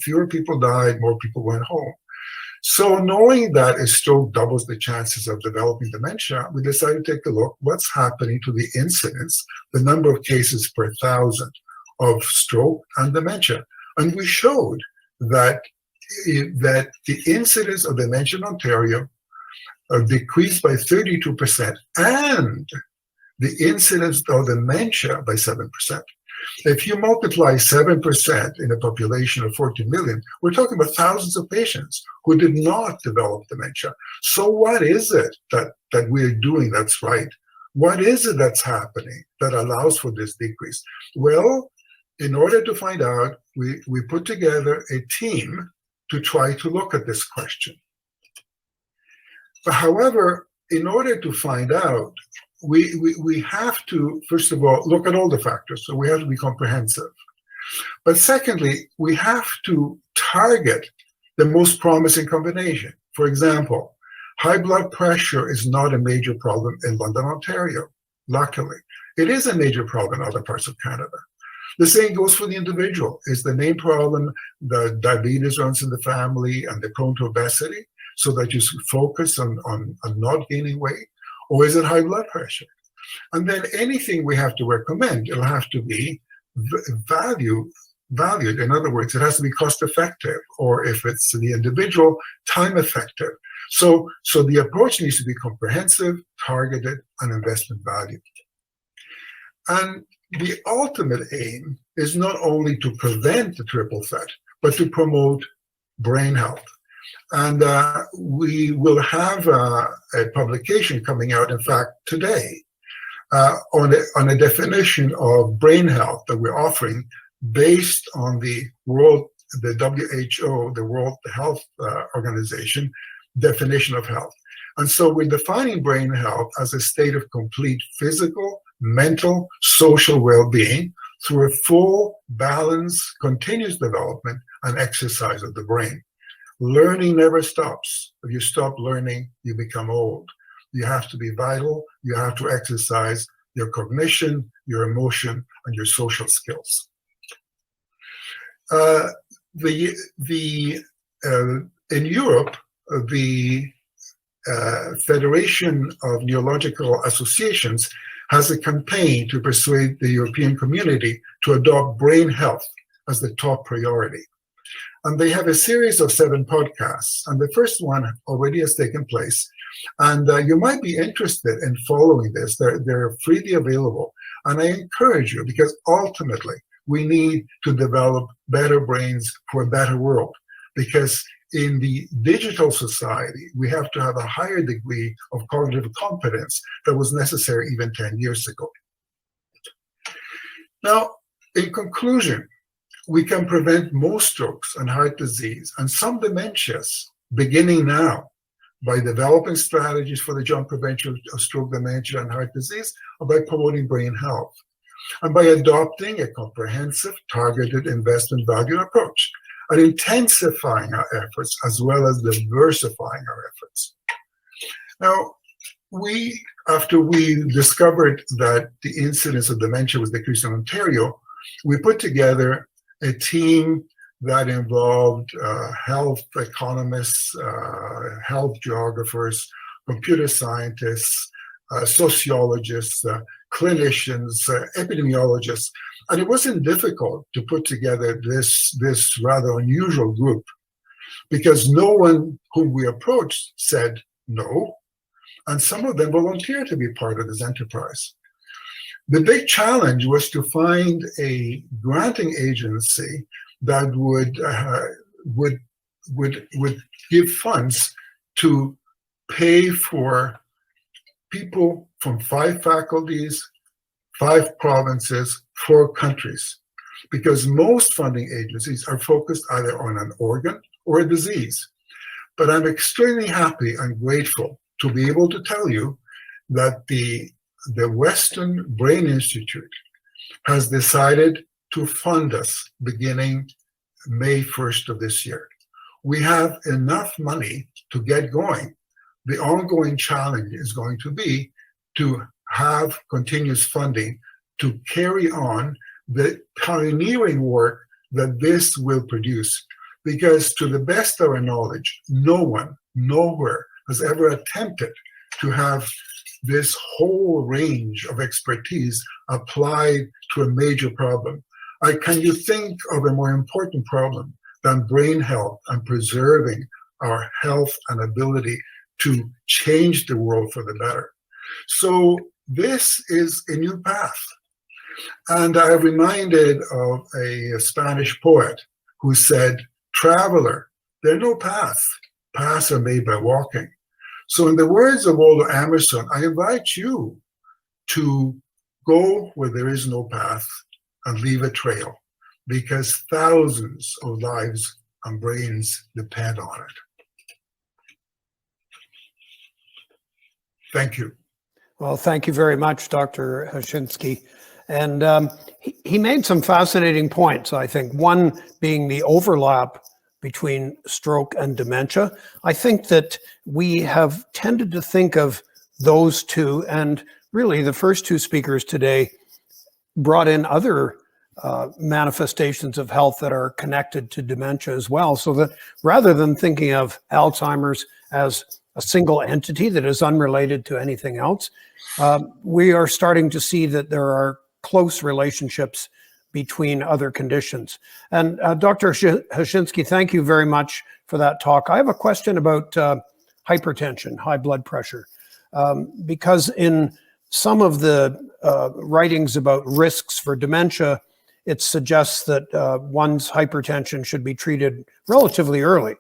Fewer people died, more people went home. So knowing that a stroke doubles the chances of developing dementia, we decided to take a look what's happening to the incidence, the number of cases per 1,000 of stroke and dementia. And we showed that the incidence of dementia in Ontario decreased by 32%, and the incidence of dementia by 7%. If you multiply 7% in a population of 14 million, we're talking about thousands of patients who did not develop dementia. So what is it that we're doing that's right? What is it that's happening that allows for this decrease? Well, in order to find out, we put together a team to try to look at this question. But however, in order to find out, we have to, first of all, look at all the factors. So we have to be comprehensive. But secondly, we have to target the most promising combination. For example, high blood pressure is not a major problem in London, Ontario, luckily. It is a major problem in other parts of Canada. The same goes for the individual. Is the main problem the diabetes runs in the family and they're prone to obesity, so that you focus on not gaining weight? Or is it high blood pressure? And then anything we have to recommend, it'll have to be valued. In other words, it has to be cost effective, or if it's the individual, time effective. So the approach needs to be comprehensive, targeted, and investment value. And the ultimate aim is not only to prevent the triple threat, but to promote brain health. And we will have a publication coming out, in fact, today, on a definition of brain health that we're offering based on the WHO, the World Health Organization definition of health. And so we're defining brain health as a state of complete physical, mental, social well-being through a full, balanced, continuous development and exercise of the brain. Learning never stops. If you stop learning, you become old. You have to be vital. You have to exercise your cognition, your emotion, and your social skills. In Europe, the Federation of Neurological Associations has a campaign to persuade the European community to adopt brain health as the top priority. And they have a series of 7 podcasts, and the first one already has taken place. And you might be interested in following this. They're freely available. And I encourage you, because ultimately we need to develop better brains for a better world. Because in the digital society, we have to have a higher degree of cognitive competence that was necessary even 10 years ago. Now, in conclusion, we can prevent most strokes and heart disease and some dementias beginning now by developing strategies for the joint prevention of stroke, dementia, and heart disease, or by promoting brain health, and by adopting a comprehensive, targeted investment value approach, and intensifying our efforts as well as diversifying our efforts. Now, after we discovered that the incidence of dementia was decreased in Ontario, we put together a team that involved health economists, health geographers, computer scientists, sociologists, clinicians, epidemiologists. And it wasn't difficult to put together this rather unusual group, because no one whom we approached said no, and some of them volunteered to be part of this enterprise. The big challenge was to find a granting agency that would give funds to pay for people from 5 faculties, 5 provinces, 4 countries, because most funding agencies are focused either on an organ or a disease. But I'm extremely happy and grateful to be able to tell you that the Western Brain Institute has decided to fund us beginning May 1st of this year. We have enough money to get going. The ongoing challenge is going to be to have continuous funding to carry on the pioneering work that this will produce. Because to the best of our knowledge, no one, nowhere has ever attempted to have this whole range of expertise applied to a major problem. Can you think of a more important problem than brain health and preserving our health and ability to change the world for the better? So this is a new path. And I'm reminded of a Spanish poet who said, "Traveler, there are no paths. Paths are made by walking." So in the words of Waldo Emerson, I invite you to go where there is no path and leave a trail, because thousands of lives and brains depend on it. Thank you.
Well, thank you very much, Dr. Hachinski. And he made some fascinating points, I think. One being the overlap between stroke and dementia. I think that we have tended to think of those two, and really the first 2 speakers today brought in other manifestations of health that are connected to dementia as well. So that rather than thinking of Alzheimer's as a single entity that is unrelated to anything else, we are starting to see that there are close relationships between other conditions. And Dr. Hachinski, thank you very much for that talk. I have a question about hypertension, high blood pressure, because in some of the writings about risks for dementia, it suggests that one's hypertension should be treated relatively early,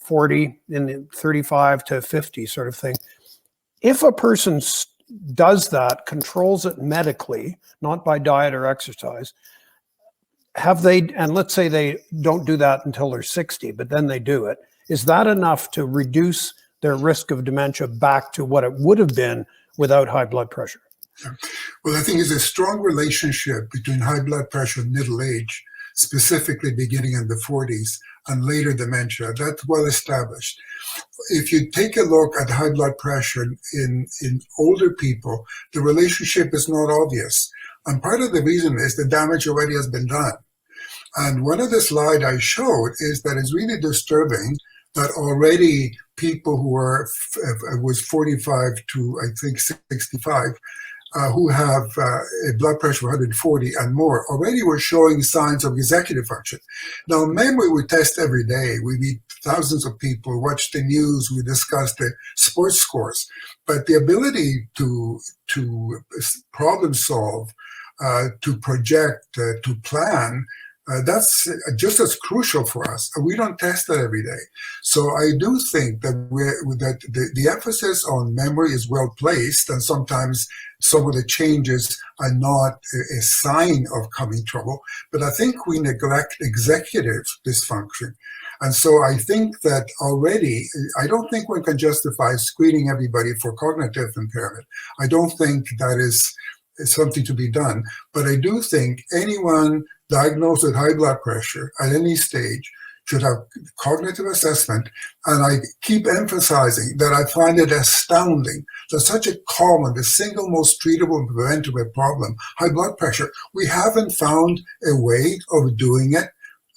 40, in the 35 to 50 sort of thing. If a person does that, controls it medically, not by diet or exercise, have they, and let's say they don't do that until they're 60, but then they do it, is that enough to reduce their risk of dementia back to what it would have been without high blood pressure?
Well, I think there's a strong relationship between high blood pressure and middle age, specifically beginning in the 40s and later dementia. That's well established. If you take a look at high blood pressure in older people, the relationship is not obvious. And part of the reason is the damage already has been done. And one of the slides I showed is that it's really disturbing that already people who are, was 45 to I think 65, who have a blood pressure of 140 and more, already were showing signs of executive function. Now, memory we test every day. We meet thousands of people, watch the news, we discuss the sports scores. But the ability to problem solve, to project, to plan, that's just as crucial for us. We don't test that every day. So I do think that the emphasis on memory is well placed, and sometimes some of the changes are not a sign of coming trouble. But I think we neglect executive dysfunction. And so I think that already, I don't think one can justify screening everybody for cognitive impairment. I don't think that is something to be done. But I do think anyone diagnosed with high blood pressure at any stage should have cognitive assessment. And I keep emphasizing that I find it astounding that such a common, the single most treatable and preventable problem, high blood pressure, we haven't found a way of doing it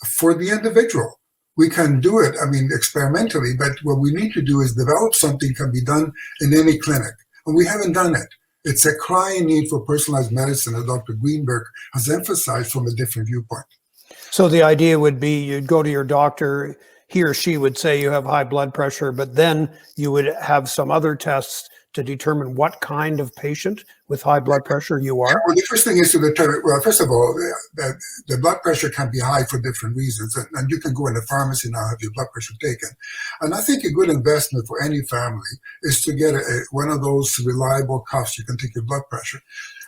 for the individual. We can do it, I mean, experimentally, but what we need to do is develop something that can be done in any clinic. And we haven't done it. It's a crying need for personalized medicine that Dr. Greenberg has emphasized from a different viewpoint.
So the idea would be you'd go to your doctor, he or she would say you have high blood pressure, but then you would have some other tests to determine what kind of patient with high blood pressure you are?
Well, the first thing is to determine, well, first of all, the blood pressure can be high for different reasons. And you can go in the pharmacy now and have your blood pressure taken. And I think a good investment for any family is to get one of those reliable cuffs you can take your blood pressure.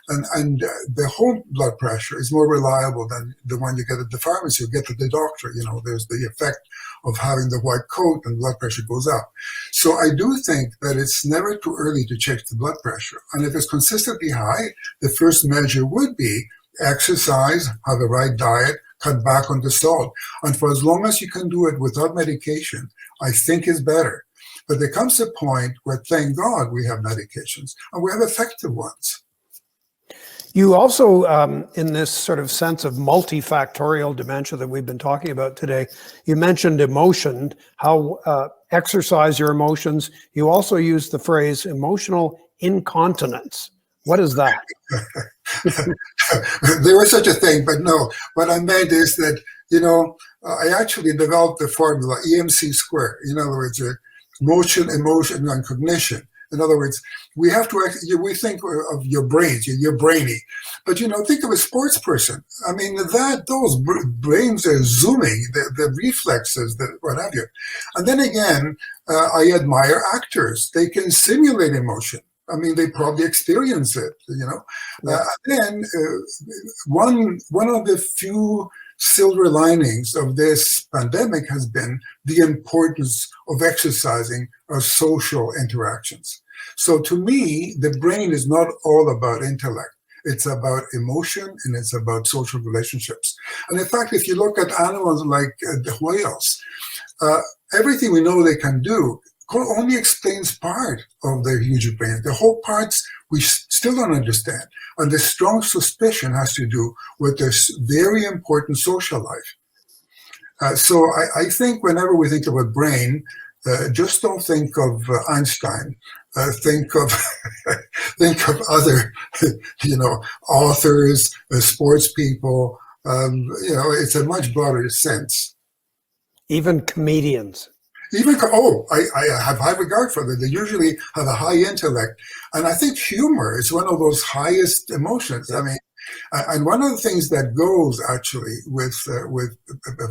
And the home blood pressure is more reliable than the one you get at the pharmacy. You get at the doctor. You know, there's the effect of having the white coat and blood pressure goes up. So I do think that it's never too early to check the blood pressure. And if it's consistently high, the first measure would be exercise, have the right diet, cut back on the salt. And for as long as you can do it without medication, I think is better. But there comes a point where, thank God, we have medications and we have effective ones.
You also, in this sort of sense of multifactorial dementia that we've been talking about today, you mentioned emotion, how exercise your emotions. You also used the phrase emotional incontinence. What is that?
There was such a thing, but no. What I meant is that, you know, I actually developed the formula EMC squared. In other words, motion, emotion, and cognition. In other words, we have to, we think of your brains, you're brainy, but, you know, think of a sports person. I mean, those brains are zooming, the reflexes, what have you. And then again, I admire actors. They can simulate emotion. I mean, they probably experience it, you know. Then one of the few silver linings of this pandemic has been the importance of exercising our social interactions. So to me, the brain is not all about intellect. It's about emotion and it's about social relationships. And in fact, if you look at animals like the whales, everything we know they can do only explains part of their huge brain. The whole parts we still don't understand. And the strong suspicion has to do with this very important social life. So I think whenever we think of a brain, just don't think of Einstein. Think of other, you know, authors, sports people. You know, it's a much broader sense.
Even comedians.
I have high regard for them. They usually have a high intellect. And I think humor is one of those highest emotions. I mean, And one of the things that goes actually with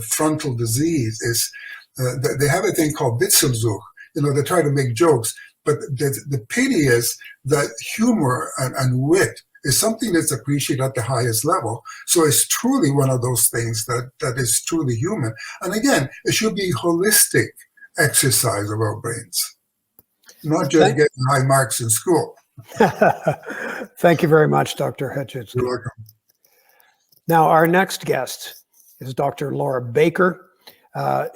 frontal disease is that they have a thing called Witzelsuch. They try to make jokes, but the pity is that humor and wit is something that's appreciated at the highest level. So it's truly one of those things that is truly human. And again, it should be holistic exercise of our brains, not just getting high marks in school.
Thank you very much, Dr. Hachinski.
You're welcome.
Now, our next guest is Dr. Laura Baker.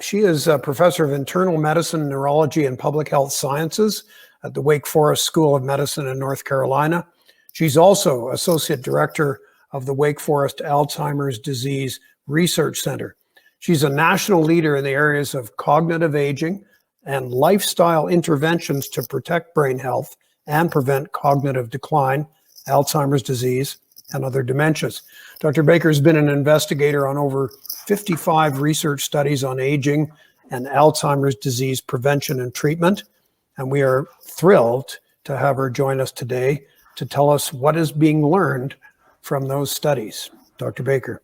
She is a professor of internal medicine, neurology, and public health sciences at the Wake Forest School of Medicine in North Carolina. She's also associate director of the Wake Forest Alzheimer's Disease Research Center. She's a national leader in the areas of cognitive aging and lifestyle interventions to protect brain health and prevent cognitive decline, Alzheimer's disease, and other dementias. Dr. Baker has been an investigator on over 55 research studies on aging and Alzheimer's disease prevention and treatment, and we are thrilled to have her join us today to tell us what is being learned from those studies. Dr. Baker.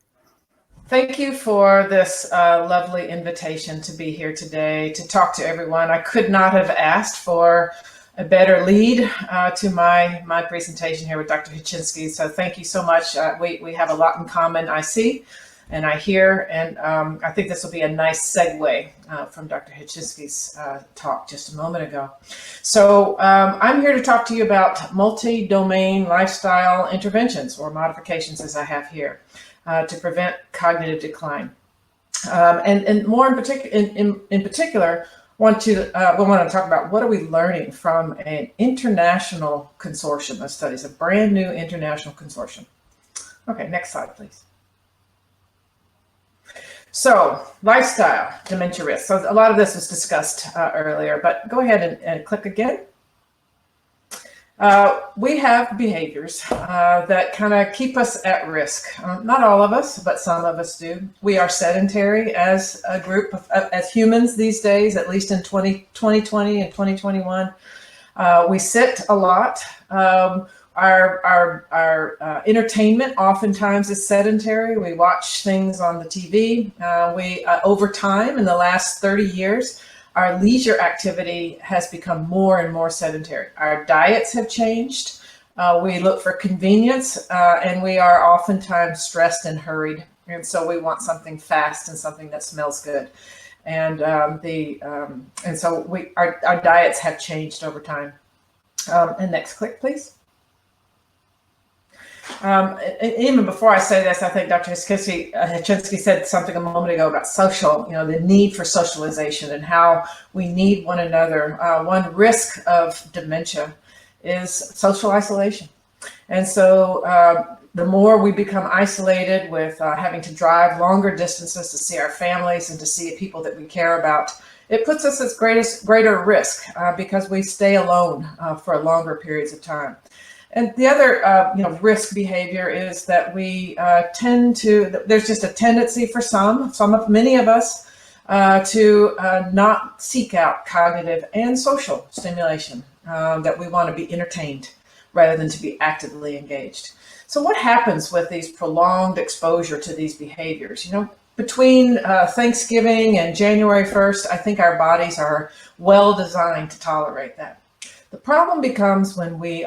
Thank you for this lovely invitation to be here today to talk to everyone. I could not have asked for a better lead to my presentation here with Dr. Hachinski. So thank you so much. We have a lot in common, I see, and I hear, and I think this will be a nice segue from Dr. Hachinski's talk just a moment ago. So I'm here to talk to you about multi-domain lifestyle interventions or modifications, as I have here, to prevent cognitive decline. And more in particular, we want to talk about what are we learning from an international consortium of studies, a brand new international consortium. Okay, next slide, please. So, lifestyle, dementia risk. So a lot of this was discussed earlier, but go ahead and click again. We have behaviors that kind of keep us at risk. Not all of us, but some of us do. We are sedentary as a group, as humans these days, at least in 2020 and 2021. We sit a lot. Our entertainment oftentimes is sedentary. We watch things on the TV. Over time, in the last 30 years, our leisure activity has become more and more sedentary. Our diets have changed. We look for convenience, and we are oftentimes stressed and hurried. And so we want something fast and something that smells good. And so our diets have changed over time. And next click, please. Even before I say this, I think Dr. Hachinski said something a moment ago about the need for socialization and how we need one another. One risk of dementia is social isolation. And so the more we become isolated with having to drive longer distances to see our families and to see people that we care about, it puts us at greater risk because we stay alone for longer periods of time. And the other, risk behavior is that we there's just a tendency for many of us, to not seek out cognitive and social stimulation, that we want to be entertained rather than to be actively engaged. So what happens with these prolonged exposure to these behaviors? Between Thanksgiving and January 1st, I think our bodies are well designed to tolerate that. The problem becomes when we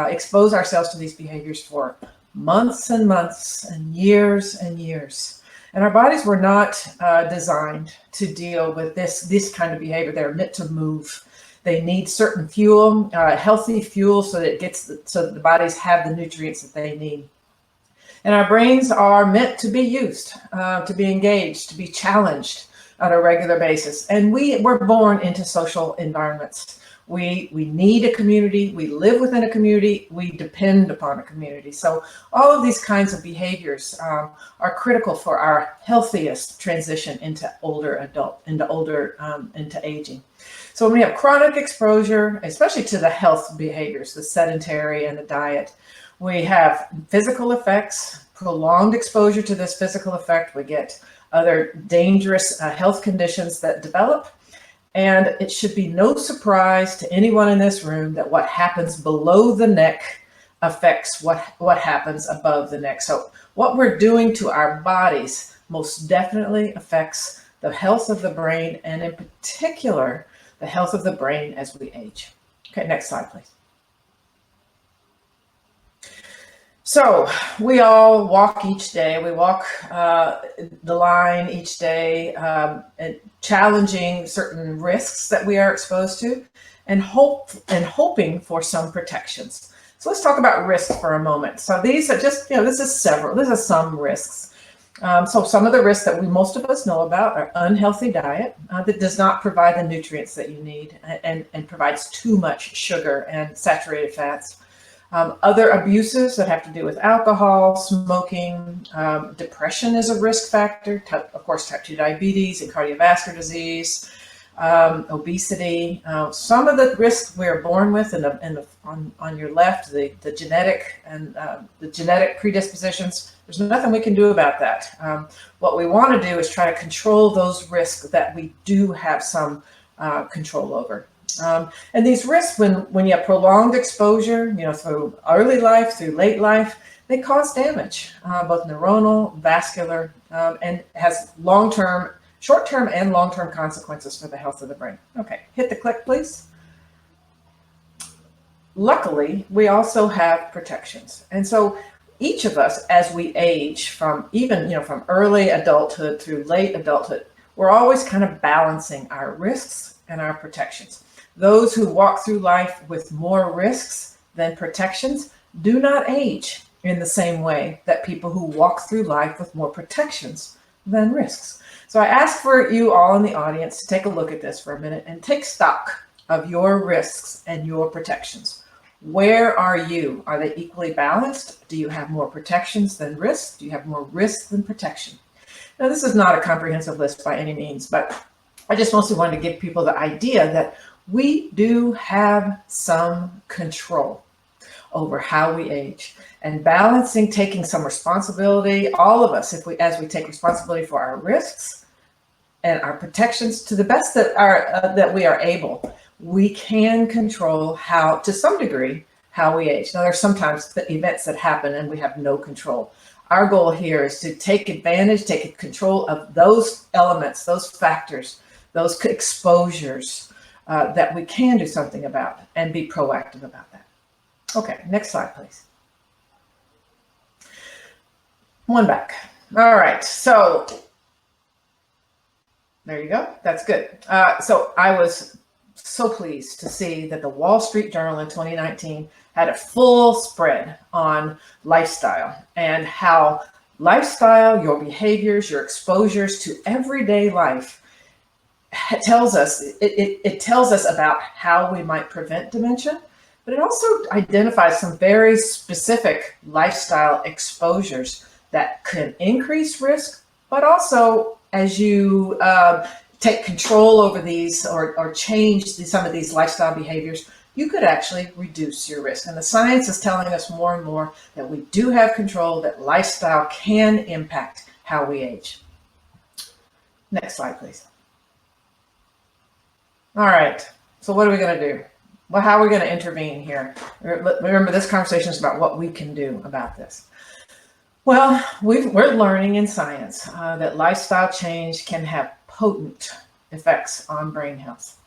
expose ourselves to these behaviors for months and months and years and years. And our bodies were not designed to deal with this kind of behavior. They're meant to move. They need certain fuel, healthy fuel, so that the bodies have the nutrients that they need. And our brains are meant to be used, to be engaged, to be challenged on a regular basis. And we were born into social environments. We need a community, we live within a community, we depend upon a community. So all of these kinds of behaviors are critical for our healthiest transition into into aging. So when we have chronic exposure, especially to the health behaviors, the sedentary and the diet, we have physical effects, prolonged exposure to this physical effect. We get other dangerous health conditions that develop. And it should be no surprise to anyone in this room that what happens below the neck affects what happens above the neck. So what we're doing to our bodies most definitely affects the health of the brain, and in particular, the health of the brain as we age. Okay, next slide, please. So we all walk each day. We walk the line each day, and challenging certain risks that we are exposed to, and hoping for some protections. So let's talk about risk for a moment. So these are just, this is some risks. So some of the risks that most of us know about are unhealthy diet that does not provide the nutrients that you need and provides too much sugar and saturated fats. Other abuses that have to do with alcohol, smoking, depression is a risk factor, of course, type 2 diabetes and cardiovascular disease, obesity. Some of the risks we're born with on your left, the genetic and the genetic predispositions, there's nothing we can do about that. What we want to do is try to control those risks that we do have some control over. And these risks, when you have prolonged exposure, through early life, through late life, they cause damage, both neuronal, vascular, and has short-term and long-term consequences for the health of the brain. Okay, hit the click, please. Luckily, we also have protections. And so each of us, as we age, from early adulthood through late adulthood, we're always kind of balancing our risks and our protections. Those who walk through life with more risks than protections do not age in the same way that people who walk through life with more protections than risks. So I ask for you all in the audience to take a look at this for a minute and take stock of your risks and your protections. Where are you? Are they equally balanced? Do you have more protections than risks? Do you have more risks than protection? Now, this is not a comprehensive list by any means, but I just mostly wanted to give people the idea that we do have some control over how we age, and balancing, taking some responsibility, all of us, as we take responsibility for our risks and our protections to the best that we are able, we can control to some degree, how we age. Now, there's sometimes the events that happen and we have no control. Our goal here is to take control of those elements, those factors, those exposures that we can do something about and be proactive about that. Okay, next slide, please. One back. All right, so there you go. That's good. So I was so pleased to see that the Wall Street Journal in 2019 had a full spread on lifestyle and how lifestyle, your behaviors, your exposures to everyday life tells us about how we might prevent dementia, but it also identifies some very specific lifestyle exposures that can increase risk, but also as you take control over these or change some of these lifestyle behaviors, you could actually reduce your risk. And the science is telling us more and more that we do have control, that lifestyle can impact how we age. Next slide, please. All right, so what are we going to do? Well, how are we going to intervene here? Remember, this conversation is about what we can do about this. Well, we're learning in science that lifestyle change can have potent effects on brain health.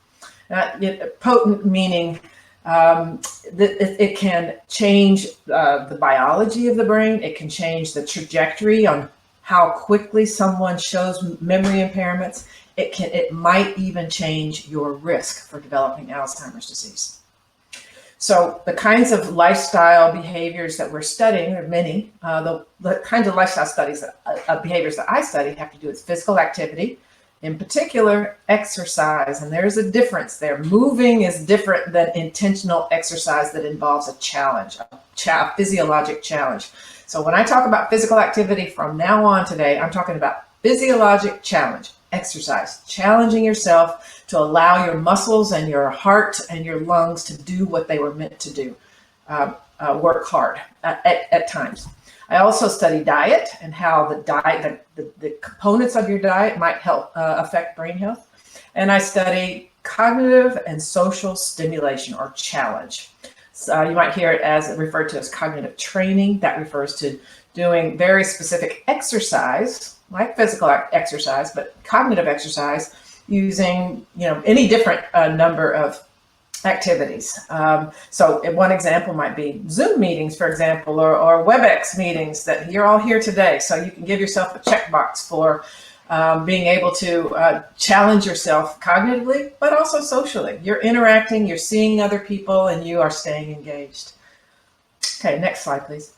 Potent meaning that it can change the biology of the brain. It can change the trajectory on how quickly someone shows memory impairments. It might even change your risk for developing Alzheimer's disease. So the kinds of lifestyle behaviors that we're studying, there are many. The kinds of lifestyle studies, behaviors that I study have to do with physical activity, in particular exercise. And there's a difference there. Moving is different than intentional exercise that involves a challenge, a physiologic challenge. So when I talk about physical activity from now on today, I'm talking about physiologic challenge. Exercise, challenging yourself to allow your muscles and your heart and your lungs to do what they were meant to do, work hard at times. I also study diet and how the components of your diet might help affect brain health. And I study cognitive and social stimulation or challenge. You might hear it as referred to as cognitive training. That refers to doing very specific exercise, like physical exercise, but cognitive exercise using, any different number of activities. So one example might be Zoom meetings, for example, or WebEx meetings that you're all here today. So you can give yourself a checkbox for being able to challenge yourself cognitively, but also socially. You're interacting, you're seeing other people, and you are staying engaged. Okay, next slide, please.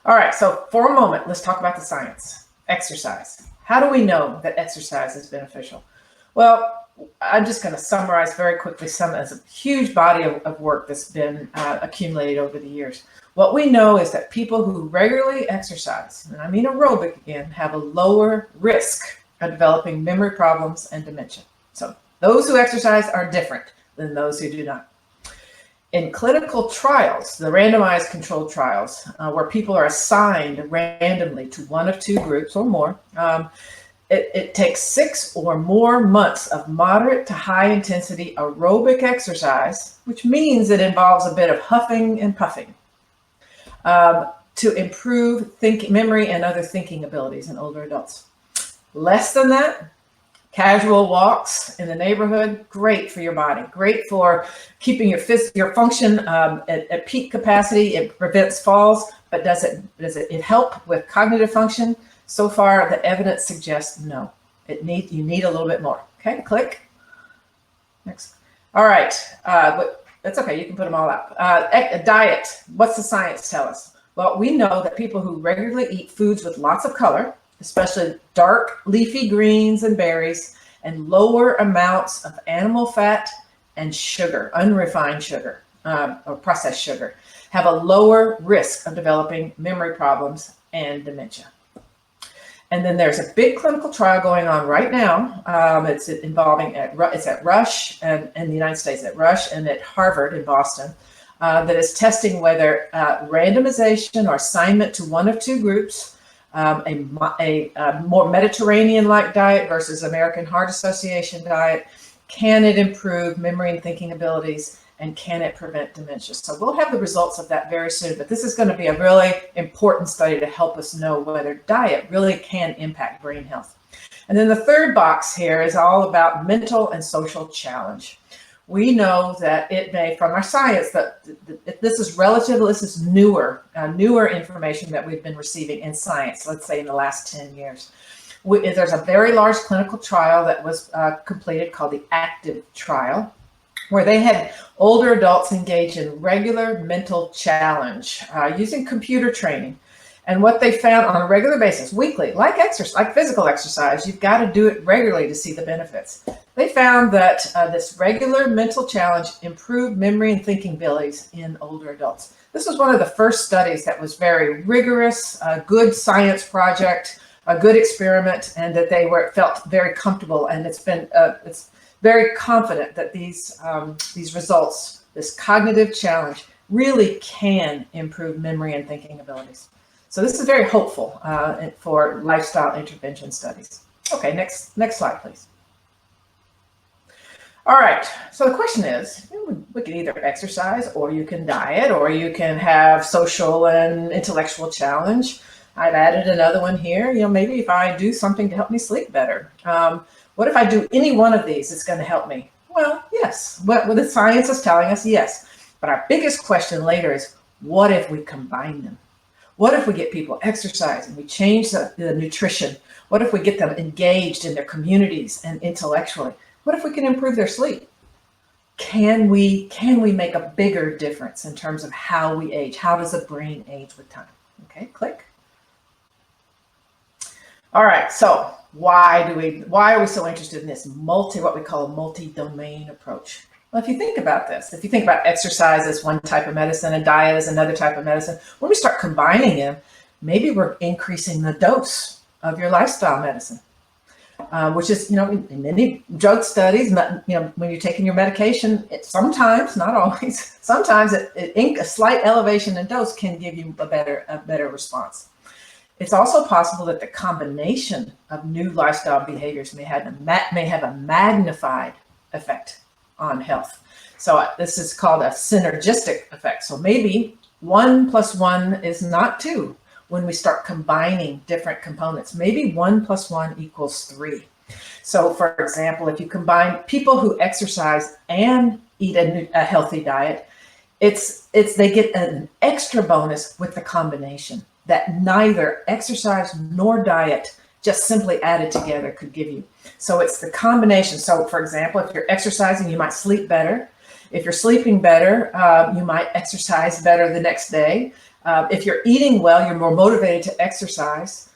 All right, so for a moment, let's talk about the science. Exercise. How do we know that exercise is beneficial? Well, I'm just going to summarize very quickly as a huge body of work that's been accumulated over the years. What we know is that people who regularly exercise, and I mean aerobic again, have a lower risk of developing memory problems and dementia. So those who exercise are different than those who do not. In clinical trials, the randomized controlled trials, where people are assigned randomly to one of two groups or more, it takes 6 or more months of moderate to high intensity aerobic exercise, which means it involves a bit of huffing and puffing, to improve memory and other thinking abilities in older adults. Less than that, casual walks in the neighborhood, great for your body, great for keeping your function at peak capacity. It prevents falls, but does it help with cognitive function? So far, the evidence suggests no. You need a little bit more. Okay, click. Next. All right, but that's okay. You can put them all out. Diet. What's the science tell us? Well, we know that people who regularly eat foods with lots of color, especially dark leafy greens and berries, and lower amounts of animal fat and sugar, unrefined sugar or processed sugar, have a lower risk of developing memory problems and dementia. And then there's a big clinical trial going on right now. It's at Rush and in the United States, at Rush and at Harvard in Boston, that is testing whether randomization or assignment to one of two groups, a more Mediterranean-like diet versus American Heart Association diet, can it improve memory and thinking abilities, and can it prevent dementia? So we'll have the results of that very soon, but this is going to be a really important study to help us know whether diet really can impact brain health. And then the third box here is all about mental and social challenge. We know that it may, from our science, that this is newer information that we've been receiving in science, let's say in the last 10 years. There's a very large clinical trial that was completed called the ACTIVE trial, where they had older adults engage in regular mental challenge using computer training. And what they found on a regular basis, weekly, like physical exercise, you've got to do it regularly to see the benefits. They found that this regular mental challenge improved memory and thinking abilities in older adults. This was one of the first studies that was very rigorous, a good science project, a good experiment, and that they felt very comfortable. And it's very confident that these results, this cognitive challenge, really can improve memory and thinking abilities. So this is very hopeful for lifestyle intervention studies. Okay, next slide, please. All right, so the question is, we can either exercise, or you can diet, or you can have social and intellectual challenge. I've added another one here. Maybe if I do something to help me sleep better. What if I do any one of these, it's going to help me? Well, yes. What the science is telling us, yes. But our biggest question later is, what if we combine them? What if we get people exercising, we change the nutrition? What if we get them engaged in their communities and intellectually? What if we can improve their sleep? Can we make a bigger difference in terms of how we age? How does the brain age with time? Okay, click. All right, so why are we so interested in this what we call a multi-domain approach? Well, if you think about this, if you think about exercise as one type of medicine and diet as another type of medicine, when we start combining them, maybe we're increasing the dose of your lifestyle medicine, which is, in many drug studies, when you're taking your medication, sometimes, not always, sometimes a slight elevation in dose can give you a better response. It's also possible that the combination of new lifestyle behaviors may have a magnified effect on health. So this is called a synergistic effect. So maybe 1 + 1 is not 2 when we start combining different components. Maybe 1 + 1 = 3. So for example, if you combine people who exercise and eat a healthy diet, they get an extra bonus with the combination that neither exercise nor diet just simply added together could give you. So it's the combination. So for example, if you're exercising, you might sleep better. If you're sleeping better, you might exercise better the next day. If you're eating well, you're more motivated to exercise.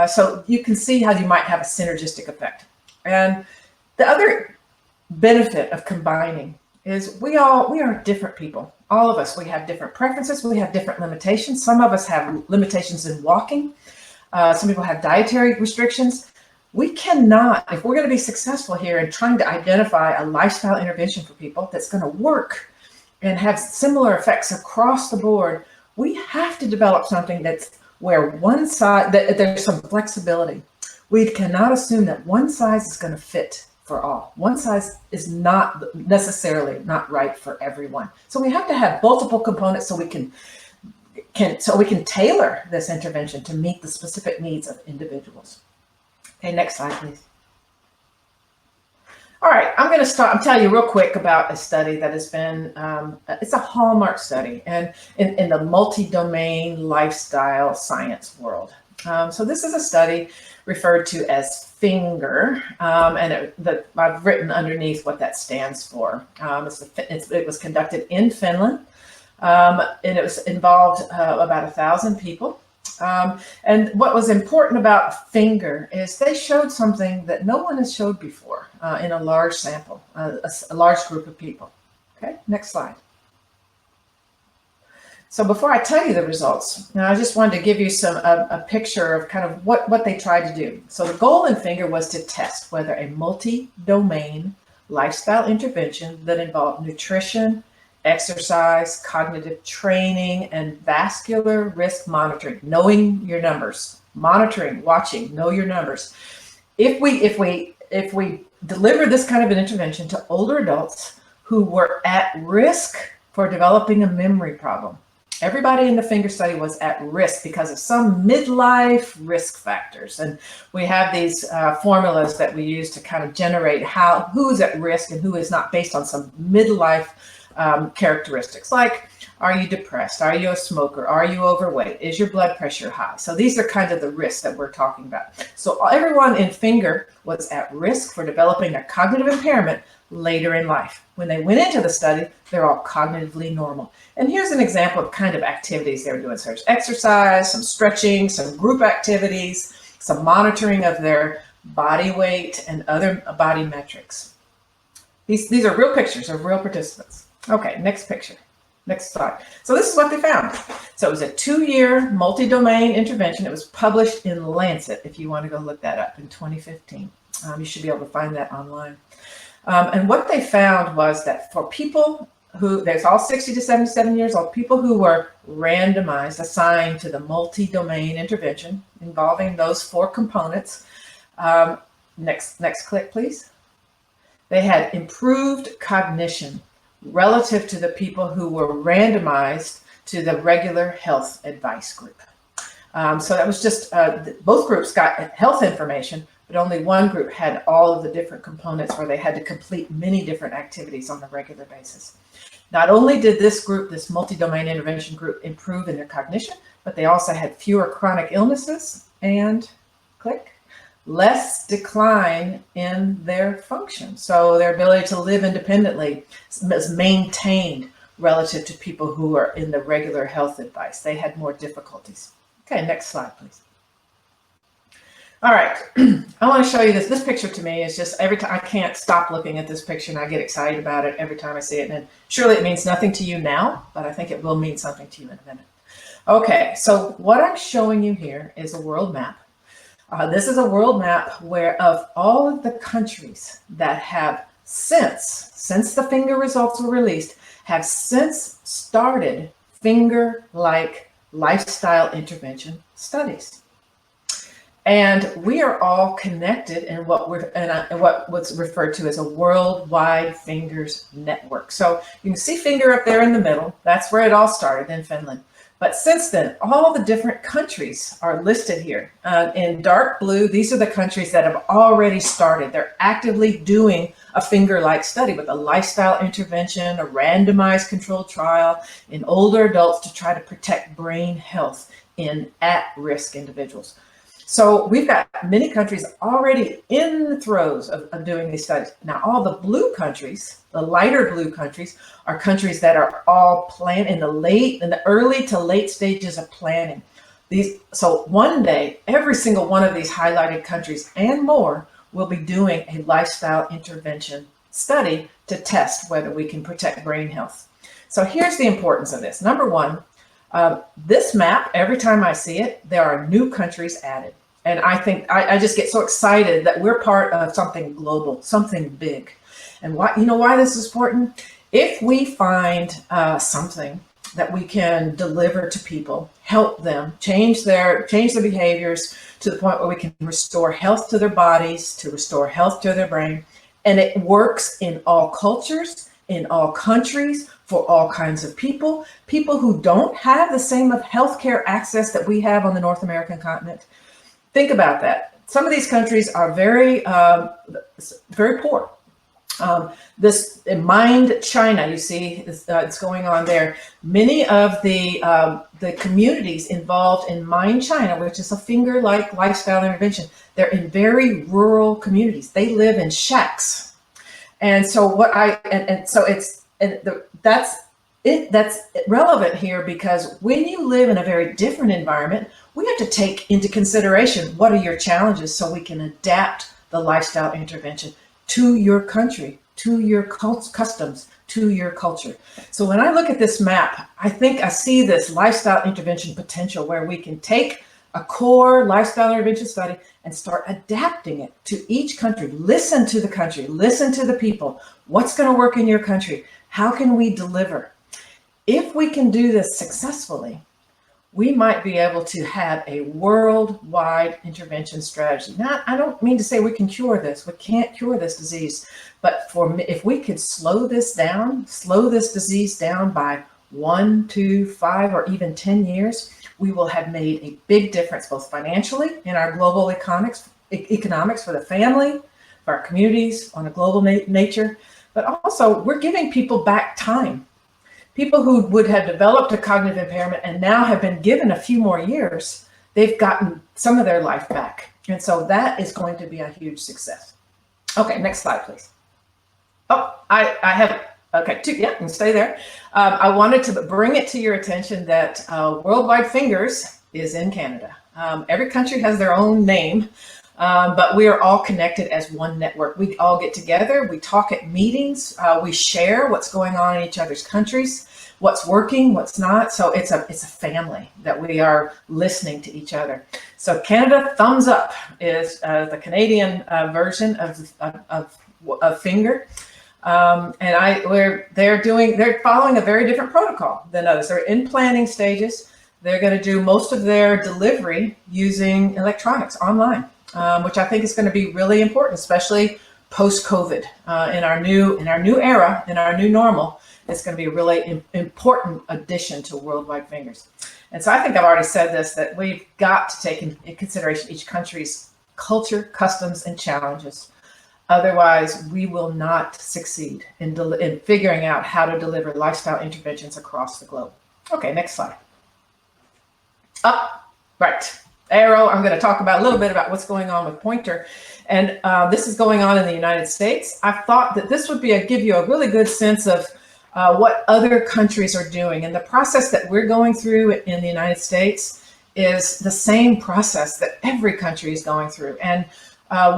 So you can see how you might have a synergistic effect. And the other benefit of combining is we are different people. All of us, we have different preferences. We have different limitations. Some of us have limitations in walking. Some people have dietary restrictions. We cannot, if we're going to be successful here in trying to identify a lifestyle intervention for people that's going to work and have similar effects across the board, we have to develop something that's where one side, that there's some flexibility. We cannot assume that one size is going to fit for all. One size is not necessarily not right for everyone. So we have to have multiple components so we can tailor this intervention to meet the specific needs of individuals. Okay, next slide, please. All right, I'm going to start. I'm telling you real quick about a study that has been, it's a hallmark study and in the multi-domain lifestyle science world. So this is a study referred to as FINGER, and I've written underneath what that stands for. It was conducted in Finland, and it was involved about 1,000 people. And what was important about FINGER is they showed something that no one has showed before in a large sample, a large group of people. Okay, next slide. So before I tell you the results, I just wanted to give you a picture of kind of what they tried to do. So the goal in FINGER was to test whether a multi-domain lifestyle intervention that involved nutrition, exercise, cognitive training, and vascular risk monitoring, knowing your numbers, monitoring, watching, know your numbers. If we deliver this kind of an intervention to older adults who were at risk for developing a memory problem, everybody in the FINGER study was at risk because of some midlife risk factors. And we have these formulas that we use to kind of generate who is at risk and who is not based on some midlife characteristics, like, are you depressed? Are you a smoker? Are you overweight? Is your blood pressure high? So these are kind of the risks that we're talking about. So everyone in FINGER was at risk for developing a cognitive impairment later in life. When they went into the study, they're all cognitively normal. And here's an example of kind of activities they were doing. So there's exercise, some stretching, some group activities, some monitoring of their body weight and other body metrics. These are real pictures of real participants. Okay, next picture. Next slide. So this is what they found. So it was a 2-year multi-domain intervention. It was published in Lancet, if you want to go look that up, in 2015. You should be able to find that online. And what they found was that for people who, there's all 60 to 77 years old, people who were randomized, assigned to the multi-domain intervention involving those 4 components. Next click, please. They had improved cognition relative to the people who were randomized to the regular health advice group. So that was just, both groups got health information, but only one group had all of the different components where they had to complete many different activities on a regular basis. Not only did this group, this multi-domain intervention group, improve in their cognition, but they also had fewer chronic illnesses and, click, less decline in their function. So their ability to live independently was maintained relative to people who are in the regular health advice. They had more difficulties. Okay, next slide, please. All right, I want to show you this. This picture to me is just every time, I can't stop looking at this picture and I get excited about it every time I see it. And surely it means nothing to you now, but I think it will mean something to you in a minute. Okay, so what I'm showing you here is a world map. This is a world map of all of the countries that have since the FINGER results were released, have since started FINGER-like lifestyle intervention studies. And we are all connected in what's referred to as a worldwide fingers network. So you can see finger up there in the middle. That's where it all started, in Finland. But since then, all the different countries are listed here. In dark blue, these are the countries that have already started. They're actively doing a finger-like study with a lifestyle intervention, a randomized controlled trial in older adults to try to protect brain health in at-risk individuals. So we've got many countries already in the throes of doing these studies. Now, all the blue countries, the lighter blue countries, are countries that are all planned in the early to late stages of planning. So one day, every single one of these highlighted countries and more will be doing a lifestyle intervention study to test whether we can protect brain health. So here's the importance of this. Number one, this map, every time I see it, there are new countries added. And I think I just get so excited that we're part of something global, something big. And why this is important? If we find something that we can deliver to people, help them change their behaviors to the point where we can restore health to their bodies, to restore health to their brain, and it works in all cultures, in all countries, for all kinds of people who don't have the same of healthcare access that we have on the North American continent. Think about that. Some of these countries are very, very poor. In Mind China, you see, it's going on there. Many of the communities involved in Mind China, which is a finger-like lifestyle intervention, they're in very rural communities. They live in shacks, and so that's relevant here because when you live in a very different environment, we have to take into consideration what are your challenges so we can adapt the lifestyle intervention to your country, to your customs, to your culture. So when I look at this map, I think I see this lifestyle intervention potential where we can take a core lifestyle intervention study and start adapting it to each country. Listen to the country, listen to the people. What's going to work in your country? How can we deliver? If we can do this successfully, we might be able to have a worldwide intervention strategy. Now, I don't mean to say we can cure this. We can't cure this disease. But if we could slow this disease down by 1, 2, 5, or even 10 years, we will have made a big difference both financially in our global economics for the family, for our communities on a global nature, but also we're giving people back time. People who would have developed a cognitive impairment and now have been given a few more years, they've gotten some of their life back. And so that is going to be a huge success. Okay, next slide, please. Oh, I have, okay, yeah, and stay there. I wanted to bring it to your attention that Worldwide Fingers is in Canada. Every country has their own name, but we are all connected as one network. We all get together, we talk at meetings, we share what's going on in each other's countries, what's working, what's not. So it's a family that we are listening to each other. So Canada Thumbs Up is the Canadian version of Finger. And they're following a very different protocol than others. They're in planning stages. They're going to do most of their delivery using electronics online, which I think is going to be really important, especially post-COVID. In our new era, in our new normal, it's going to be a really important addition to Worldwide Fingers. And so I think I've already said this, that we've got to take in consideration each country's culture, customs, and challenges. Otherwise, we will not succeed in figuring out how to deliver lifestyle interventions across the globe. Okay, next slide. Right. Arrow, I'm going to talk about a little bit about what's going on with Pointer. And this is going on in the United States. I thought that this would give you a really good sense of what other countries are doing. And the process that we're going through in the United States is the same process that every country is going through. And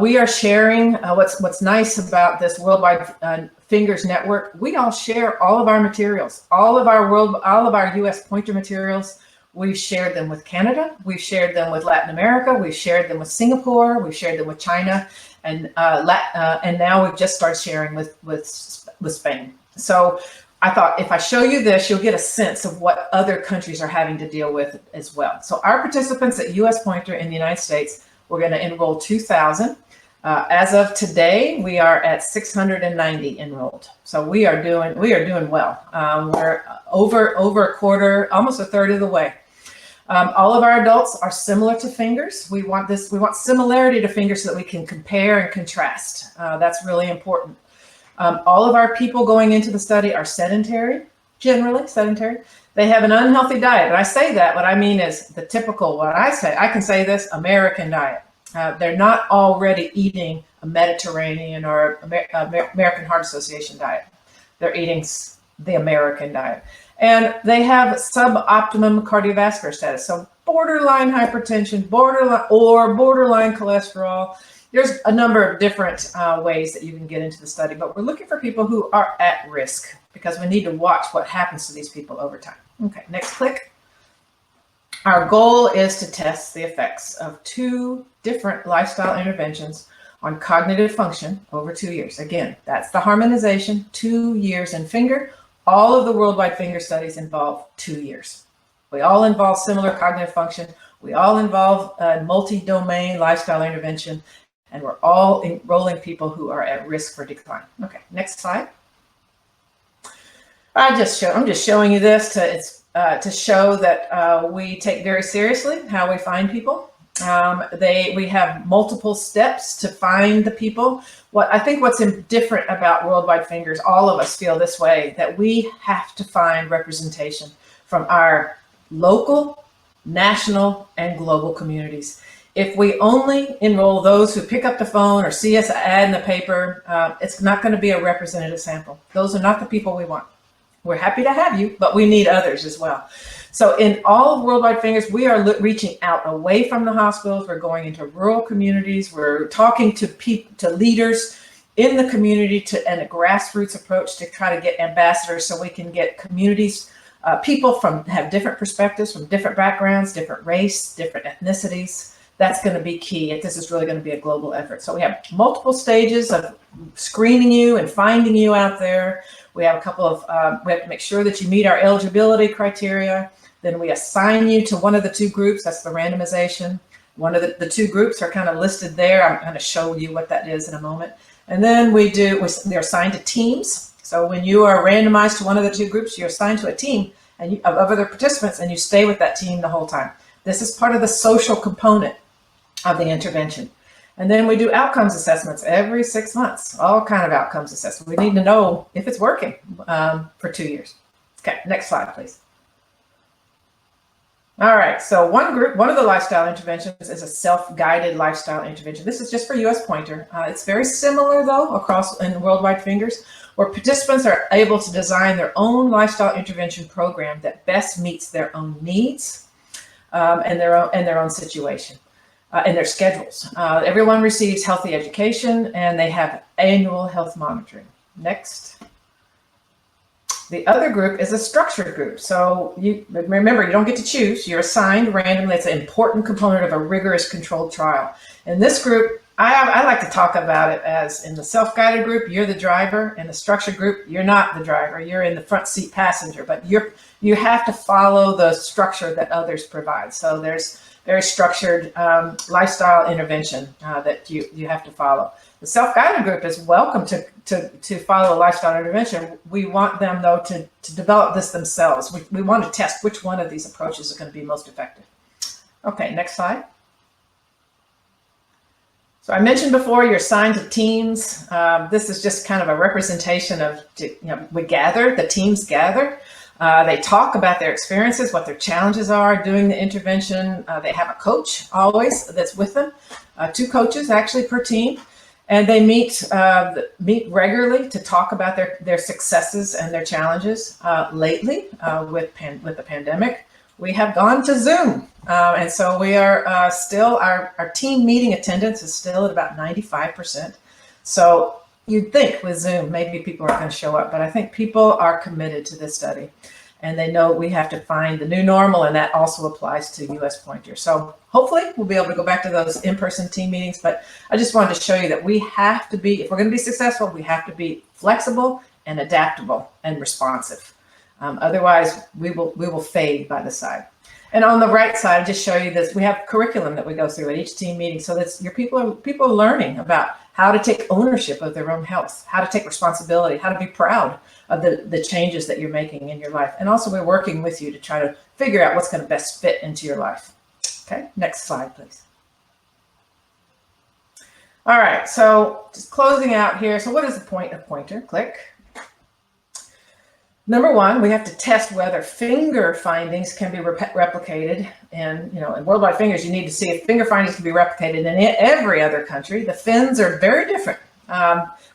we are sharing what's nice about this Worldwide Fingers Network. We all share all of our materials, all of our U.S. Pointer materials. We've shared them with Canada. We've shared them with Latin America. We've shared them with Singapore. We've shared them with China, and now we've just started sharing with Spain. So I thought if I show you this, you'll get a sense of what other countries are having to deal with as well. So our participants at U.S. Pointer in the United States We're going to enroll 2,000. As of today, we are at 690 enrolled. So we are doing well. We're over a quarter, almost a third of the way. All of our adults are similar to fingers. We want similarity to fingers so that we can compare and contrast. That's really important. All of our people going into the study are sedentary, generally sedentary. They have an unhealthy diet. And I say that, what I mean is the typical, I can say this, American diet. They're not already eating a Mediterranean or American Heart Association diet. They're eating the American diet. And they have suboptimum cardiovascular status. So borderline hypertension, borderline cholesterol. There's a number of different ways that you can get into the study, but we're looking for people who are at risk because we need to watch what happens to these people over time. Okay, next click. Our goal is to test the effects of 2 different lifestyle interventions on cognitive function over 2 years. Again, that's the harmonization, 2 years in finger. All of the worldwide finger studies involve 2 years. We all involve similar cognitive function. We all involve multi-domain lifestyle intervention, and we're all enrolling people who are at risk for decline. Okay, next slide. I'm just showing you this to show that we take very seriously how we find people. We have multiple steps to find the people. What's different about Worldwide Fingers, all of us feel this way, that we have to find representation from our local, national, and global communities. If we only enroll those who pick up the phone or see us ad in the paper, it's not going to be a representative sample. Those are not the people we want. We're happy to have you, but we need others as well. So in all of Worldwide Fingers, we are reaching out away from the hospitals. We're going into rural communities. We're talking to leaders in the community and a grassroots approach to try to get ambassadors so we can get communities, people have different perspectives, from different backgrounds, different race, different ethnicities. That's going to be key. This is really going to be a global effort. So we have multiple stages of screening you and finding you out there. We have a couple of, we have to make sure that you meet our eligibility criteria. Then we assign you to one of the 2 groups. That's the randomization. One of the 2 groups are kind of listed there. I'm going to show you what that is in a moment. And then they're assigned to teams. So when you are randomized to one of the 2 groups, you're assigned to a team of other participants, and you stay with that team the whole time. This is part of the social component of the intervention. And then we do outcomes assessments every 6 months, all kind of outcomes assessments. We need to know if it's working for 2 years. Okay, next slide, please. All right, so one of the lifestyle interventions is a self-guided lifestyle intervention. This is just for US Pointer. It's very similar though across in Worldwide Fingers, where participants are able to design their own lifestyle intervention program that best meets their own needs and their own situation. And their schedules. Everyone receives healthy education and they have annual health monitoring. Next. The other group is a structured group. So remember, you don't get to choose. You're assigned randomly. It's an important component of a rigorous controlled trial. In this group, I like to talk about it as in the self-guided group, you're the driver. In the structured group, you're not the driver. You're in the front seat passenger, but you have to follow the structure that others provide. So there's very structured lifestyle intervention that you have to follow. The self-guided group is welcome to follow a lifestyle intervention. We want them, though, to develop this themselves. We want to test which one of these approaches is going to be most effective. Okay, next slide. So I mentioned before, you're assigned to teams. This is just kind of a representation of, the teams gather. They talk about their experiences, what their challenges are doing the intervention. They have a coach always that's with them, 2 coaches actually per team. And they meet regularly to talk about their successes and their challenges. Lately, with the pandemic, we have gone to Zoom. And so we are still, our team meeting attendance is still at about 95%. So you'd think with Zoom, maybe people aren't going to show up, but I think people are committed to this study. And they know we have to find the new normal, and that also applies to US Pointer. So hopefully we'll be able to go back to those in-person team meetings, but I just wanted to show you that we have to be, if we're going to be successful, we have to be flexible and adaptable and responsive. Otherwise, we will fade by the side. And on the right side, I just show you this. We have curriculum that we go through at each team meeting. So that's your people are learning about how to take ownership of their own health, how to take responsibility, how to be proud of the changes that you're making in your life. And also we're working with you to try to figure out what's going to best fit into your life. Okay, next slide, please. All right, so just closing out here. So what is the point of Pointer? Click. Number one, we have to test whether finger findings can be replicated. And, in Worldwide Fingers, you need to see if finger findings can be replicated in every other country. The Finns are very different.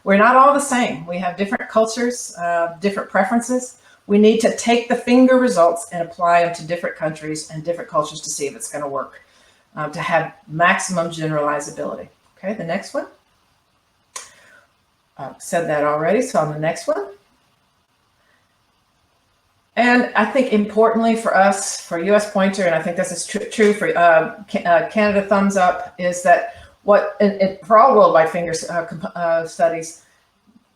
We're not all the same. We have different cultures, different preferences. We need to take the finger results and apply them to different countries and different cultures to see if it's going to work, to have maximum generalizability. Okay, the next one. I've said that already, so on the next one. And I think importantly for us, for US Pointer, and I think this is true for Canada Thumbs Up, is that for all Worldwide Fingers studies,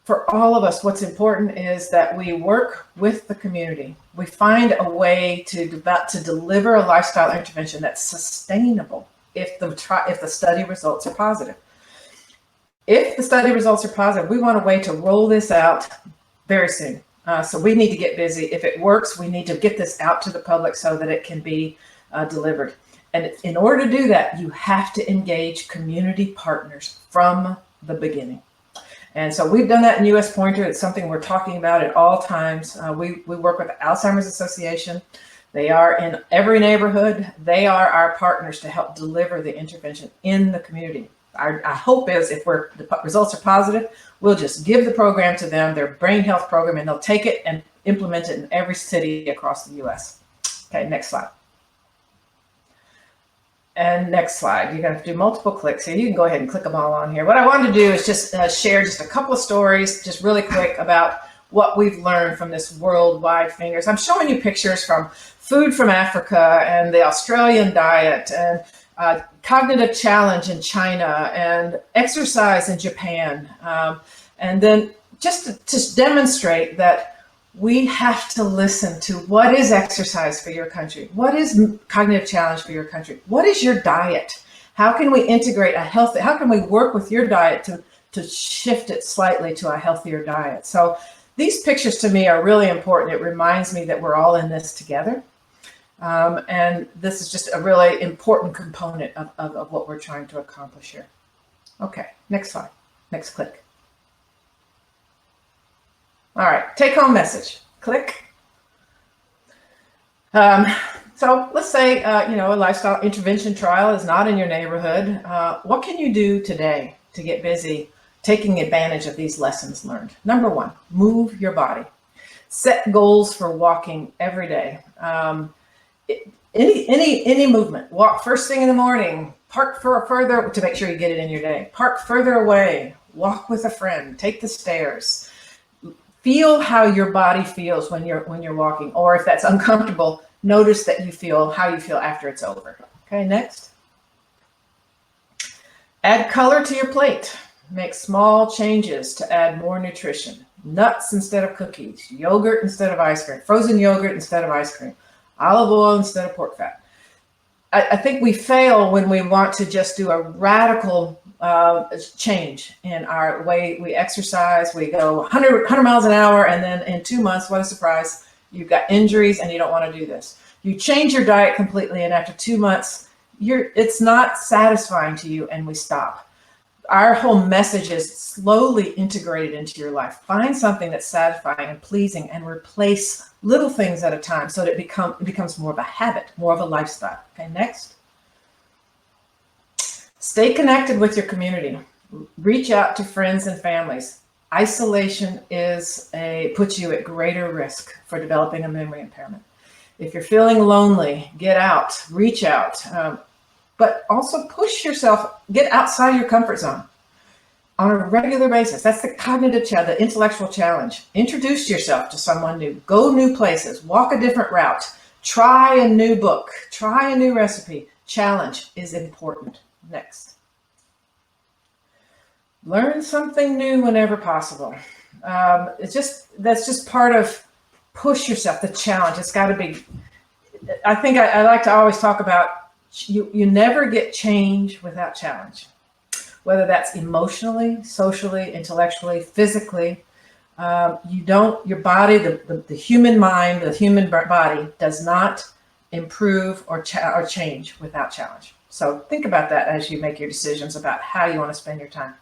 for all of us, what's important is that we work with the community. We find a way to deliver a lifestyle intervention that's sustainable if the study results are positive. If the study results are positive, we want a way to roll this out very soon. So we need to get busy. If it works, we need to get this out to the public so that it can be delivered. And in order to do that, you have to engage community partners from the beginning. And so we've done that in US Pointer. It's something we're talking about at all times. We work with the Alzheimer's Association. They are in every neighborhood. They are our partners to help deliver the intervention in the community. Our hope is if the results are positive, we'll just give the program to them, their brain health program, and they'll take it and implement it in every city across the US. Okay, next slide. And next slide. You're going to have to do multiple clicks here. You can go ahead and click them all on here. What I wanted to do is just share just a couple of stories, just really quick, about what we've learned from this Worldwide Fingers. I'm showing you pictures from food from Africa and the Australian diet and cognitive challenge in China and exercise in Japan. And then just to demonstrate that we have to listen to what is exercise for your country? What is cognitive challenge for your country? What is your diet? How can we integrate how can we work with your diet to shift it slightly to a healthier diet? So these pictures to me are really important. It reminds me that we're all in this together. And this is just a really important component of what we're trying to accomplish here. Okay, next slide, next click. All right, take home message, click. So let's say, a lifestyle intervention trial is not in your neighborhood. What can you do today to get busy taking advantage of these lessons learned? Number one, move your body. Set goals for walking every day. Any movement. Walk first thing in the morning. Park further to make sure you get it in your day. Park further away. Walk with a friend. Take the stairs. Feel how your body feels when you're walking, or if that's uncomfortable, notice that how you feel after it's over. Okay, next. Add color to your plate. Make small changes to add more nutrition. Nuts instead of cookies. Yogurt instead of ice cream. Frozen yogurt instead of ice cream. Olive oil instead of pork fat. I think we fail when we want to just do a radical change in our way we exercise. We go 100 miles an hour, and then in 2 months, what a surprise, you've got injuries and you don't want to do this. You change your diet completely, and after 2 months, it's not satisfying to you, and we stop. Our whole message is slowly integrate it into your life. Find something that's satisfying and pleasing and replace little things at a time so that it becomes more of a habit, more of a lifestyle. Okay, next. Stay connected with your community. Reach out to friends and families. Isolation puts you at greater risk for developing a memory impairment. If you're feeling lonely, get out, reach out. But also push yourself, get outside your comfort zone on a regular basis. That's the cognitive challenge, the intellectual challenge. Introduce yourself to someone new, go new places, walk a different route, try a new book, try a new recipe. Challenge is important. Next. Learn something new whenever possible. That's just part of push yourself, the challenge. It's got to be, I think I like to always talk about you never get change without challenge, whether that's emotionally, socially, intellectually, physically. Your body, the human mind, the human body does not improve or change without challenge. So think about that as you make your decisions about how you want to spend your time.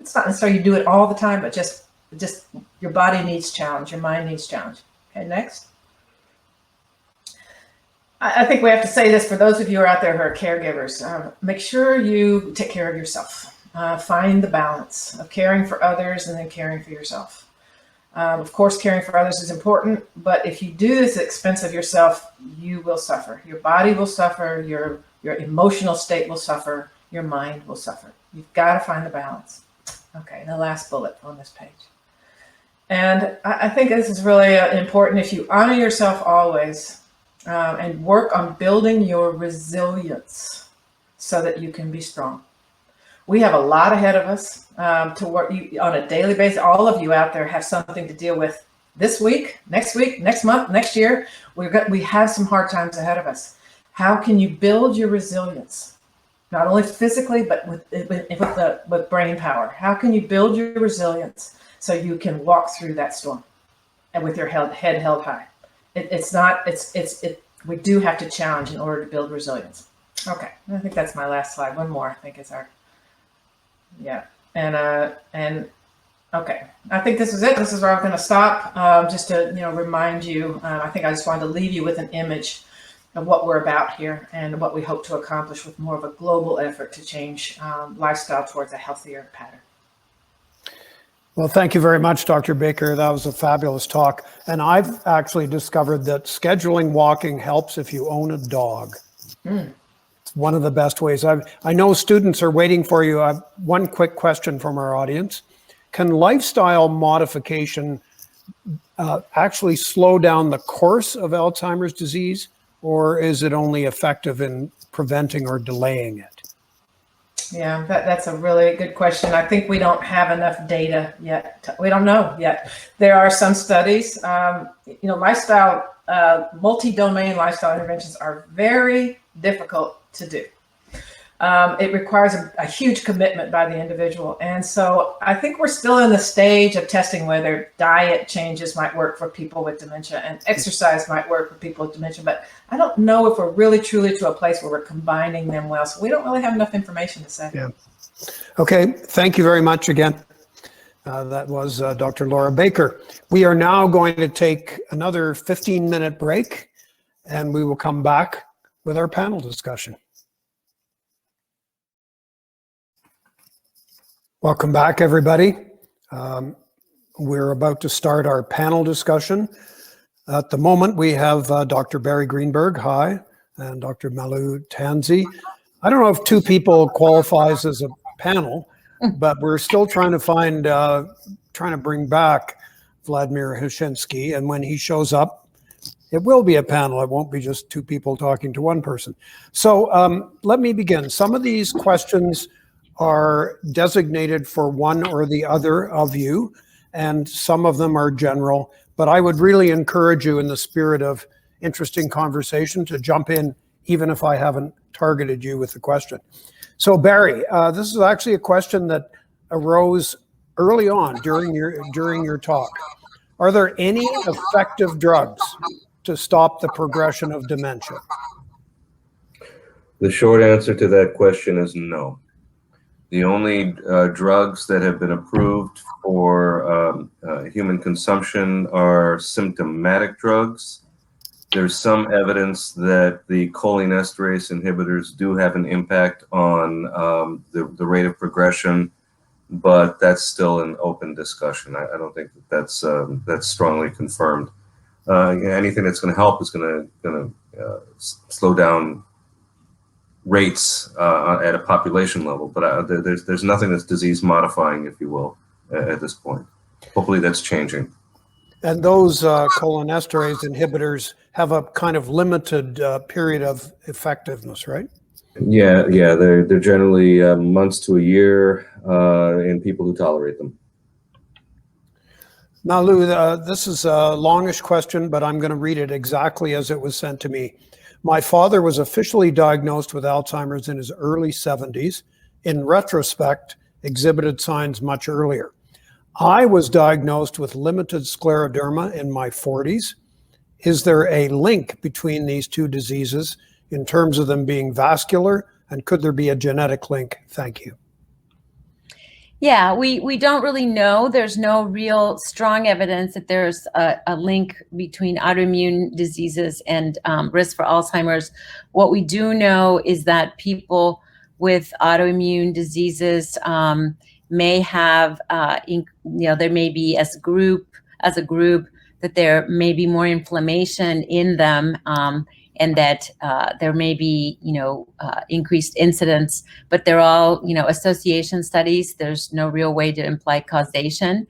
It's not necessarily you do it all the time, but just your body needs challenge, your mind needs challenge. Okay, next. I think we have to say this for those of you who are out there who are caregivers. Make sure you take care of yourself. Find the balance of caring for others and then caring for yourself. Of course, caring for others is important, but if you do this at the expense of yourself, you will suffer. Your body will suffer, your emotional state will suffer, your mind will suffer. You've got to find the balance. Okay, the last bullet on this page. And I think this is really important. If you honor yourself always and work on building your resilience so that you can be strong. We have a lot ahead of us to work on a daily basis. All of you out there have something to deal with this week, next month, next year. We have some hard times ahead of us. How can you build your resilience? Not only physically, but with brain power. How can you build your resilience so you can walk through that storm and with your head held high? We do have to challenge in order to build resilience. Okay, I think that's my last slide. One more, I think is our. Yeah, and okay, I think this is it. This is where I'm going to stop. Just to remind you, I think I just wanted to leave you with an image of what we're about here and what we hope to accomplish with more of a global effort to change lifestyle towards a healthier pattern.
Well, thank you very much, Dr. Baker. That was a fabulous talk. And I've actually discovered that scheduling walking helps if you own a dog. It's one of the best ways. I know students are waiting for you. I have one quick question from our audience. Can lifestyle modification actually slow down the course of Alzheimer's disease, or is it only effective in preventing or delaying it?
Yeah, that's a really good question. I think we don't have enough data yet. We don't know yet. There are some studies, lifestyle, multi-domain lifestyle interventions are very difficult to do. It requires a huge commitment by the individual. And so I think we're still in the stage of testing whether diet changes might work for people with dementia and exercise might work for people with dementia. But I don't know if we're really truly to a place where we're combining them well. So we don't really have enough information to say.
Yeah. Okay. Thank you very much again. That was Dr. Laura Baker. We are now going to take another 15-minute break, and we will come back with our panel discussion. Welcome back, everybody. We're about to start our panel discussion. At the moment, we have Dr. Barry Greenberg, hi, and Dr. Malu Tansey. I don't know if two people qualifies as a panel, but we're still trying to bring back Vladimir Hachinski, and when he shows up, it will be a panel. It won't be just two people talking to one person. So let me begin. Some of these questions are designated for one or the other of you, and some of them are general, but I would really encourage you in the spirit of interesting conversation to jump in, even if I haven't targeted you with the question. So Barry, this is actually a question that arose early on during your talk. Are there any effective drugs to stop the progression of dementia?
The short answer to that question is no. The only drugs that have been approved for human consumption are symptomatic drugs. There's some evidence that the cholinesterase inhibitors do have an impact on the rate of progression, but that's still an open discussion. I don't think that's strongly confirmed. Anything that's going to help is going to slow down rates at a population level, but there's nothing that's disease modifying, if you will, at this point. Hopefully that's changing.
And those cholinesterase inhibitors have a kind of limited period of effectiveness, right?
Yeah, they're generally months to a year in people who tolerate them.
Malu, this is a longish question, but I'm going to read it exactly as it was sent to me. My father was officially diagnosed with Alzheimer's in his early 70s. In retrospect, exhibited signs much earlier. I was diagnosed with limited scleroderma in my 40s. Is there a link between these two diseases in terms of them being vascular, and could there be a genetic link? Thank you.
Yeah, we don't really know. There's no real strong evidence that there's a link between autoimmune diseases and risk for Alzheimer's. What we do know is that people with autoimmune diseases may have, there may be as a group that there may be more inflammation in them, and that there may be, increased incidence, but they're all, association studies. There's no real way to imply causation.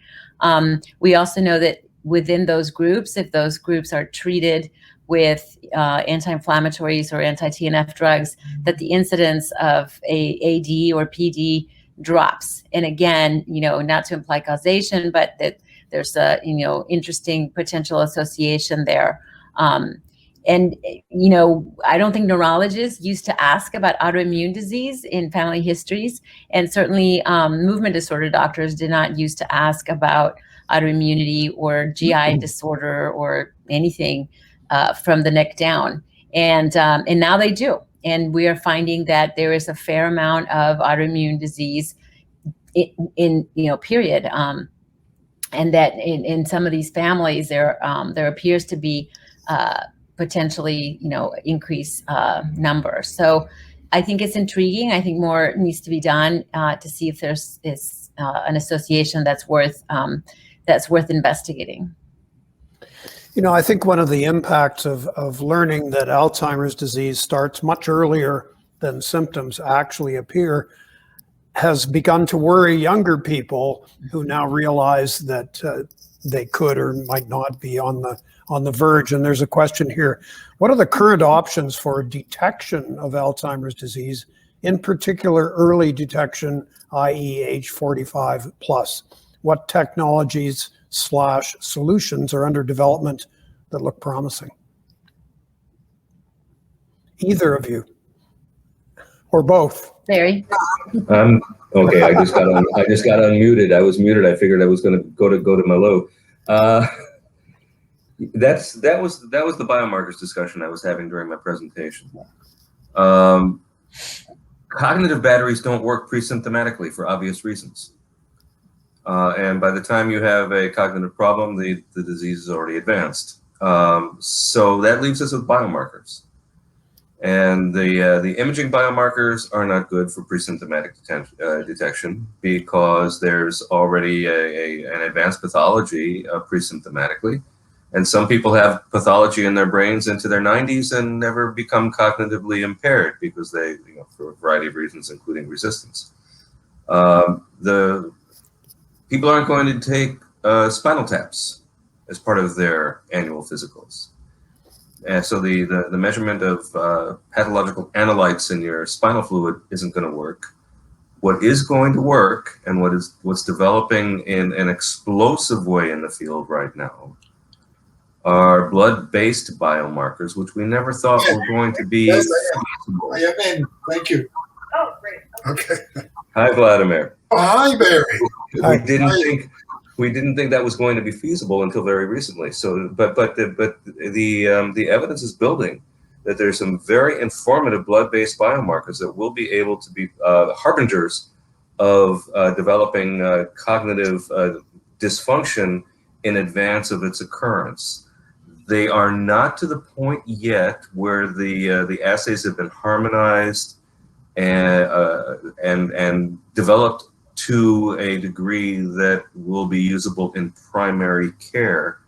We also know that within those groups, if those groups are treated with anti-inflammatories or anti-TNF drugs, that the incidence of AD or PD drops. And again, not to imply causation, but that there's a, interesting potential association there. And, I don't think neurologists used to ask about autoimmune disease in family histories. And certainly movement disorder doctors did not used to ask about autoimmunity or GI disorder or anything from the neck down. And now they do. And we are finding that there is a fair amount of autoimmune disease in period. And that in some of these families, there appears to be potentially, increase numbers. So I think it's intriguing. I think more needs to be done to see if there's an association that's worth investigating.
I think one of the impacts of learning that Alzheimer's disease starts much earlier than symptoms actually appear has begun to worry younger people who now realize that they could or might not be on the verge. And there's a question here. What are the current options for detection of Alzheimer's disease, in particular early detection, i.e. age 45 plus? What technologies / solutions are under development that look promising? Either of you, or both.
Larry?
Okay, I just got unmuted. I was muted. I figured I was going to go to Malu. That was the biomarkers discussion I was having during my presentation. Cognitive batteries don't work pre-symptomatically for obvious reasons. And by the time you have a cognitive problem, the disease is already advanced. So that leaves us with biomarkers. And the imaging biomarkers are not good for pre-symptomatic detection because there's already an advanced pathology pre-symptomatically. And some people have pathology in their brains into their 90s and never become cognitively impaired because they, for a variety of reasons, including resistance. The people aren't going to take spinal taps as part of their annual physicals. And so the measurement of pathological analytes in your spinal fluid isn't going to work. What is going to work, and what's developing in an explosive way in the field right now, are blood-based biomarkers, which we never thought were going to be.
Yes, I am in. Thank you.
Oh, great.
Okay.
Hi, Vladimir.
Oh, hi, Barry.
We didn't think that was going to be feasible until very recently. So, but the evidence is building that there's some very informative blood-based biomarkers that will be able to be harbingers of developing cognitive dysfunction in advance of its occurrence. They are not to the point yet where the assays have been harmonized and developed to a degree that will be usable in primary care.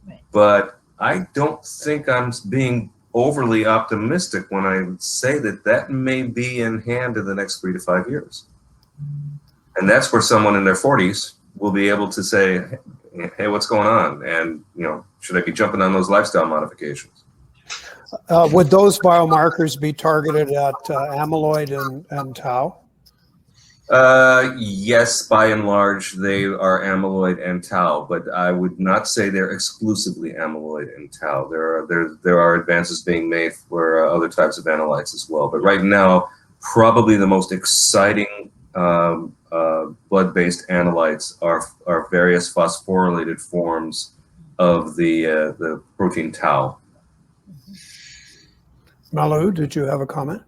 Right. But I don't think I'm being overly optimistic when I say that may be in hand in the next 3 to 5 years. And that's where someone in their 40s will be able to say, hey, what's going on? And, should I be jumping on those lifestyle modifications?
Would those biomarkers be targeted at amyloid and tau?
Yes, by and large, they are amyloid and tau, but I would not say they're exclusively amyloid and tau. There are advances being made for other types of analytes as well. But right now, probably the most exciting blood-based analytes are various phosphorylated forms of the protein tau.
Malu, did you have a comment?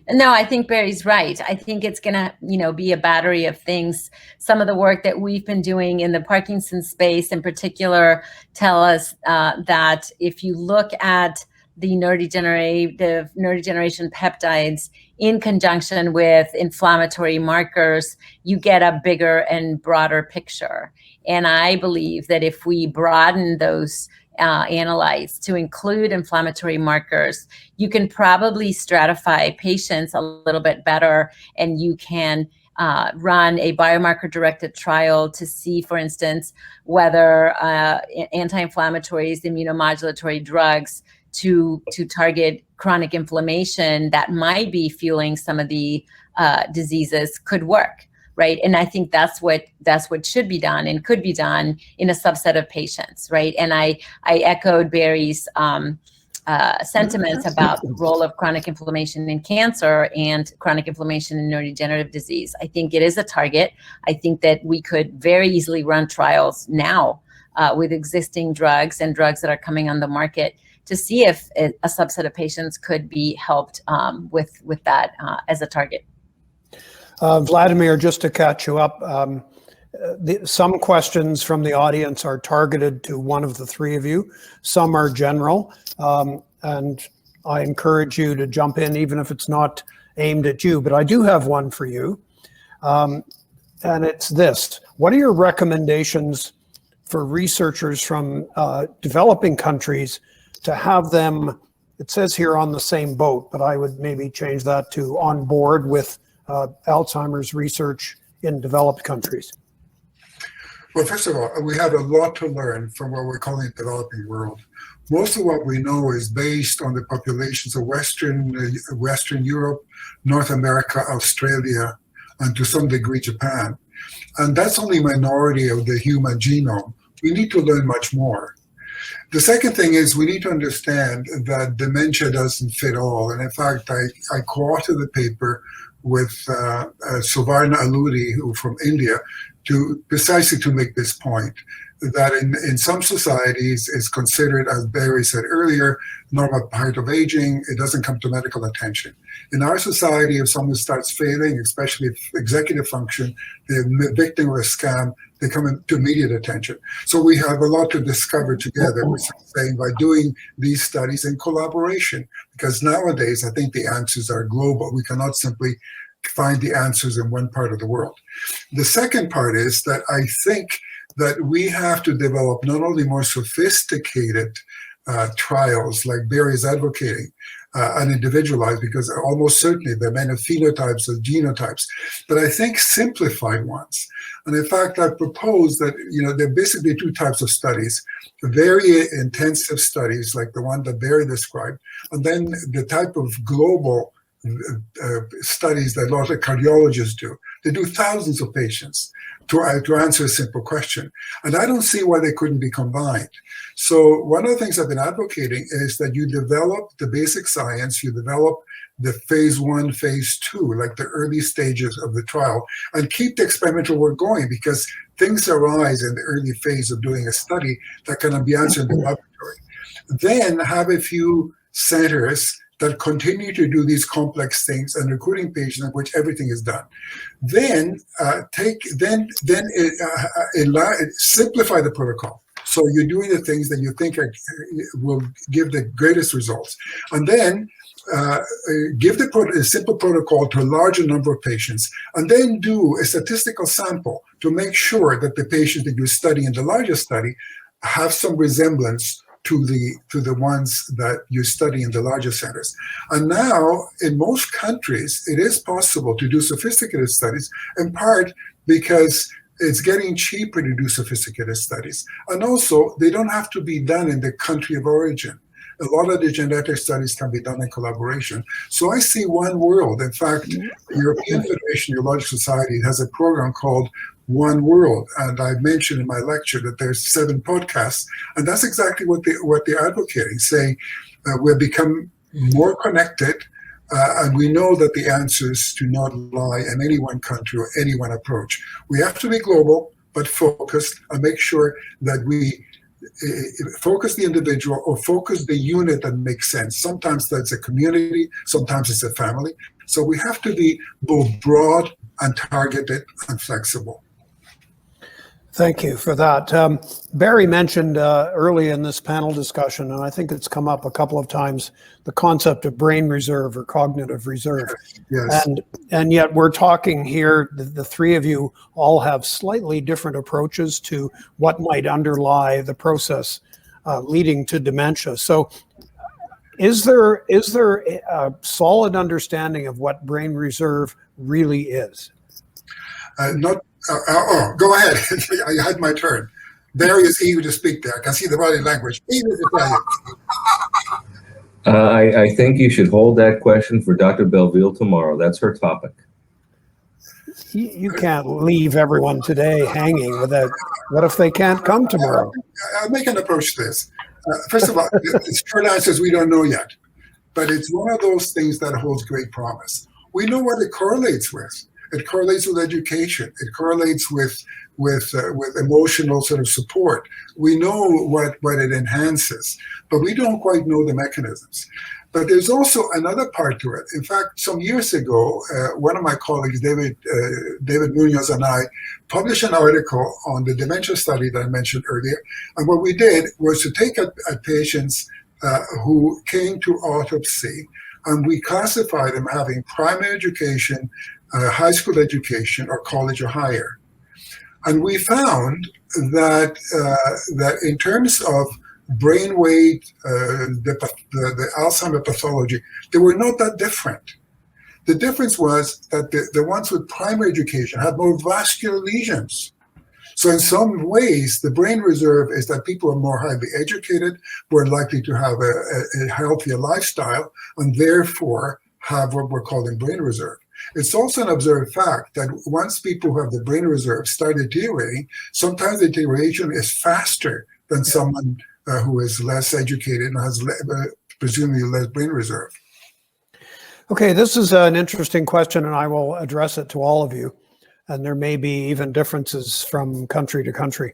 No, I think Barry's right. I think it's going to, be a battery of things. Some of the work that we've been doing in the Parkinson's space in particular tell us that if you look at the neurodegeneration peptides in conjunction with inflammatory markers, you get a bigger and broader picture. And I believe that if we broaden those analytes to include inflammatory markers, you can probably stratify patients a little bit better, and you can run a biomarker-directed trial to see, for instance, whether anti-inflammatories, immunomodulatory drugs to target chronic inflammation that might be fueling some of the diseases could work. Right. And I think that's what should be done and could be done in a subset of patients. Right. And I echoed Barry's sentiments about the role of chronic inflammation in cancer and chronic inflammation in neurodegenerative disease. I think it is a target. I think that we could very easily run trials now with existing drugs and drugs that are coming on the market to see if a subset of patients could be helped with that as a target.
Vladimir, just to catch you up, some questions from the audience are targeted to one of the three of you. Some are general, and I encourage you to jump in even if it's not aimed at you. But I do have one for you, and it's this. What are your recommendations for researchers from developing countries to have them, it says here, on the same boat, but I would maybe change that to on board with Alzheimer's research in developed countries?
Well, first of all, we have a lot to learn from what we're calling the developing world. Most of what we know is based on the populations of Western Europe, North America, Australia, and to some degree Japan. And that's only a minority of the human genome. We need to learn much more. The second thing is we need to understand that dementia doesn't fit all. And in fact, I co-authored the paper with Suvarna Alluri, who from India, precisely to make this point, that in some societies is considered, as Barry said earlier, normal part of aging. It doesn't come to medical attention. In our society, if someone starts failing, especially executive function, they're victim of a scam, they come into immediate attention. So we have a lot to discover together, saying, by doing these studies in collaboration, because nowadays I think the answers are global. We cannot simply find the answers in one part of the world. The second part is that I think that we have to develop not only more sophisticated trials like Barry is advocating, and individualized, because almost certainly there are many phenotypes or genotypes, but I think simplified ones. And in fact, I propose that, there are basically two types of studies: very intensive studies like the one that Barry described, and then the type of global studies that a lot of cardiologists do. They do thousands of patients to answer a simple question. And I don't see why they couldn't be combined. So one of the things I've been advocating is that you develop the basic science, you develop the phase 1, phase 2, like the early stages of the trial, and keep the experimental work going, because things arise in the early phase of doing a study that cannot be answered in the laboratory. Then have a few centers that continue to do these complex things and recruiting patients in which everything is done. Then simplify the protocol. So you're doing the things that you think will give the greatest results. And then give a simple protocol to a larger number of patients, and then do a statistical sample to make sure that the patients that you study in the larger study have some resemblance to the ones that you study in the larger centers. And now, in most countries, it is possible to do sophisticated studies, in part because it's getting cheaper to do sophisticated studies. And also, they don't have to be done in the country of origin. A lot of the genetic studies can be done in collaboration. So I see one world. In fact, the European Federation of Neurological Society has a program called One World, and I mentioned in my lecture that there's 7 podcasts, and that's exactly what they're advocating, saying we've become more connected, and we know that the answers do not lie in any one country or any one approach. We have to be global, but focused, and make sure that we focus the individual or focus the unit that makes sense. Sometimes that's a community, sometimes it's a family. So we have to be both broad and targeted and flexible.
Thank you for that. Barry mentioned early in this panel discussion, and I think it's come up a couple of times, the concept of brain reserve or cognitive reserve.
Yes.
And yet we're talking here, the three of you all have slightly different approaches to what might underlie the process leading to dementia. So is there a solid understanding of what brain reserve really is? Go ahead.
I had my turn. Barry is eager to speak there. I can see the body language. Eager to tell you.
I think you should hold that question for Dr. Belville tomorrow. That's her topic.
You can't leave everyone today hanging without, what if they can't come tomorrow?
I'll make an approach to this. First of all, the short answer is we don't know yet, but it's one of those things that holds great promise. We know what it correlates with. It correlates with education. It correlates with emotional sort of support. We know what it enhances, but we don't quite know the mechanisms. But there's also another part to it. In fact, some years ago, one of my colleagues, David Munoz, and I published an article on the dementia study that I mentioned earlier. And what we did was to take patients who came to autopsy, and we classified them having primary education, high school education, or college or higher. And we found that in terms of brain weight, the Alzheimer pathology, they were not that different. The difference was that the ones with primary education had more vascular lesions. So in some ways, the brain reserve is that people are more highly educated, more likely to have a healthier lifestyle, and therefore have what we're calling brain reserve. It's also an observed fact that once people who have the brain reserve start deteriorating, sometimes the deterioration is faster than someone who is less educated and has presumably less brain reserve.
Okay, this is an interesting question, and I will address it to all of you. And there may be even differences from country to country.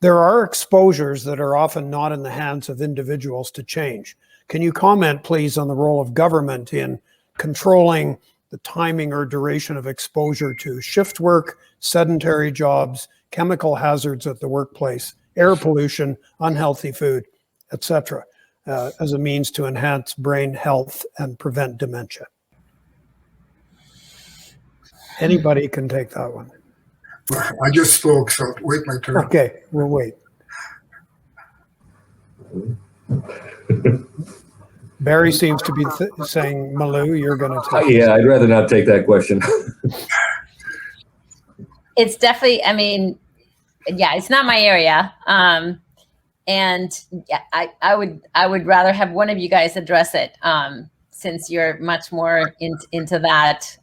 There are exposures that are often not in the hands of individuals to change. Can you comment, please, on the role of government in controlling the timing or duration of exposure to shift work, sedentary jobs, chemical hazards at the workplace, air pollution, unhealthy food, etc., as a means to enhance brain health and prevent dementia? Anybody can take that one.
I just spoke, so wait my turn.
Okay, we'll wait. Barry seems to be saying, Malu, you're going to take
Yeah, I'd rather not take that question.
It's definitely, I mean, yeah, it's not my area. And yeah, I would rather have one of you guys address it, since you're much more into that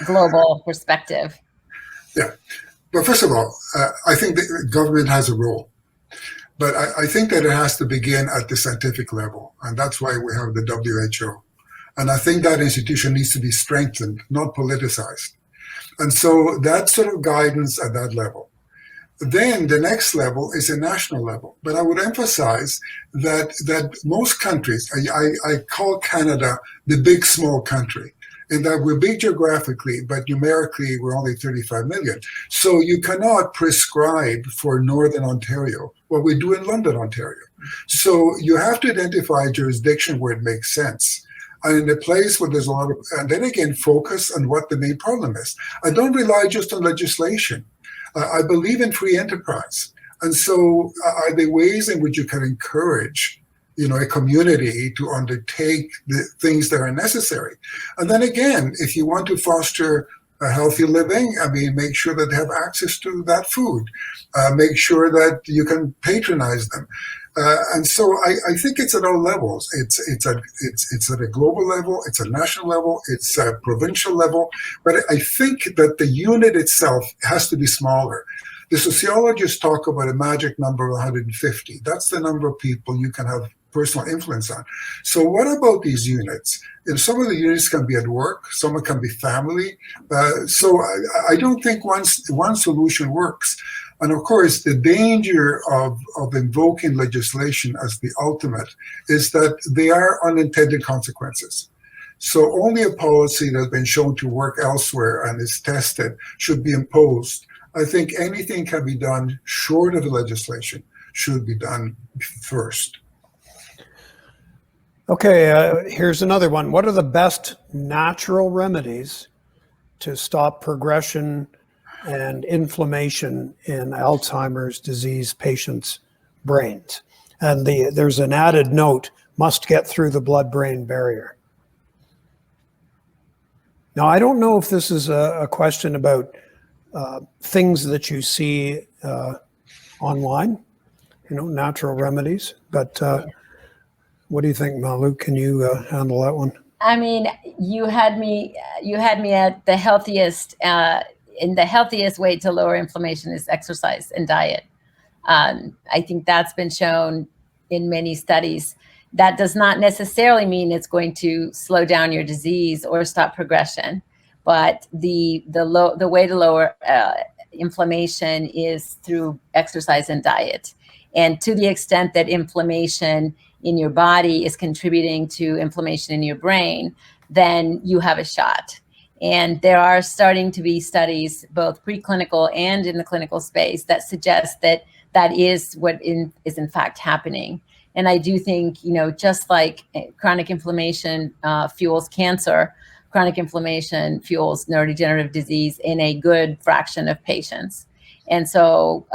global perspective.
Yeah. Well, first of all, I think the government has a role. But I think that it has to begin at the scientific level, and that's why we have the WHO. And I think that institution needs to be strengthened, not politicized. And so that sort of guidance at that level. Then the next level is a national level. But I would emphasize that most countries, I call Canada the big small country, in that we're big geographically, but numerically we're only 35 million. So you cannot prescribe for Northern Ontario what we do in London, Ontario. So you have to identify a jurisdiction where it makes sense. And in a place where there's a lot of, and then again, focus on what the main problem is. I don't rely just on legislation. I believe in free enterprise. And so are there ways in which you can encourage a community to undertake the things that are necessary? And then again, if you want to foster a healthy living, I mean, make sure that they have access to that food. Make sure that you can patronize them. And so I think it's at all levels. It's at a global level, it's a national level, it's a provincial level. But I think that the unit itself has to be smaller. The sociologists talk about a magic number of 150. That's the number of people you can have personal influence on. So what about these units? And some of the units can be at work, some can be family. So I don't think one solution works. And of course, the danger of invoking legislation as the ultimate is that they are unintended consequences. So only a policy that has been shown to work elsewhere and is tested should be imposed. I think anything can be done short of the legislation should be done first.
Okay, here's another one. What are the best natural remedies to stop progression and inflammation in Alzheimer's disease patients' brains? And there's an added note, must get through the blood-brain barrier. Now, I don't know if this is a question about things that you see online, natural remedies, but what do you think, Malu? Can you handle that one?
I mean, you had me at the healthiest, in the healthiest way to lower inflammation is exercise and diet. I think that's been shown in many studies. That does not necessarily mean it's going to slow down your disease or stop progression, but the way to lower inflammation is through exercise and diet. And to the extent that inflammation in your body is contributing to inflammation in your brain, then you have a shot. And there are starting to be studies, both preclinical and in the clinical space, that suggest that that is what is in fact happening. And I do think, just like chronic inflammation fuels cancer, chronic inflammation fuels neurodegenerative disease in a good fraction of patients. And so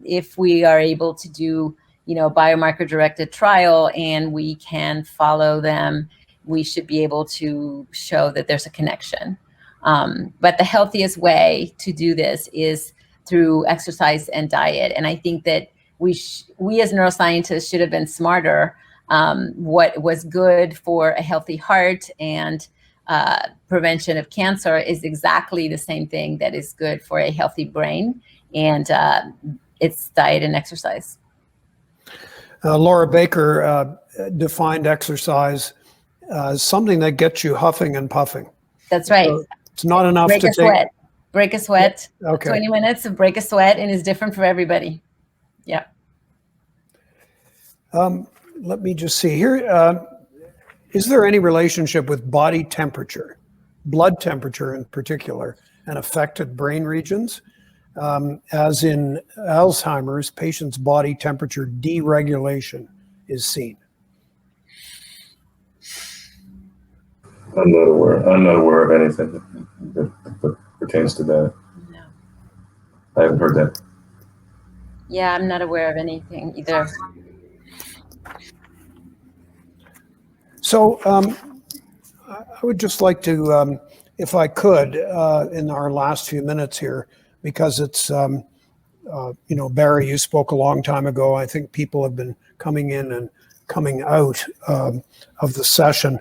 if we are able to do biomarker-directed trial and we can follow them, we should be able to show that there's a connection. But the healthiest way to do this is through exercise and diet. And I think that we as neuroscientists should have been smarter. What was good for a healthy heart and prevention of cancer is exactly the same thing that is good for a healthy brain, and it's diet and exercise.
Laura Baker defined exercise as something that gets you huffing and puffing.
That's right.
So it's not enough
break
to
a sweat. Break a sweat.
Okay.
20 minutes of break a sweat, and is different for everybody. Yeah.
Let me just see here. Is there any relationship with body temperature, blood temperature in particular, and affected brain regions? As in Alzheimer's, patients' body temperature deregulation is seen.
I'm not aware of anything that pertains to that.
No.
I haven't heard that.
Yeah, I'm not aware of anything either.
So I would just like to, if I could, in our last few minutes here, because it's, Barry, you spoke a long time ago. I think people have been coming in and coming out of the session.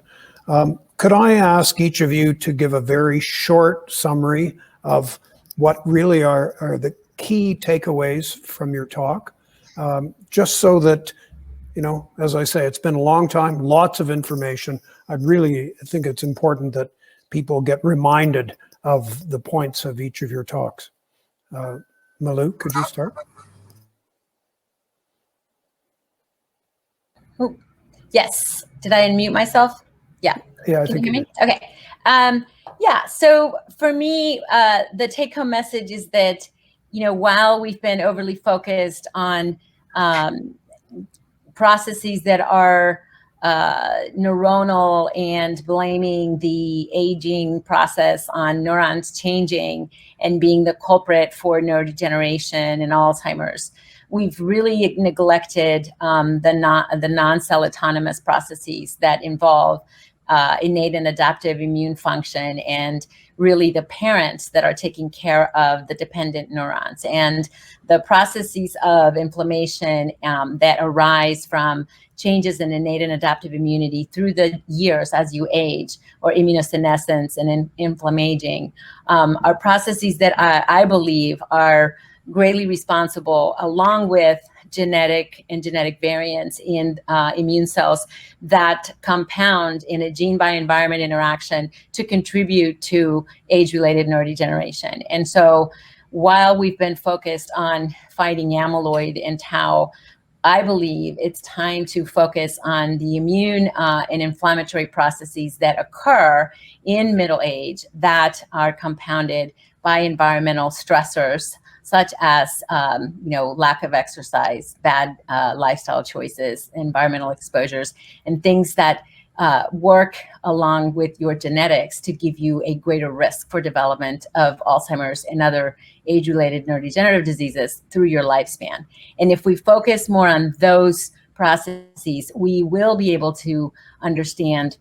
Could I ask each of you to give a very short summary of what really are the key takeaways from your talk, just so that, as I say, it's been a long time, lots of information. I really think it's important that people get reminded of the points of each of your talks. Malu, could you start?
Oh, yes. Did I unmute myself? Yeah.
Yeah, I
Can
think
you hear me? Okay. Yeah. So for me, the take-home message is that, while we've been overly focused on processes that are neuronal and blaming the aging process on neurons changing and being the culprit for neurodegeneration and Alzheimer's, we've really neglected the non-cell autonomous processes that involve innate and adaptive immune function and really the parents that are taking care of the dependent neurons. And the processes of inflammation that arise from changes in innate and adaptive immunity through the years as you age, or immunosenescence and inflammaging, are processes that I believe are greatly responsible, along with genetic variants in immune cells that compound in a gene by environment interaction to contribute to age-related neurodegeneration. And so while we've been focused on fighting amyloid and tau, I believe it's time to focus on the immune and inflammatory processes that occur in middle age that are compounded by environmental stressors, such as lack of exercise, bad lifestyle choices, environmental exposures, and things that work along with your genetics to give you a greater risk for development of Alzheimer's and other age-related neurodegenerative diseases through your lifespan. And if we focus more on those processes, we will be able to understand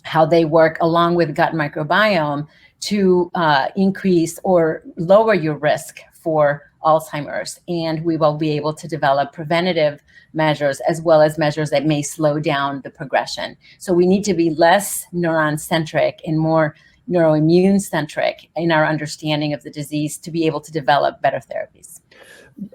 how they work along with gut microbiome to increase or lower your risk for Alzheimer's. And we will be able to develop preventative measures as well as measures that may slow down the progression. So we need to be less neuron-centric and more neuroimmune-centric in our understanding of the disease to be able to develop better therapies.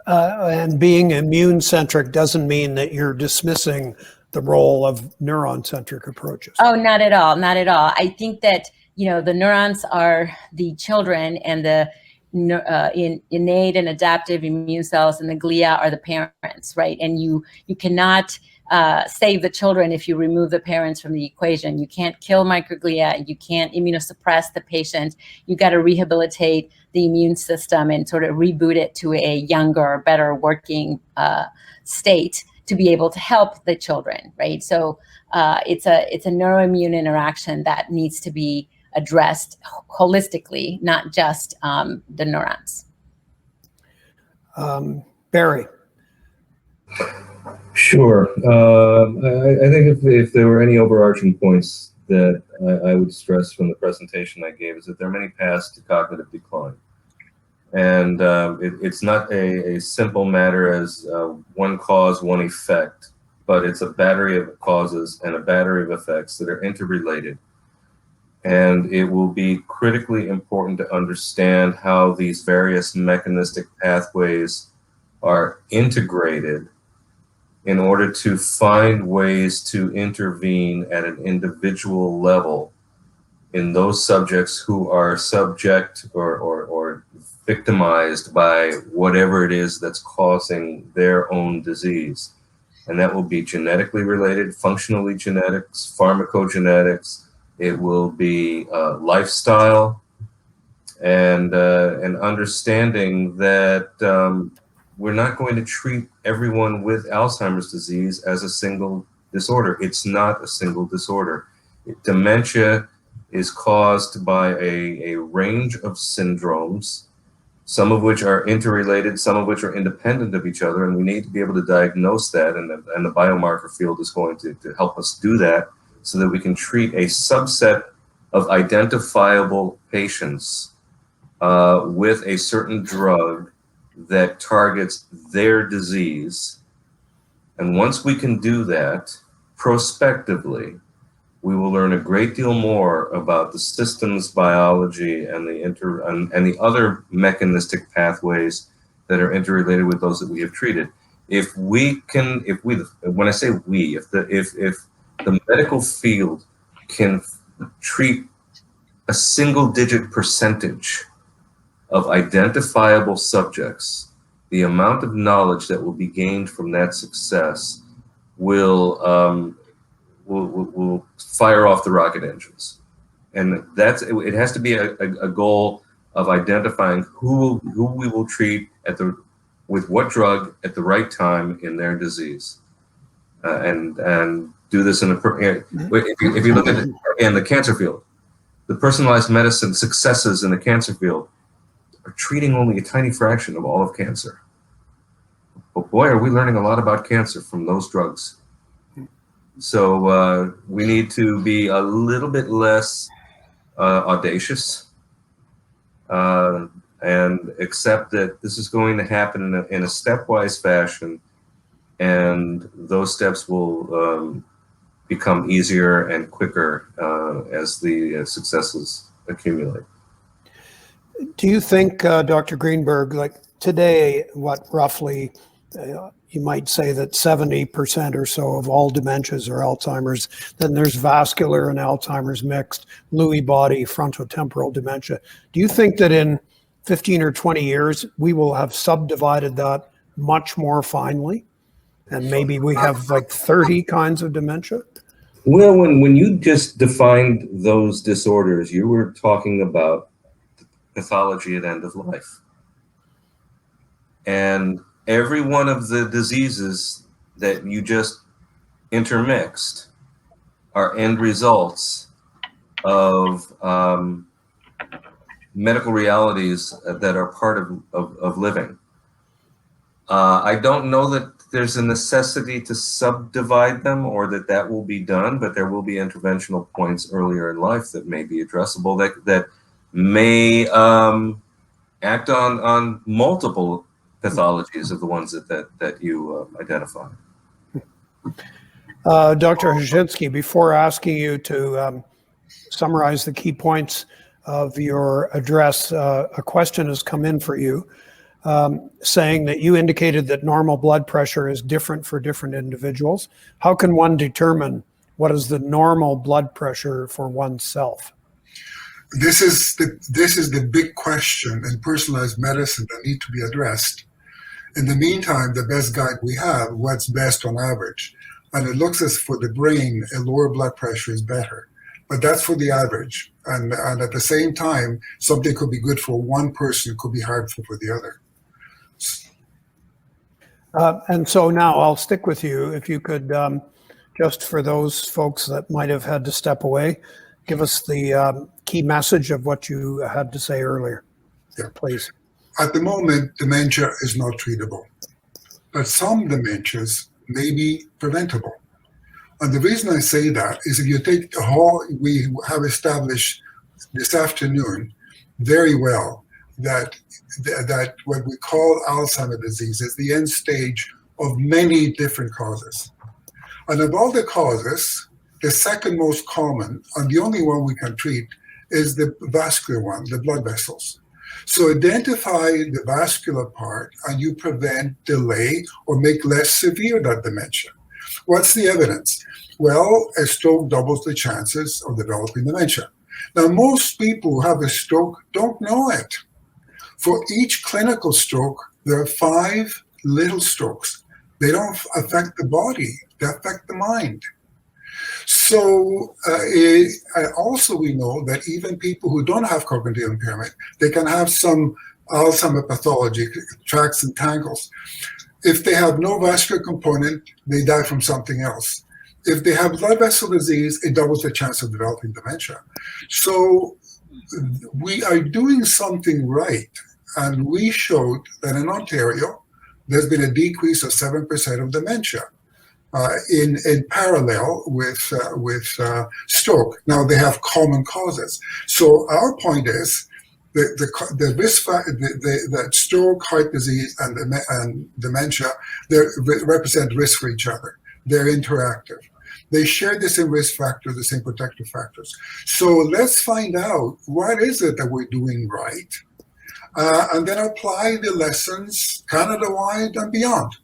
And being immune-centric doesn't mean that you're dismissing the role of neuron-centric approaches.
Oh, not at all, not at all. I think that, the neurons are the children, and the innate and adaptive immune cells and the glia are the parents, right? And you cannot save the children if you remove the parents from the equation. You can't kill microglia. You can't immunosuppress the patient. You got to rehabilitate the immune system and sort of reboot it to a younger, better working state to be able to help the children, right? So it's a neuroimmune interaction that needs to be addressed holistically, not just the neurons.
Barry.
Sure. I think if there were any overarching points that I would stress from the presentation I gave, is that there are many paths to cognitive decline. And it's not a simple matter as one cause, one effect, but it's a battery of causes and a battery of effects that are interrelated. And it will be critically important to understand how these various mechanistic pathways are integrated in order to find ways to intervene at an individual level in those subjects who are subject or victimized by whatever it is that's causing their own disease. And that will be genetically related, functionally genetics, pharmacogenetics. It will be lifestyle, and understanding that we're not going to treat everyone with Alzheimer's disease as a single disorder. It's not a single disorder. Dementia is caused by a range of syndromes, some of which are interrelated, some of which are independent of each other, and we need to be able to diagnose that, and the biomarker field is going to help us do that, so that we can treat a subset of identifiable patients with a certain drug that targets their disease. And once we can do that prospectively, we will learn a great deal more about the systems biology and the other mechanistic pathways that are interrelated with those that we have treated. If when I say we, if the medical field can treat a single-digit percentage of identifiable subjects, the amount of knowledge that will be gained from that success will fire off the rocket engines. And it has to be a goal of identifying who we will treat with what drug at the right time in their disease, and do this if you look at it in the cancer field, the personalized medicine successes in the cancer field are treating only a tiny fraction of all of cancer. But boy, are we learning a lot about cancer from those drugs. So we need to be a little bit less audacious and accept that this is going to happen in a stepwise fashion, and those steps will become easier and quicker as the successes accumulate.
Do you think, Dr. Greenberg, like today, what roughly you might say that 70% or so of all dementias are Alzheimer's, then there's vascular and Alzheimer's mixed, Lewy body, frontotemporal dementia. Do you think that in 15 or 20 years, we will have subdivided that much more finely? And maybe we have like 30 kinds of dementia?
Well, when you just defined those disorders, you were talking about pathology at end of life. And every one of the diseases that you just intermixed are end results of medical realities that are part of living. I don't know that there's a necessity to subdivide them or that will be done, but there will be interventional points earlier in life that may be addressable, that may act on multiple pathologies of the ones that you identify.
Dr. Hachinski, before asking you to summarize the key points of your address, a question has come in for you, saying that you indicated that normal blood pressure is different for different individuals. How can one determine what is the normal blood pressure for oneself?
This is the big question in personalized medicine that need to be addressed. In the meantime, the best guide we have, what's best on average. And it looks as for the brain, a lower blood pressure is better. But that's for the average. And at the same time, something could be good for one person, could be harmful for the other.
And so now I'll stick with you. If you could, just for those folks that might have had to step away, give us the key message of what you had to say earlier, please.
At the moment, dementia is not treatable, but some dementias may be preventable. And the reason I say that is if you take the whole, we have established this afternoon very well that what we call Alzheimer's disease is the end stage of many different causes. And of all the causes, the second most common, and the only one we can treat, is the vascular one, the blood vessels. So identify the vascular part and you prevent, delay, or make less severe that dementia. What's the evidence? Well, a stroke doubles the chances of developing dementia. Now, most people who have a stroke don't know it. For each clinical stroke, there are 5 little strokes. They don't affect the body, they affect the mind. So also we know that even people who don't have cognitive impairment, they can have some Alzheimer pathology, tracts and tangles. If they have no vascular component, they die from something else. If they have blood vessel disease, it doubles the chance of developing dementia. So we are doing something right. And we showed that in Ontario, there's been a decrease of 7% of dementia in parallel with stroke. Now they have common causes. So our point is the risk that stroke, heart disease, and dementia, they represent risk for each other. They're interactive. They share the same risk factors, the same protective factors. So let's find out what is it that we're doing right, and then apply the lessons Canada-wide and beyond.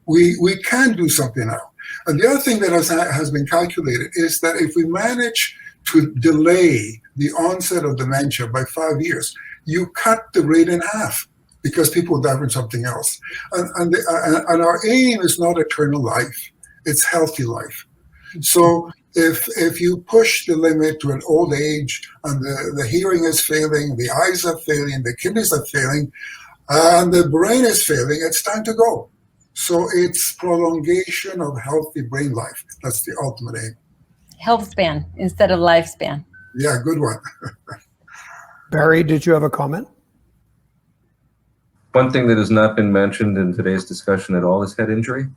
We can do something now. And the other thing that has been calculated is that if we manage to delay the onset of dementia by 5 years, you cut the rate in half because people die from something else. And our aim is not eternal life, it's healthy life. So if you push the limit to an old age and the hearing is failing, the eyes are failing, the kidneys are failing, and the brain is failing, it's time to go. So it's prolongation of healthy brain life. That's the ultimate aim.
Health span instead of lifespan.
Yeah, good one.
Barry, did you have a comment?
One thing that has not been mentioned in today's discussion at all is head injury.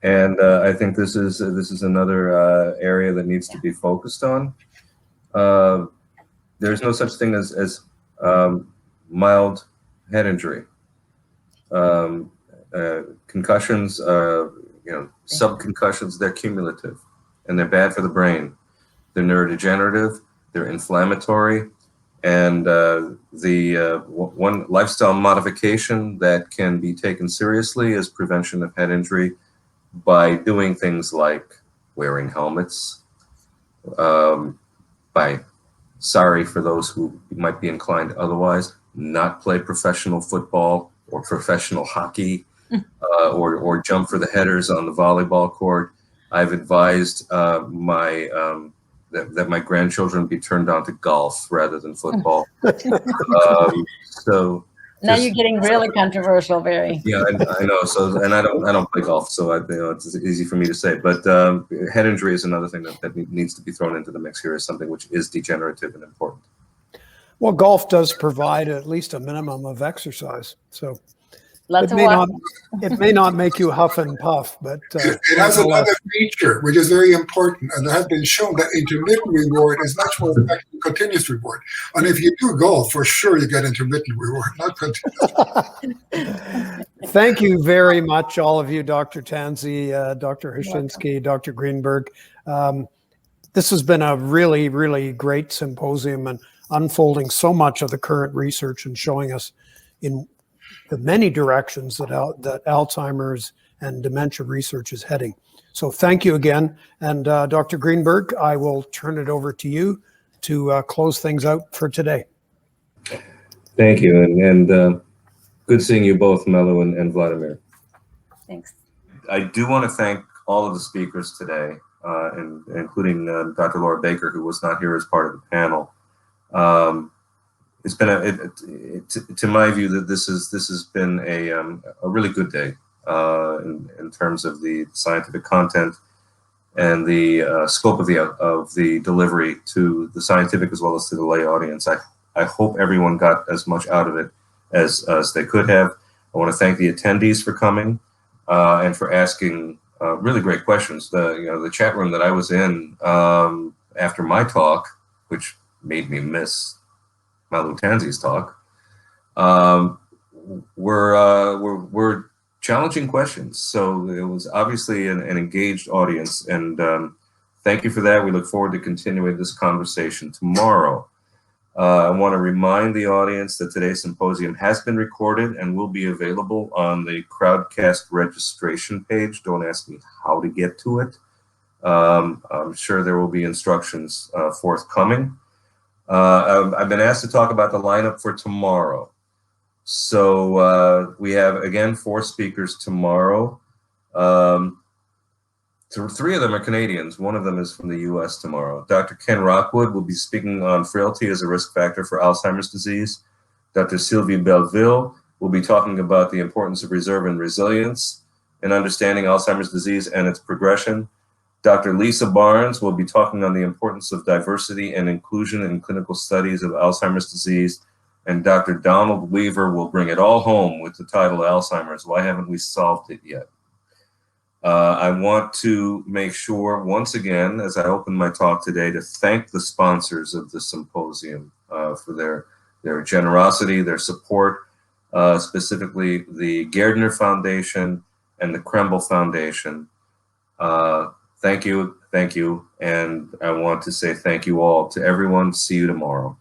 And I think this is another area that needs to be focused on. There's no such thing as mild head injury, concussions, subconcussions, they're cumulative and they're bad for the brain. They're neurodegenerative, they're inflammatory, and one lifestyle modification that can be taken seriously is prevention of head injury by doing things like wearing helmets, sorry for those who might be inclined otherwise, not play professional football or professional hockey, or jump for the headers on the volleyball court. I've advised that my grandchildren be turned on to golf rather than football. So
now you're getting really controversial, Barry.
Yeah, I know. So, and I don't play golf, so it's easy for me to say. But head injury is another thing that needs to be thrown into the mix here as something which is degenerative and important.
Well, golf does provide at least a minimum of exercise, so
Lots
it may not make you huff and puff, but
it has another feature which is very important, and it has been shown that intermittent reward is much more effective than continuous reward. And if you do golf, for sure you get intermittent reward, not continuous.
Thank you very much, all of you, Dr. Tansey, Dr. Hachinski, Dr. Greenberg. This has been a really, really great symposium and unfolding so much of the current research and showing us in the many directions that Alzheimer's and dementia research is heading. So thank you again. And Dr. Greenberg, I will turn it over to you to close things out for today.
Thank you. And good seeing you both, Malu and Vladimir.
Thanks.
I do want to thank all of the speakers today, including Dr. Laura Baker, who was not here as part of the panel. It's been to my view, that this has been a really good day in terms of the scientific content and the scope of the delivery to the scientific as well as to the lay audience. I hope everyone got as much out of it as they could have. I want to thank the attendees for coming and for asking really great questions. The chat room that I was in after my talk, which made me miss Malu Tansey's talk, were challenging questions. So it was obviously an engaged audience, and thank you for that. We look forward to continuing this conversation tomorrow. I want to remind the audience that today's symposium has been recorded and will be available on the Crowdcast registration page. Don't ask me how to get to it. I'm sure there will be instructions forthcoming. I've been asked to talk about the lineup for tomorrow. So we have, again, 4 speakers tomorrow. 3 of them are Canadians. 1 of them is from the US tomorrow. Dr. Ken Rockwood will be speaking on frailty as a risk factor for Alzheimer's disease. Dr. Sylvie Belleville will be talking about the importance of reserve and resilience in understanding Alzheimer's disease and its progression. Dr. Lisa Barnes will be talking on the importance of diversity and inclusion in clinical studies of Alzheimer's disease. And Dr. Donald Weaver will bring it all home with the title Alzheimer's: Why Haven't We Solved It Yet? I want to make sure, once again, as I open my talk today, to thank the sponsors of the symposium for their generosity, their support, specifically the Gairdner Foundation and the Kremble Foundation. Thank you, and I want to say thank you all to everyone. See you tomorrow.